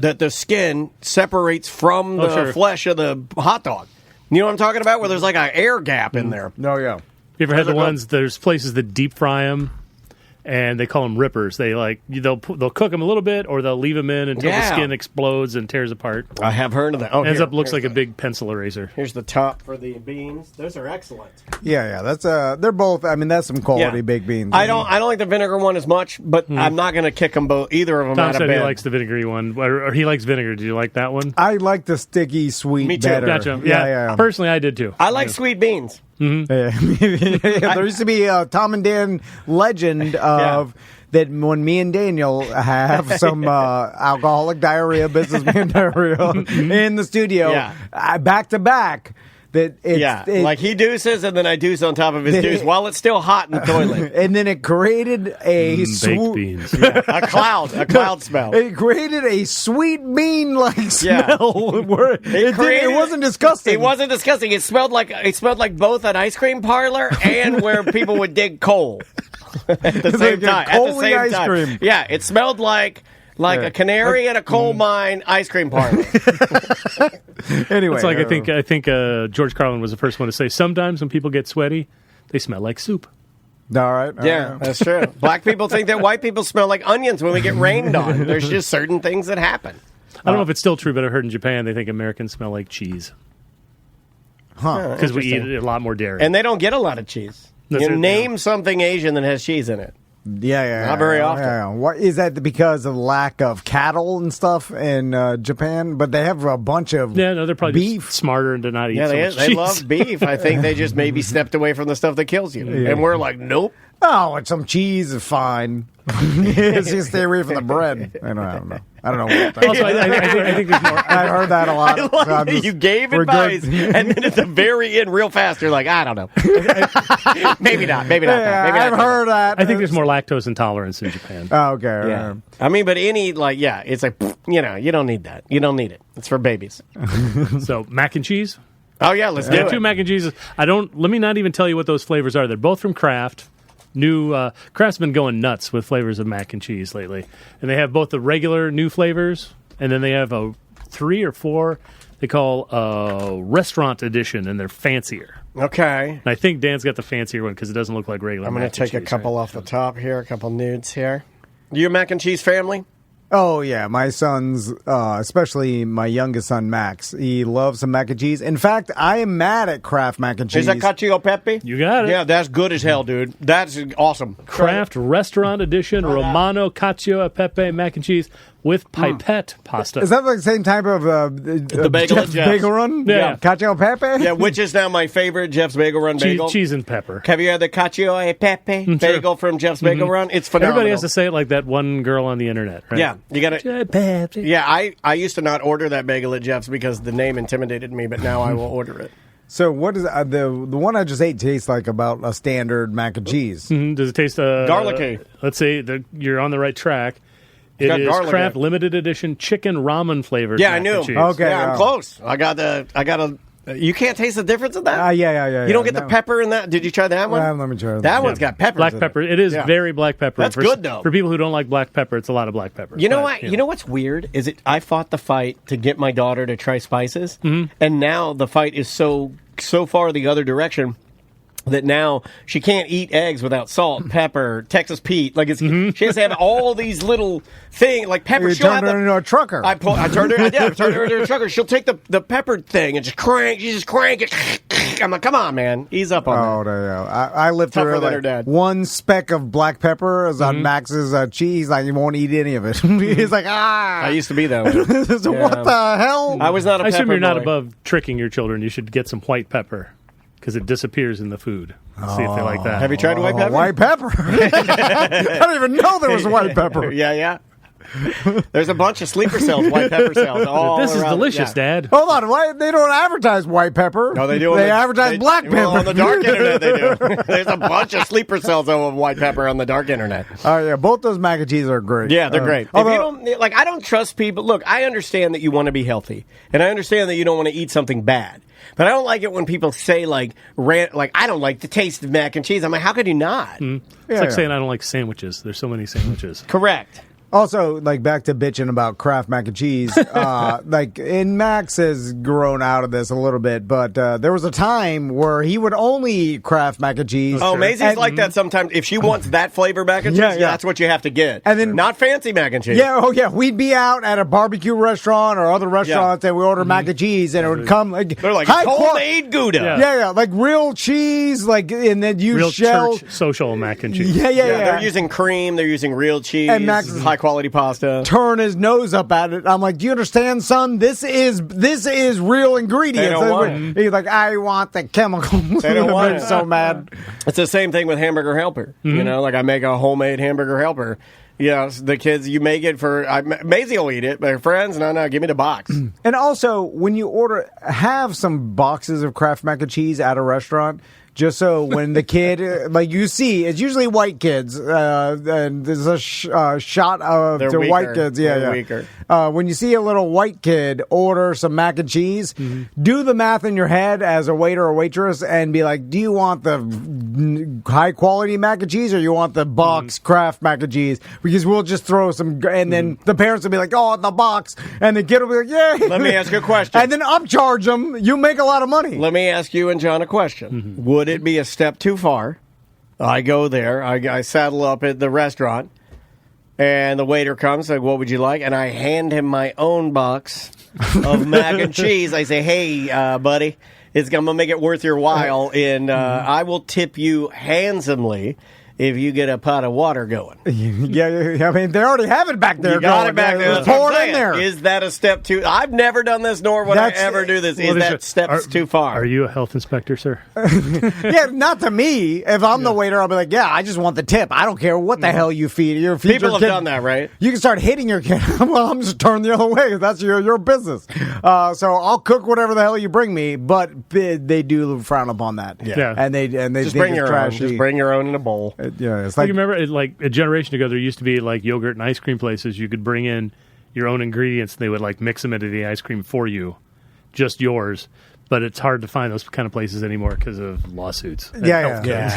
that the skin separates from the flesh of the hot dog. You know what I'm talking about? Where there's like an air gap in there. Oh, yeah. You ever had the ones, there's places that deep fry them, and they call them rippers. They'll cook them a little bit, or they'll leave them in until the skin explodes and tears apart. I have heard of that. Oh, Looks like a big pencil eraser. Here's the top for the beans. Those are excellent. Yeah. That's they're both. I mean, that's some quality baked beans. I don't like the vinegar one as much, but I'm not going to kick them both. Either of them Tom out of said bed. he likes the vinegary one, or he likes vinegar. Did you like that one? I like the sticky sweet Me too. better. Gotcha. Yeah. Personally, I did too. I like sweet beans. Yeah. There used to be a Tom and Dan legend of that when me and Daniel have some alcoholic diarrhea, business man diarrhea in the studio, back to back. Like he deuces and then I deuce on top of his deuce while it's still hot in the toilet. And then it created a baked beans. a cloud smell. It created a sweet bean like smell. Where it wasn't disgusting. It wasn't disgusting. It smelled like both an ice cream parlor and where people would dig coal at the same time. Coaly ice cream. Yeah, it smelled like a canary in a coal mine ice cream parlor. Anyway, It's like I think George Carlin was the first one to say, sometimes when people get sweaty, they smell like soup. All right. That's true. Black people think that white people smell like onions when we get rained on. There's just certain things that happen. I don't know if it's still true, but I heard in Japan they think Americans smell like cheese. Because we eat a lot more dairy. And they don't get a lot of cheese. Name something Asian that has cheese in it. Yeah. Not very often. Yeah. What is that? Because of lack of cattle and stuff in Japan, but they have a bunch of they're probably beef. Just smarter and to not eat. Yeah, so much they cheese. love beef. I think they just maybe stepped away from the stuff that kills you, and we're like, nope. Oh, and some cheese is fine. Just stay away from the bread. I don't know. Also, I think there's more. I heard that a lot. I like that you gave advice, and then at the very end, real fast, you're like, I don't know. Maybe not. Maybe not. I've heard that. I think there's more lactose intolerance in Japan. Oh, okay. Yeah. I mean, but it's like, you don't need that. You don't need it. It's for babies. So mac and cheese. Oh yeah, let's do it. Two mac and cheeses. Let me not even tell you what those flavors are. They're both from Kraft. Kraft's been going nuts with flavors of mac and cheese lately, and they have both the regular new flavors, and then they have 3 or 4 they call restaurant edition, and they're fancier. Okay. And I think Dan's got the fancier one because it doesn't look like regular. I'm going to take a couple off the top here, a couple nudes here. You a mac and cheese family? Oh, yeah. My sons, especially my youngest son, Max, he loves some mac and cheese. In fact, I am mad at Kraft mac and cheese. Is that cacio e pepe? You got it. Yeah, that's good as hell, dude. That's awesome. Kraft Restaurant Edition Romano Cacio e Pepe mac and cheese with pipette pasta. Is that like the same type of the bagel Jeff's Bagel Run? Yeah. Cacio e Pepe? Yeah, which is now my favorite Jeff's Bagel Run bagel. Cheese and pepper. Have you had the cacio e pepe bagel from Jeff's Bagel Run? It's phenomenal. Everybody has to say it like that one girl on the internet, right? Yeah, you got to. Pepsi. Yeah, I used to not order that bagel at Jeff's because the name intimidated me, but now I will order it. So what is the one I just ate tastes like about a standard mac and cheese? Mm-hmm. Does it taste garlicky? Let's say you're on the right track. It is Kraft limited edition chicken ramen flavored. Yeah, I knew. Okay, yeah, I'm close. I got a. You can't taste the difference of that? Yeah. You don't get the pepper in that? Did you try that one? Let me try that. That one's got pepper. Black pepper. It is very black pepper. That's good, though. For people who don't like black pepper, it's a lot of black pepper. You know what? You know what's weird? Is I fought the fight to get my daughter to try spices, and now the fight is so far the other direction that now she can't eat eggs without salt, pepper, Texas Pete. Like she has to have all these little things like pepper. You turned her into a trucker. I turned her into a trucker. She'll take the pepper thing and just crank. She just crank it. week. I'm like, come on, man, ease up on that. Oh, no. I lived Tougher through than her like dad. one speck of black pepper is on Max's cheese. Like, he won't eat any of it. He's like, I used to be that way. So what the hell? I was not a I assume pepper you're not boy. above tricking your children. You should get some white pepper because it disappears in the food. See if they like that. Have you tried white pepper? White pepper. I don't even know there was white pepper. Yeah. There's a bunch of sleeper cells, white pepper cells. All This is around. delicious, Yeah. Dad. Hold on, why they don't advertise white pepper? No, they do. They advertise black pepper. Well, on the dark internet, they do. There's a bunch of sleeper cells of white pepper on the dark internet. Oh yeah, both those mac and cheese are great. Yeah, they're great. Although, If you don't, I don't trust people. Look, I understand that you want to be healthy, and I understand that you don't want to eat something bad. But I don't like it when people say like I don't like the taste of mac and cheese. I'm like, how could you not? It's like saying I don't like sandwiches. There's so many sandwiches. Correct. Also, like back to bitching about Kraft mac and cheese, and Max has grown out of this a little bit, but there was a time where he would only eat Kraft mac and cheese. Oh, Maisie's like that sometimes. If she wants that flavor mac and cheese, Yeah. that's what you have to get. And then- not fancy mac and cheese. Yeah, we'd be out at a barbecue restaurant or other restaurants and we order mac and cheese, and it would come like They're like high homemade Gouda. Yeah. like real cheese, like and then you Real shell. church social mac and cheese. Yeah. They're using cream. They're using real cheese. And Max is- high quality pasta. Turn his nose up at it. I'm like, do you understand, son? This is real ingredients. They don't want it. He's like, I want the chemicals. They don't want I'm it. so mad. It's the same thing with Hamburger Helper. You know, like I make a homemade Hamburger Helper. The kids, you make it for Maisie will eat it, but her friends, no, give me the box. And also, when you have some boxes of Kraft mac and cheese at a restaurant. Just so when the kid, like you see, it's usually white kids, and there's a shot of They're the weaker. white kids. They're Yeah. weaker. When you see a little white kid order some mac and cheese, do the math in your head as a waiter or waitress and be like, do you want the high quality mac and cheese or you want the box Kraft mac and cheese? Because we'll just throw some, and then the parents will be like, oh, the box, and the kid will be like, yay. Let me ask you a question. And then upcharge them. You make a lot of money. Let me ask you and John a question. Would it be a step too far? I go there, I saddle up at the restaurant, and the waiter comes, like, what would you like? And I hand him my own box of mac and cheese. I say, hey, buddy, I'm going to make it worth your while, and I will tip you handsomely if you get a pot of water going. Yeah, I mean, they already have it back there. You got going. it back there. Just That's what pour I'm it in saying. there. Is that a step too? I've never done this, nor would I ever do this. Is that steps too far? Are you a health inspector, sir? Yeah, not to me. If I'm the waiter, I'll be like, yeah, I just want the tip. I don't care what the hell you feed. People have done that, right? You can start hitting your kid. Well, I'm just turning the other way. That's your business. So I'll cook whatever the hell you bring me, but they do frown upon that. Yeah. And they Just think bring it's your own. trashy. Just bring your own in a bowl. Yeah, it's I like remember, like a generation ago, there used to be like yogurt and ice cream places. You could bring in your own ingredients, and they would like mix them into the ice cream for you, just yours. But it's hard to find those kind of places anymore because of lawsuits. and Yeah, health yeah.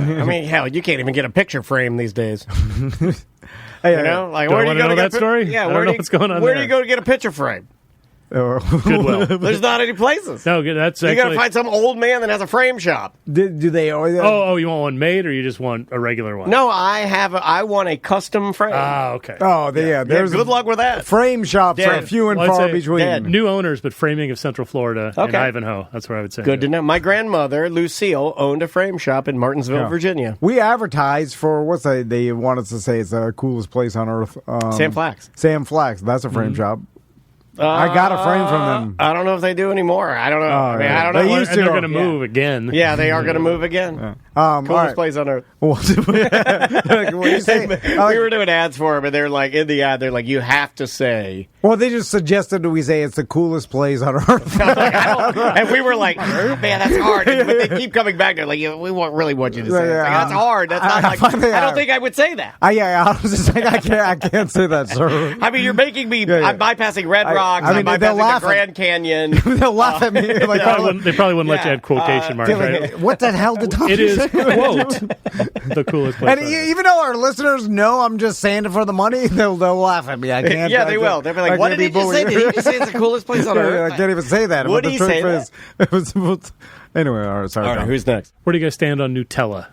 codes. I mean, hell, you can't even get a picture frame these days. Hey, You know, like Do I where do wanna you go know to get that story? Yeah, I don't where know do you, what's going on Where there. do you go to get a picture frame? Goodwill. There's not any places. No, that's You got to actually. find some old man that has a frame shop. do they always? Oh, you want one made, or you just want a regular one? No, I want a custom frame. Ah, okay. Yeah. There's good luck with that. frame shops are Dead. few and Well, I'd far say between. dead. New owners, but framing of Central Florida and Okay. Ivanhoe. That's where I would say. Good to know. My grandmother, Lucille, owned a frame shop in Martinsville, Yeah. Virginia. We advertised for they want us to say it's the coolest place on earth. Sam Flax. Sam Flax. That's a frame shop. I got a frame from them. I don't know if they do anymore. I don't know. I mean, yeah. I don't know. They Well, used and to. they're going to Yeah. move again. Yeah, they are going to move again. All Coolest right. place on earth. What do you say? We were doing ads for it, but they're like, in the ad, they're like, you have to say. Well, they just suggested we say it's the coolest place on earth. And we were like, man, that's hard. But they keep coming back. They're like, yeah, we really want you to say it. It's like, that's hard. That's not like, I don't think I would say that. I was just like, I can't say that, sir. I mean, you're making me. Yeah. I'm bypassing Red Rocks. I mean, I'm they'll bypassing laugh the at- Grand Canyon. They'll laugh at me. Like, They probably wouldn't let you add quotation marks, right? what the hell did Tom It is, say? quote, the coolest place And on earth. even though our listeners know I'm just saying it for the money, they'll laugh at me. I can't. Yeah, they will. They'll be like, what did he just say? Did he just say it's the coolest place on earth? I can't even say that. Would But he the say truth is- Anyway, all right, sorry. All right, Tom. who's next? Where do you guys stand on Nutella?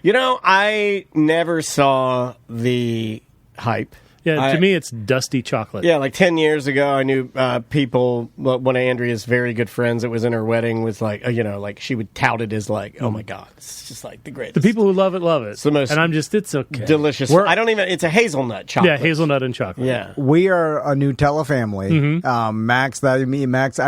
You know, I never saw the hype. Yeah, to me, it's dusty chocolate. Yeah, like 10 years ago, I knew people, one of Andrea's very good friends that was in her wedding was like, like she would tout it as like, oh my God, it's just like the greatest. The people who love it, love it. It's the most it's okay. delicious. It's a hazelnut chocolate. Yeah, hazelnut and chocolate. Yeah. We are a Nutella family. Max, I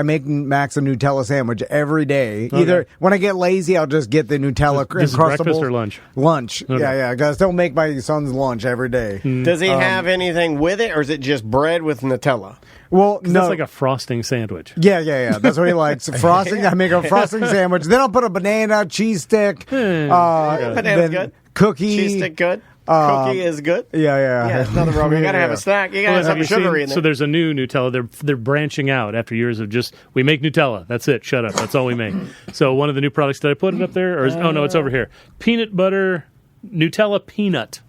make Max a Nutella sandwich every day. Okay. Either when I get lazy, I'll just get the Nutella This is breakfast or lunch? Lunch. Okay. Yeah. Because I still make my son's lunch every day. Does he have anything with it, or is it just bread with Nutella? Well, no. That's like a frosting sandwich. Yeah. That's what he likes. Frosting. I make a frosting sandwich. Then I'll put a banana, cheese stick. Banana's good. Cookie. Cheese stick good. Cookie is good. Yeah. Yeah, it's nothing wrong. You gotta have a snack. You gotta have something sugary in there. So there's a new Nutella. They're branching out after years of just we make Nutella. That's it. Shut up. That's all we make. So one of the new products, did I put it up there? Or no, it's over here. Peanut butter Nutella peanut.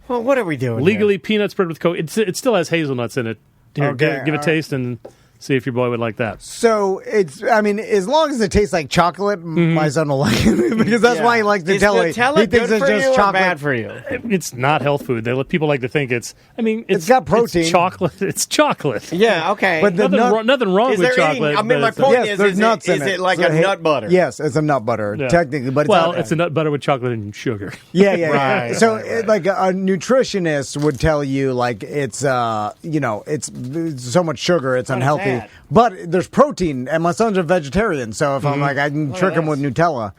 Well, what are we doing? Legally peanut spread with Coke. It still has hazelnuts in it. Here, Okay, give a taste and see if your boy would like that. So as long as it tastes like chocolate, my son will like it because that's why he likes Nutella. Is Nutella he thinks good it's for just you or chocolate. bad for you? It's not health food. People like to think it's. It's got protein. It's chocolate. It's chocolate. Yeah, okay. But the nothing wrong is with there chocolate. my but point Yes, there's nuts in is it. it like So, a nut butter? Yes, it's a nut butter technically, but it's a nut butter with chocolate and sugar. Yeah. Right, So, like a nutritionist would tell you, like it's it's so much sugar, it's unhealthy. bad. But there's protein, and my son's a vegetarian, so if I'm like, I can trick him with Nutella.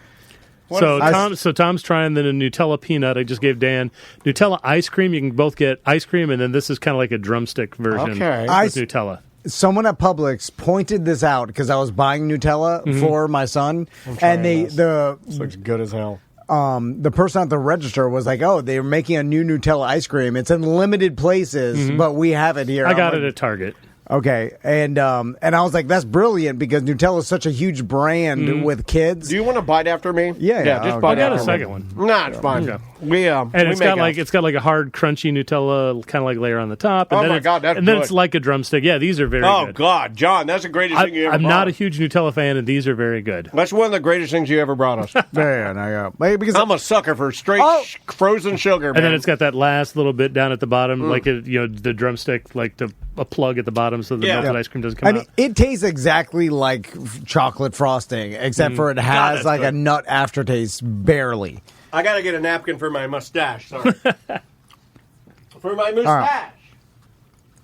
So Tom's trying the Nutella peanut. I just gave Dan Nutella ice cream. You can both get ice cream, and then this is kind of like a drumstick version with Nutella. Someone at Publix pointed this out because I was buying Nutella for my son, and this looks good as hell. The person at the register was like, "Oh, they're making a new Nutella ice cream. It's in limited places, but we have it here." I got it at Target. Okay, and I was like, "That's brilliant," because Nutella is such a huge brand with kids. Do you want to bite after me? Yeah, just bite I got after a second one. Nah, it's fine. Okay. It's got like a hard, crunchy Nutella kind of like layer on the top. And then then it's like a drumstick. Yeah, these are very good. Oh God, John, that's the greatest thing you ever. I'm brought not a us. huge Nutella fan, and these are very good. That's one of the greatest things you ever brought us. Because I'm a sucker for straight frozen sugar. Man. And then it's got that last little bit down at the bottom, like the drumstick, like a plug at the bottom, so the melted ice cream doesn't come out. it tastes exactly like chocolate frosting, except for it has like a nut aftertaste, barely. I gotta get a napkin for my mustache. Sorry, for my mustache.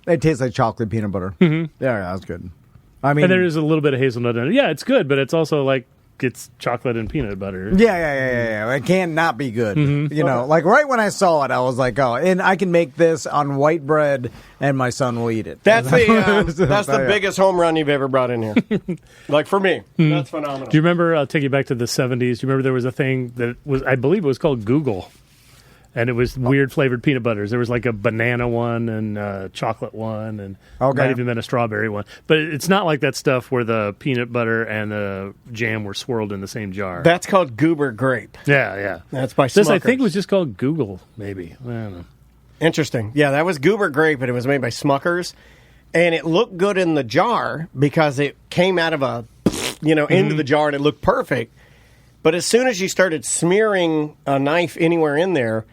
It tastes like chocolate peanut butter. Yeah, that's good. I mean, And there is a little bit of hazelnut in it. Yeah, it's good, but it's also like it's chocolate and peanut butter. Yeah. It can't not be good. You know, like right when I saw it, I was like, oh, and I can make this on white bread, and my son will eat it. That's the biggest home run you've ever brought in here. Like for me, that's phenomenal. Do you remember? I'll take you back to the 70s. Do you remember there was a thing that was, I believe it was called Google, and it was weird flavored peanut butters. There was like a banana one and a chocolate one, and might even been a strawberry one. But it's not like that stuff where the peanut butter and the jam were swirled in the same jar. That's called Goober Grape. Yeah. That's by This, I Smuckers. think, was just called Google, maybe. I don't know. Interesting. Yeah, that was Goober Grape, and it was made by Smuckers. And it looked good in the jar because it came out of into the jar, and it looked perfect. But as soon as you started smearing a knife anywhere in there,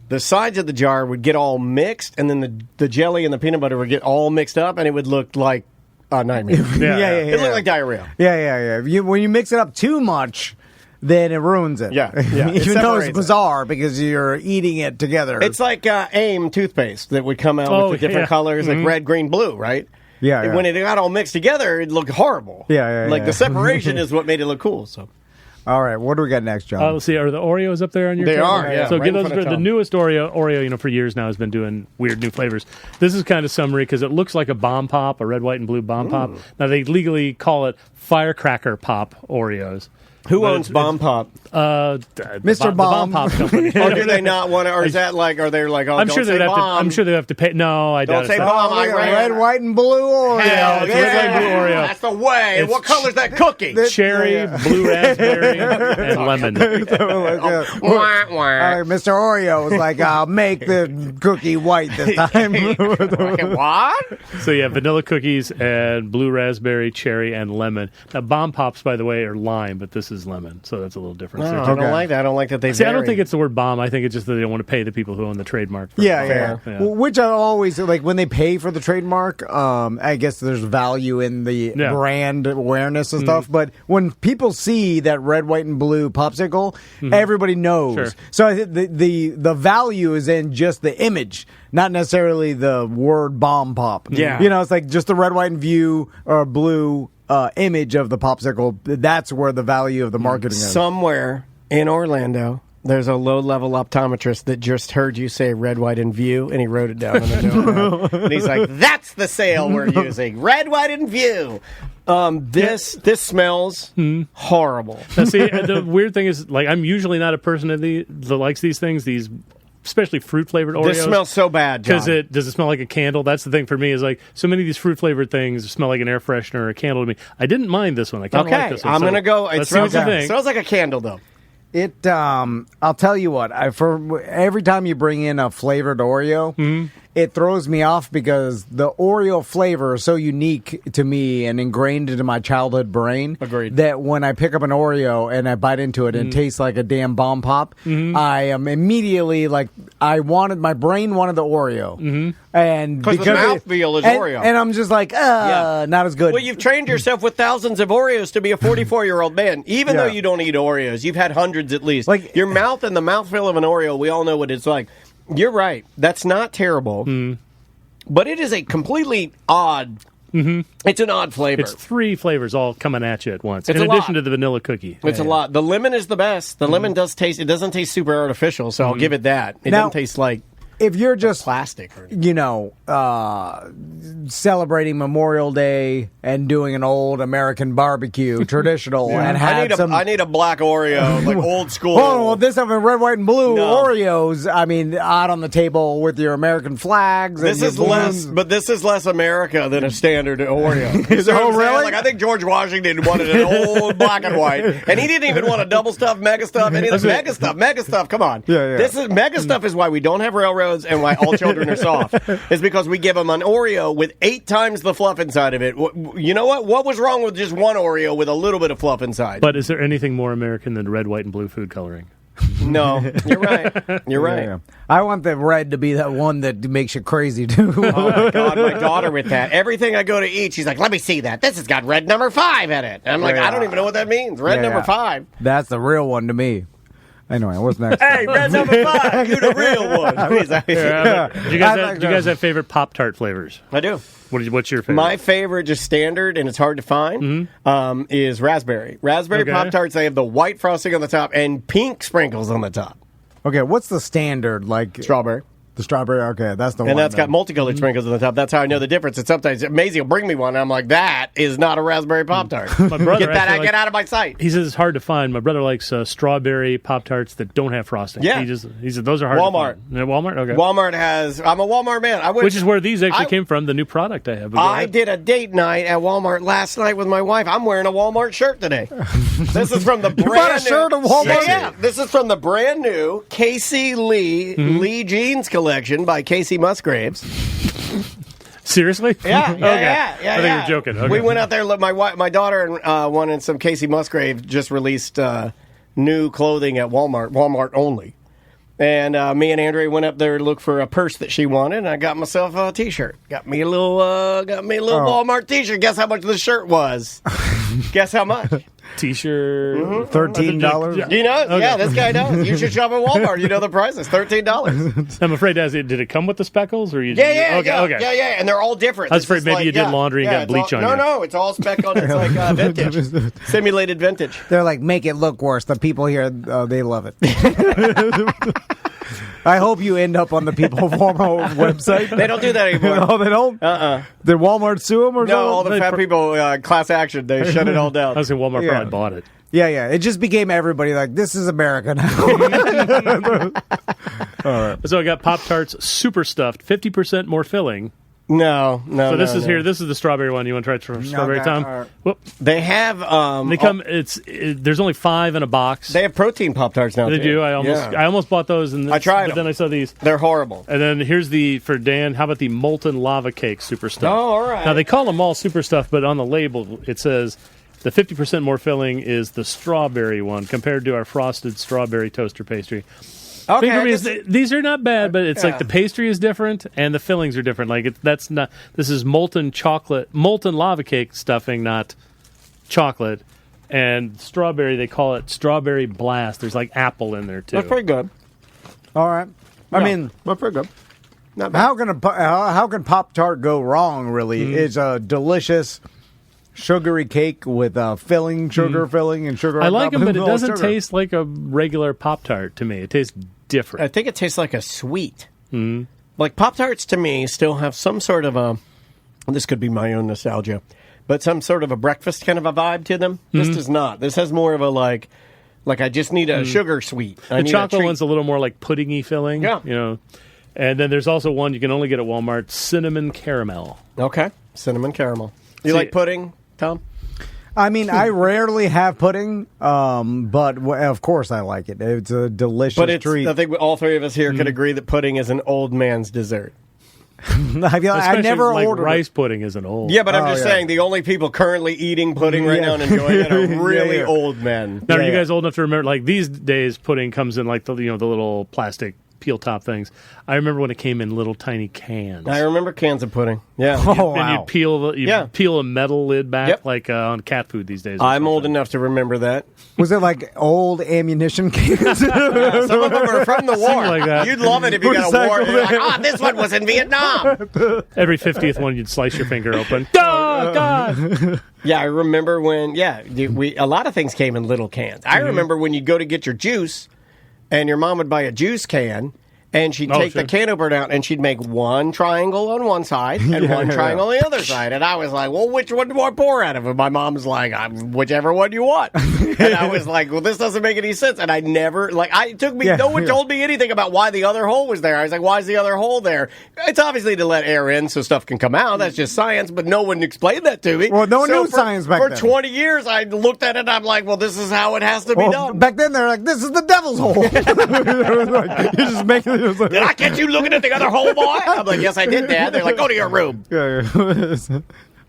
the sides of the jar would get all mixed, and then the jelly and the peanut butter would get all mixed up, and it would look like a nightmare. It looked like diarrhea. Yeah. When you mix it up too much, then it ruins it. Yeah. Even though it's bizarre because you're eating it together. It's like AIM toothpaste that would come out with the different colors, like red, green, blue, right? Yeah. When it got all mixed together, it looked horrible. Yeah. The separation is what made it look cool. So. All right, what do we got next, John? Let's see. Are the Oreos up there on your They table? are, yeah. So Right give in those front of the Tom. newest Oreo. Oreo, for years now has been doing weird new flavors. This is kind of summary because it looks like a bomb pop, a red, white, and blue bomb pop. Now they legally call it firecracker pop Oreos. Who owns Bomb Pop? Mr. Bomb. The Bomb Pop company. Or do they not want to? Or is that like? Are they like? Oh, I'm don't sure say they'd have to. bomb. I'm sure they have to pay. No, I Don't doubt say it. bomb. I red, white, and blue Oreo. Hell it's red, white, blue Oreo. That's the way. It's What color's that cookie? Cherry, blue raspberry, and lemon. Mr. Oreo was like, I'll make the cookie white this time. What? So yeah, vanilla cookies and blue raspberry, cherry, and lemon. Now bomb pops, by the way, are lime, but this is lemon, so that's a little different. No, So I don't like that. I don't like that they See, I don't vary. think it's the word bomb. I think it's just that they don't want to pay the people who own the trademark. For Yeah. Yeah. Well, which I always like when they pay for the trademark. I guess there's value in the brand awareness and stuff. But when people see that red, white, and blue popsicle, everybody knows. Sure. So I think the value is in just the image, not necessarily the word bomb pop. Yeah. It's like just the red, white, and view or blue image of the popsicle. That's where the value of the marketing is. Somewhere in Orlando, there's a low-level optometrist that just heard you say red, white, and view, and he wrote it down on the notepad. And he's like, that's the sale we're using. Red, white, and view. This smells horrible. Now, see, the weird thing is, like, I'm usually not a person that likes these things. Especially fruit-flavored Oreos. This smells so bad, John. Because does it smell like a candle? That's the thing for me is like so many of these fruit-flavored things smell like an air freshener or a candle to me. I didn't mind this one. I kind of like this one. I'm going to go. It smells like a candle, though. It, I'll tell you what. For every time you bring in a flavored Oreo, it throws me off because the Oreo flavor is so unique to me and ingrained into my childhood brain. Agreed. That when I pick up an Oreo and I bite into it and it tastes like a damn bomb pop, I am immediately like, my brain wanted the Oreo. And because the mouthfeel is Oreo. And I'm just like, not as good. Well, you've trained yourself with thousands of Oreos to be a 44-year-old man. Even though you don't eat Oreos, you've had hundreds at least. Like your mouth and the mouthfeel of an Oreo, we all know what it's like. You're right. That's not terrible. But it is a completely odd... It's an odd flavor. It's 3 flavors all coming at you at once. It's in addition to the vanilla cookie. It's a lot. The lemon is the best. The lemon does taste... It doesn't taste super artificial, so I'll give it that. It doesn't taste like... If you're just plastic, celebrating Memorial Day and doing an old American barbecue, traditional, and I need a black Oreo, like old school. Oh, well, this have red, white, and blue Oreos. I mean, out on the table with your American flags. This is less America than a standard Oreo. Oh, really? Like I think George Washington wanted an old black and white, and he didn't even want a double stuff, mega stuff, any of the mega stuff. Come on, This is mega stuff is why we don't have railroads and why all children are soft. Is because we give them an Oreo with 8 times the fluff inside of it. You know what? What was wrong with just one Oreo with a little bit of fluff inside? But is there anything more American than red, white, and blue food coloring? No, you're right. You're right. Yeah. I want the red to be that one that makes you crazy too. Oh my God, my daughter with that. Everything I go to eat, she's like, "Let me see that. This has got red number 5 in it." And I'm like, I don't even know what that means. Red number 5. That's the real one to me. Anyway, what's next? Hey, red number 5, you the real one. Do you guys have favorite Pop-Tart flavors? I do. What's your favorite? My favorite, just standard, and it's hard to find, is raspberry. Raspberry Pop-Tarts, they have the white frosting on the top and pink sprinkles on the top. Okay, what's the standard? Like strawberry. The strawberry, okay, that's the one. And that's got multicolored sprinkles on the top. That's how I know the difference. And sometimes amazing, he'll bring me one, and I'm like, that is not a raspberry Pop-Tart. My brother get out of my sight. He says it's hard to find. My brother likes strawberry Pop-Tarts that don't have frosting. Yeah. He said those are hard Walmart. to find. Walmart? Okay. Walmart has... I'm a Walmart man. Which is where these actually came from, the new product I have. I did a date night at Walmart last night with my wife. I'm wearing a Walmart shirt today. This is from the brand new... You bought a shirt at Walmart? Yeah. This is from the brand new Casey Lee Jeans collection by Casey Musgraves. Seriously? Yeah. I think you're joking. Okay. We went out there. My daughter wanted some Casey Musgrave. Just released new clothing at Walmart only. And me and Andrea went up there to look for a purse that she wanted. And I got myself a T-shirt. Got me a little Walmart T-shirt. Guess how much the shirt was? Guess how much? T-shirt, $13. You know? Okay. Yeah, this guy knows. You should shop at Walmart. You know the price is $13. I'm afraid, did it come with the speckles, or you? Yeah, and they're all different. I was afraid maybe you did laundry and got bleach on you. No, it's all speckled. It's like vintage, simulated vintage. They're like, make it look worse. The people here, they love it. I hope you end up on the People of Walmart website. They don't do that anymore. No, they don't? Did Walmart sue them or no? All the fat people, class action, they shut it all down. I was saying Walmart probably bought it. Yeah. It just became everybody like, this is America now. All right. So I got Pop-Tarts Super Stuffed, 50% more filling. No. So this is here. This is the strawberry one. You want to try strawberry, Tom? They have. They come. There's only 5 in a box. They have protein Pop-Tarts now. Did you? I almost bought those. And I tried but then I saw these. They're horrible. And then here's for Dan. How about the molten lava cake super stuff? Oh, all right. Now they call them all super stuff, but on the label it says The 50% more filling is the strawberry one compared to our frosted strawberry toaster pastry. Okay, These are not bad, but it's like the pastry is different and the fillings are different. Like that's not. This is molten lava cake stuffing, not chocolate. And strawberry, they call it strawberry blast. There's like apple in there too. That's pretty good. All right. I mean, that's pretty good. Not bad. How can Pop-Tart go wrong, really? It's a delicious sugary cake with sugar filling and sugar. I like them, but it doesn't taste like a regular Pop-Tart to me. It tastes different. I think it tastes like a sweet. Like Pop-Tarts to me still have some sort of a, this could be my own nostalgia, but some sort of a breakfast kind of a vibe to them. This does not. This has more of a like I just need a sugar sweet. The chocolate one's a little more like puddingy filling. Yeah. You know. And then there's also one you can only get at Walmart, cinnamon caramel. Okay. Cinnamon caramel. You like pudding, Tom? I mean, I rarely have pudding, but of course I like it. It's a delicious treat. I think all three of us here could agree that pudding is an old man's dessert. I never ordered rice pudding isn't old. Yeah, but I'm just saying the only people currently eating pudding right now and enjoying it are really old men. Now, are you guys old enough to remember? Like these days, pudding comes in like the little plastic peel top things. I remember when it came in little tiny cans. I remember cans of pudding. Yeah. Oh, and wow. you'd peel a metal lid back like on cat food these days. I'm old enough to remember that. Was it like old ammunition cans? Some of them are from the war. Like that. You'd love it if you got a war. You're like, this one was in Vietnam. Every 50th one, you'd slice your finger open. Oh, God! Yeah, I remember when, a lot of things came in little cans. I remember when you'd go to get your juice, and your mom would buy a juice can, and she'd take the can opener out, and she'd make one triangle on one side and one triangle on the other side. And I was like, well, which one do I pour out of? And my mom's like, whichever one you want. And I was like, well, this doesn't make any sense. And I never, no one told me anything about why the other hole was there. I was like, why is the other hole there? It's obviously to let air in so stuff can come out. That's just science, but no one explained that to me. Well, no one knew science back then. For 20 years, I looked at it and I'm like, well, this is how it has to be done. Back then, they're like, this is the devil's hole. You just make it. Did I catch you looking at the other hole, boy? I'm like, yes, I did, Dad. They're like, go to your room.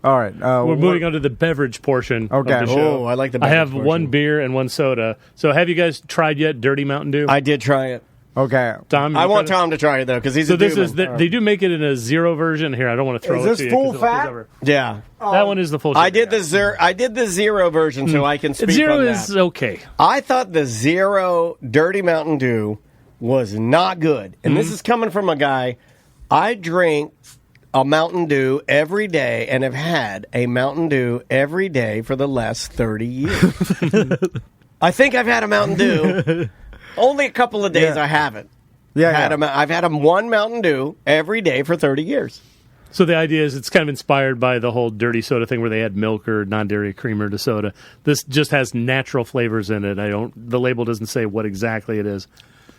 All right. We're moving on to the beverage portion of the show. Oh, I like the beverage I have portion. one beer and one soda. So have you guys tried yet Dirty Mountain Dew? I did try it. Okay. Tom, I want Tom to try it, though, because he's they do make it in a zero version. Here, I don't want to throw it to you. Is this full fat? Yeah. That one is the full. I did the zero version, so I can speak zero on that. is okay. I thought the zero Dirty Mountain Dew was not good. And this is coming from a guy, I drink a Mountain Dew every day and have had a Mountain Dew every day for the last 30 years. I think I've had a Mountain Dew. Only a couple of days I haven't. I've had one Mountain Dew every day for 30 years. So the idea is it's kind of inspired by the whole dirty soda thing where they add milk or non-dairy creamer to soda. This just has natural flavors in it. The label doesn't say what exactly it is.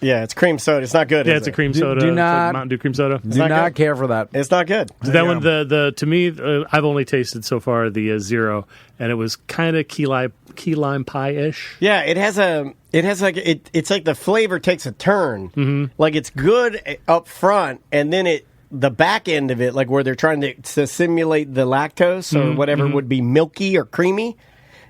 Yeah, it's cream soda. It's not good. Yeah, it's a cream soda. Do It's not like Mountain Dew cream soda. Do not care for that. It's not good. That one, to me, I've only tasted so far the zero, and it was kind of key lime pie-ish. Yeah, it's like the flavor takes a turn. Mm-hmm. Like it's good up front, and then the back end of it, like where they're trying to simulate the lactose or whatever would be milky or creamy,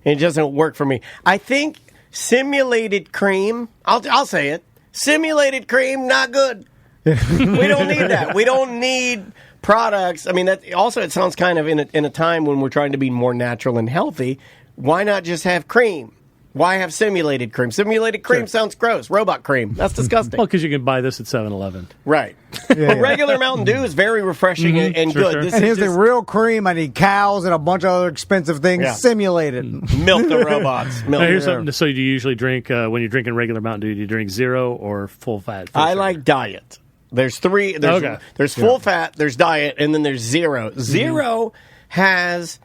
and it doesn't work for me. I think simulated cream. I'll say it. Simulated cream, not good. We don't need that. We don't need products. I mean, that also it sounds kind of in a time when we're trying to be more natural and healthy. Why not just have cream? Why have simulated cream? Simulated cream sounds gross. Robot cream. That's disgusting. Well, because you can buy this at 7-Eleven. Right. But regular Mountain Dew is very refreshing and good. Sure. This And is here's the just real cream. I need cows and a bunch of other expensive things simulated. milk the robots. Now, here's something. So, do you usually drink when you're drinking regular Mountain Dew? Do you drink zero or full fat? I like diet. There's three. There's full fat. There's diet, and then there's zero. Zero has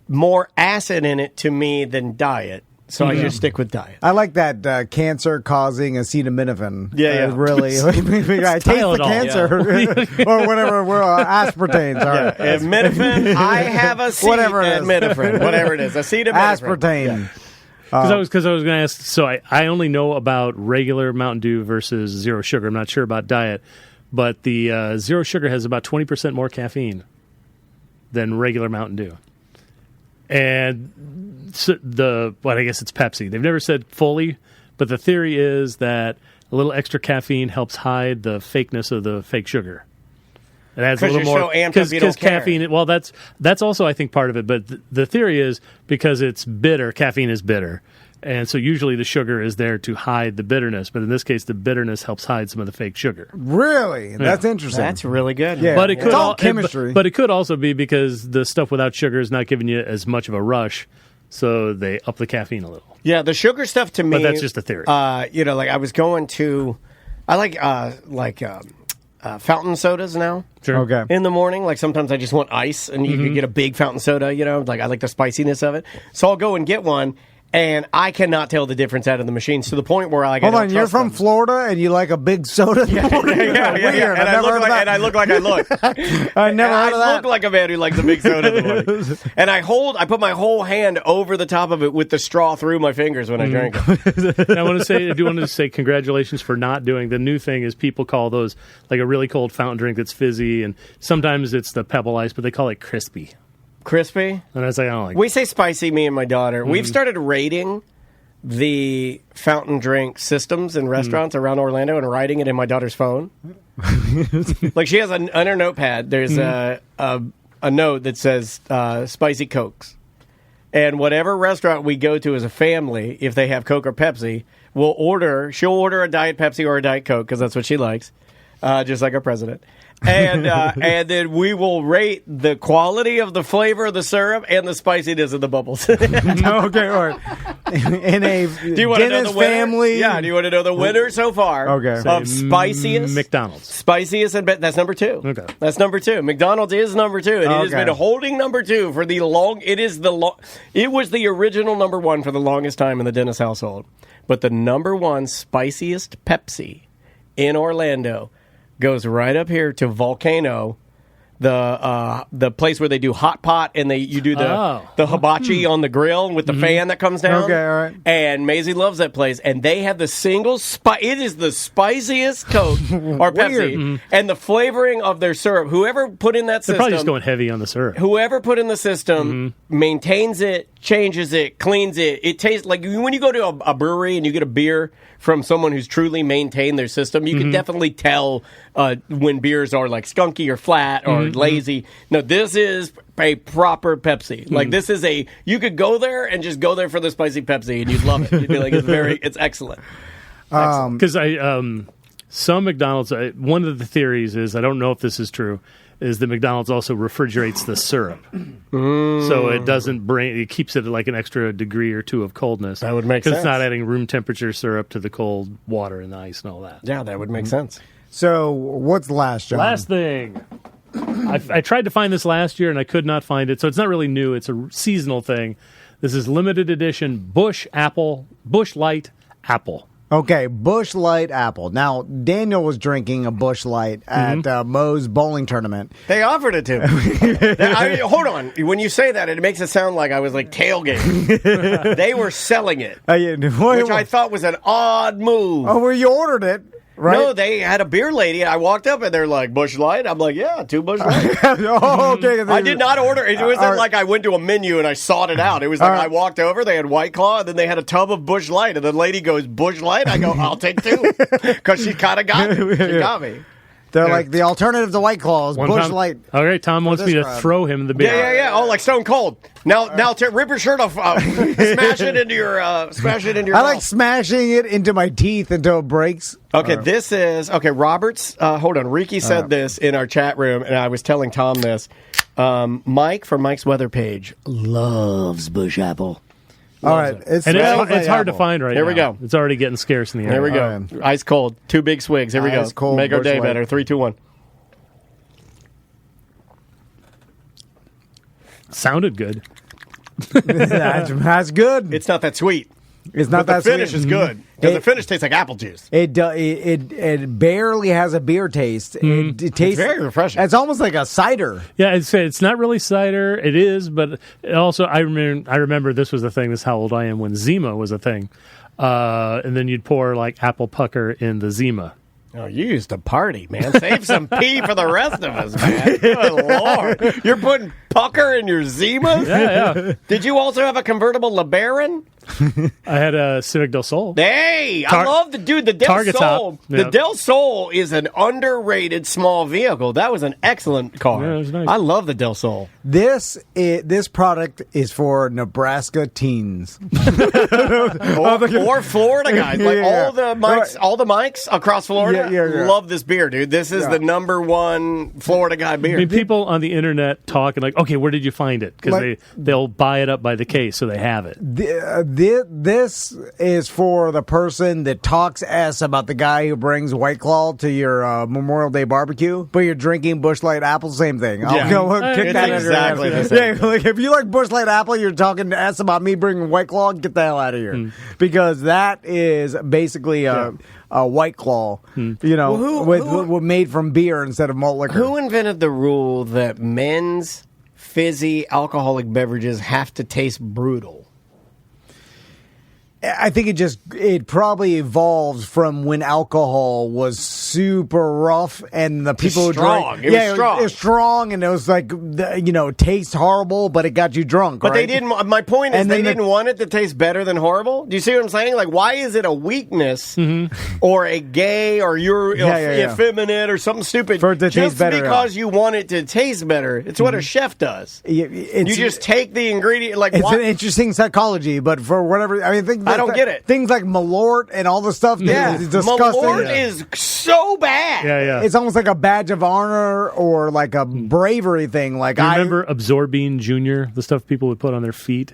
more acid in it to me than diet. So I just stick with diet. I like that cancer-causing acetaminophen. Yeah. Really. I taste the cancer. Or whatever. Aspartame. Sorry. Acetaminophen. I have a seat Whatever it at is. Acetaminophen. Whatever it is. Acetaminophen. Aspartame. Because I was going to ask, so I only know about regular Mountain Dew versus zero sugar. I'm not sure about diet, but the zero sugar has about 20% more caffeine than regular Mountain Dew. And I guess it's Pepsi. They've never said fully, but the theory is that a little extra caffeine helps hide the fakeness of the fake sugar. It adds a little more because caffeine. Well, that's also I think part of it. But the theory is because it's bitter, caffeine is bitter, and so usually the sugar is there to hide the bitterness. But in this case, the bitterness helps hide some of the fake sugar. Really, yeah. That's interesting. That's really good. Yeah, but it could all chemistry. But it could also be because the stuff without sugar is not giving you as much of a rush, so they up the caffeine a little. Yeah, the sugar stuff to me. But that's just a theory. Like I was going to, I like fountain sodas now. Sure. Okay. In the morning, like sometimes I just want ice, and you can get a big fountain soda. Like I like the spiciness of it, so I'll go and get one. And I cannot tell the difference out of the machines to the point where I hold on. You're from Florida and you like a big soda? Yeah. Weird. And I look like I look. I never heard of that. I look like a man who likes a big soda in the morning. And I put my whole hand over the top of it with the straw through my fingers when I drink it. I do want to say congratulations for not doing the new thing. Is people call those like a really cold fountain drink that's fizzy, and sometimes it's the pebble ice, but they call it crispy. Crispy? And I was like, I don't like we say spicy, me and my daughter. We've started rating the fountain drink systems in restaurants around Orlando and writing it in my daughter's phone. Like she has on her notepad, there's a note that says spicy Cokes. And whatever restaurant we go to as a family, if they have Coke or Pepsi, she'll order a Diet Pepsi or a Diet Coke because that's what she likes, just like our president. And then we will rate the quality of the flavor of the syrup and the spiciness of the bubbles. Okay, all right. In a do you want to know the winner? Family? Yeah, do you want to know the winner so far? Okay. Of spiciest? McDonald's. Spiciest, and that's number 2. Okay. That's number 2. McDonald's is number 2, and it has been holding number 2 for the long. It was the original number 1 for the longest time in the Dennis household. But the number 1 spiciest Pepsi in Orlando goes right up here to Volcano, the place where they do hot pot and you do the hibachi on the grill with the fan that comes down. Okay, all right. And Maisie loves that place, and they have the single it is the spiciest Coke or Pepsi, and the flavoring of their syrup. Whoever put in that system, they're probably just going heavy on the syrup. Whoever put in the system maintains it, changes it, cleans it. It tastes like when you go to a brewery and you get a beer from someone who's truly maintained their system, you can definitely tell when beers are like skunky or flat or lazy. No, this is a proper Pepsi. Like this is you could go there and just go there for the spicy Pepsi and you'd love it. You'd be like, it's excellent. Because some McDonald's, one of the theories is, I don't know if this is true, is that McDonald's also refrigerates the syrup. So it doesn't it keeps it at like an extra degree or 2 of coldness. That would make sense. Because it's not adding room temperature syrup to the cold water and the ice and all that. Yeah, that would make sense. So what's last, John? Last thing. I tried to find this last year and I could not find it. So it's not really new. It's a seasonal thing. This is limited edition Busch Light Apple. Okay, Busch Light Apple. Now, Daniel was drinking a Busch Light at Moe's bowling tournament. They offered it to me. Hold on. When you say that, it makes it sound like I was like tailgating. They were selling it, which I thought was an odd move. Oh, well, you ordered it. Right? No, they had a beer lady. I walked up and they're like, Busch Light? I'm like, yeah, 2 Busch Light. Okay. I did not order. It wasn't like I went to a menu and I sought it out. It was like I walked over, they had White Claw, and then they had a tub of Busch Light. And the lady goes, Busch Light? I go, I'll take 2. Because she kind of got me. She got me. They're like the alternative to White Claws, Busch Light. All right, Tom wants me to throw him the beer. Yeah. Oh, like Stone Cold. Now, rip your shirt off, smash it into your I mouth. like smashing it into my teeth until it breaks. Okay, this is Robert's. Hold on, Ricky said this in our chat room, and I was telling Tom this. Mike from Mike's Weather Page loves Busch Apple. All right, it's hard to find right now. Here we go. It's already getting scarce in the area. Here we go. Ice cold. 2 big swigs. Here we go. Cold, make our day Light. better. 3, 2, 1. Sounded good. That's good. It's not that sweet. It's not that the finish sweet. is good. Because the finish tastes like apple juice. It barely has a beer taste. It tastes It's very refreshing. It's almost like a cider. Yeah, it's not really cider. It is, but also I remember this was a thing. This is how old I am when Zima was a thing. And then you'd pour like apple pucker in the Zima. Oh, you used to party, man. Save some pee for the rest of us, man. Good Lord. You're putting pucker in your Zimas? Yeah. Did you also have a convertible LeBaron? I had a Civic Del Sol. Hey, I love the Del Target Sol. top. The Yeah. Del Sol is an underrated small vehicle. That was an excellent car. Yeah, it was nice. I love the Del Sol. This product is for Nebraska teens. or Florida guys. Like Yeah. all the mics across Florida Yeah. love this beer, dude. This is the number one Florida guy beer. I mean, people on the internet talking like, okay, where did you find it? Because Like- they'll buy it up by the case, so they have it. This is for the person that talks S about the guy who brings White Claw to your Memorial Day barbecue, but you're drinking Busch Light Apple, same thing. I'll go kick It's that exactly out of the your same. Yeah, like if you like Busch Light Apple, you're talking to S about me bringing White Claw, get the hell out of here. Because that is basically a White Claw, with made from beer instead of malt liquor. Who invented the rule that men's fizzy alcoholic beverages have to taste brutal? I think it probably evolved from when alcohol was super rough and the people who strong. drank. It was strong. It was strong and it was like, tastes horrible, but it got you drunk. But right? they didn't. My point is, And they then didn't want it to taste better than horrible. Do you see what I'm saying? Like, why is it a weakness or a gay or you're effeminate or something stupid For it to just taste better, because you want it to taste better? It's what a chef does. You just take the ingredient. Like, It's why? an interesting psychology, but for whatever I don't get it. Things like Malort and all the stuff. Yeah, it's disgusting. Malort is so bad. Yeah. It's almost like a badge of honor or like a bravery thing. Like Do you remember Absorbine Jr., the stuff people would put on their feet?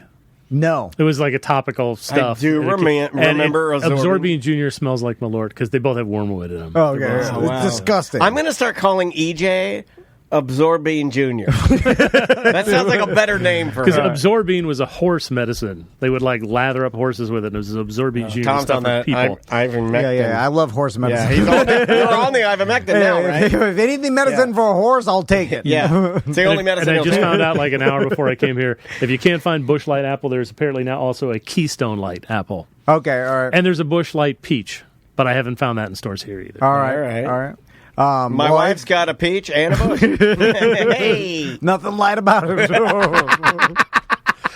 No. It was like a topical stuff. I do remember Absorbine Jr. smells like Malort because they both have wormwood in them. Oh, okay. It's disgusting. I'm going to start calling EJ Absorbine Jr. That sounds like a better name for Because him. Absorbine was a horse medicine. They would like lather up horses with it. And it was Absorbine Jr. Tom's stuff on for that. people. Ivermectin. Yeah. I love horse medicine. He's on you're on the ivermectin now, right? If anything medicine for a horse, I'll take it. Yeah. It's the only medicine And I he'll just take. found out like an hour before I came here, if you can't find Busch Light apple, there's apparently now also a Keystone Light apple. Okay, all right. And there's a Busch Light peach, but I haven't found that in stores here either. All right. My wife's got a peach and a bush. Hey. Nothing light about it.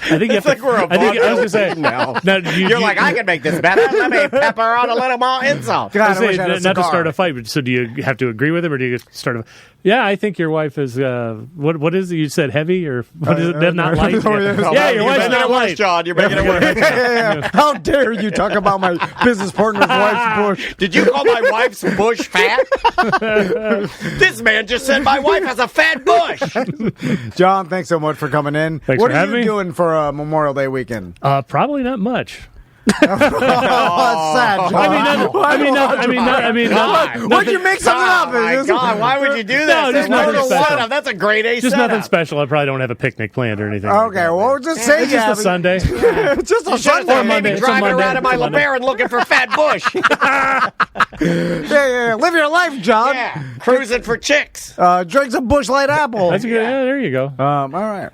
I think It's like we're a I was going to say, now. now You're like, I can make this better. Let me pepper on a little more insult. God, I I wish I had a not to cigar. start a fight, but so do you have to agree with him, or do you start a? Yeah, I think your wife is. What is it? You said heavy, or what is it? They're not light. Yeah, your wife's not light. John. You're making it worse. Yeah. How dare you talk about my business partner's wife's bush? Did you call my wife's bush fat? This man just said my wife has a fat bush. John, thanks so much for coming in. Thanks what for are having you me. doing for Memorial Day weekend? Probably not much. Oh, that's sad, John. Why'd you make something up? Oh my God, why would you do this? No, just nothing special. That's a great A Just setup. nothing special. I probably don't have a picnic planned or anything. like Okay, that. well, just say It's just a Sunday. Just a You should have Sunday. maybe It's a driving Monday. around in my It's a Monday. LeBaron looking for fat bush. Yeah. Live your life, John. Yeah, cruising for chicks. Drink some Busch Light Apple. That's a good. Yeah, there you go. All right.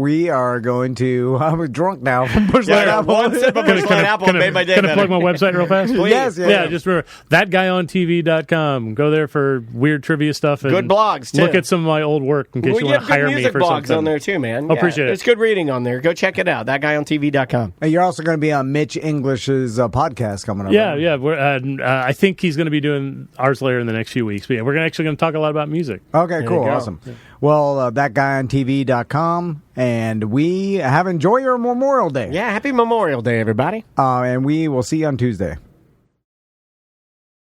We are going to. I'm drunk now from Busch Light Yeah, Apple. one sip of Busch Light Apple made my day Can I better. plug my website real fast? Please. Yes, yeah. Just remember, thatguyontv.com. Go there for weird trivia stuff. And Good blogs, too. Look at some of my old work in case We you want have to hire good me music for blogs something. on there too, man. Appreciate it. It's good reading on there. Go check it out. Thatguyontv.com. You're also going to be on Mitch English's podcast coming up. Yeah, right? yeah. I think he's going to be doing Ars Layer in the next few weeks. But yeah, we're actually going to talk a lot about music. Okay, There cool. you go. Awesome. Well, thatguyontv.com. And we have enjoyed your Memorial Day. Yeah, happy Memorial Day, everybody. And we will see you on Tuesday.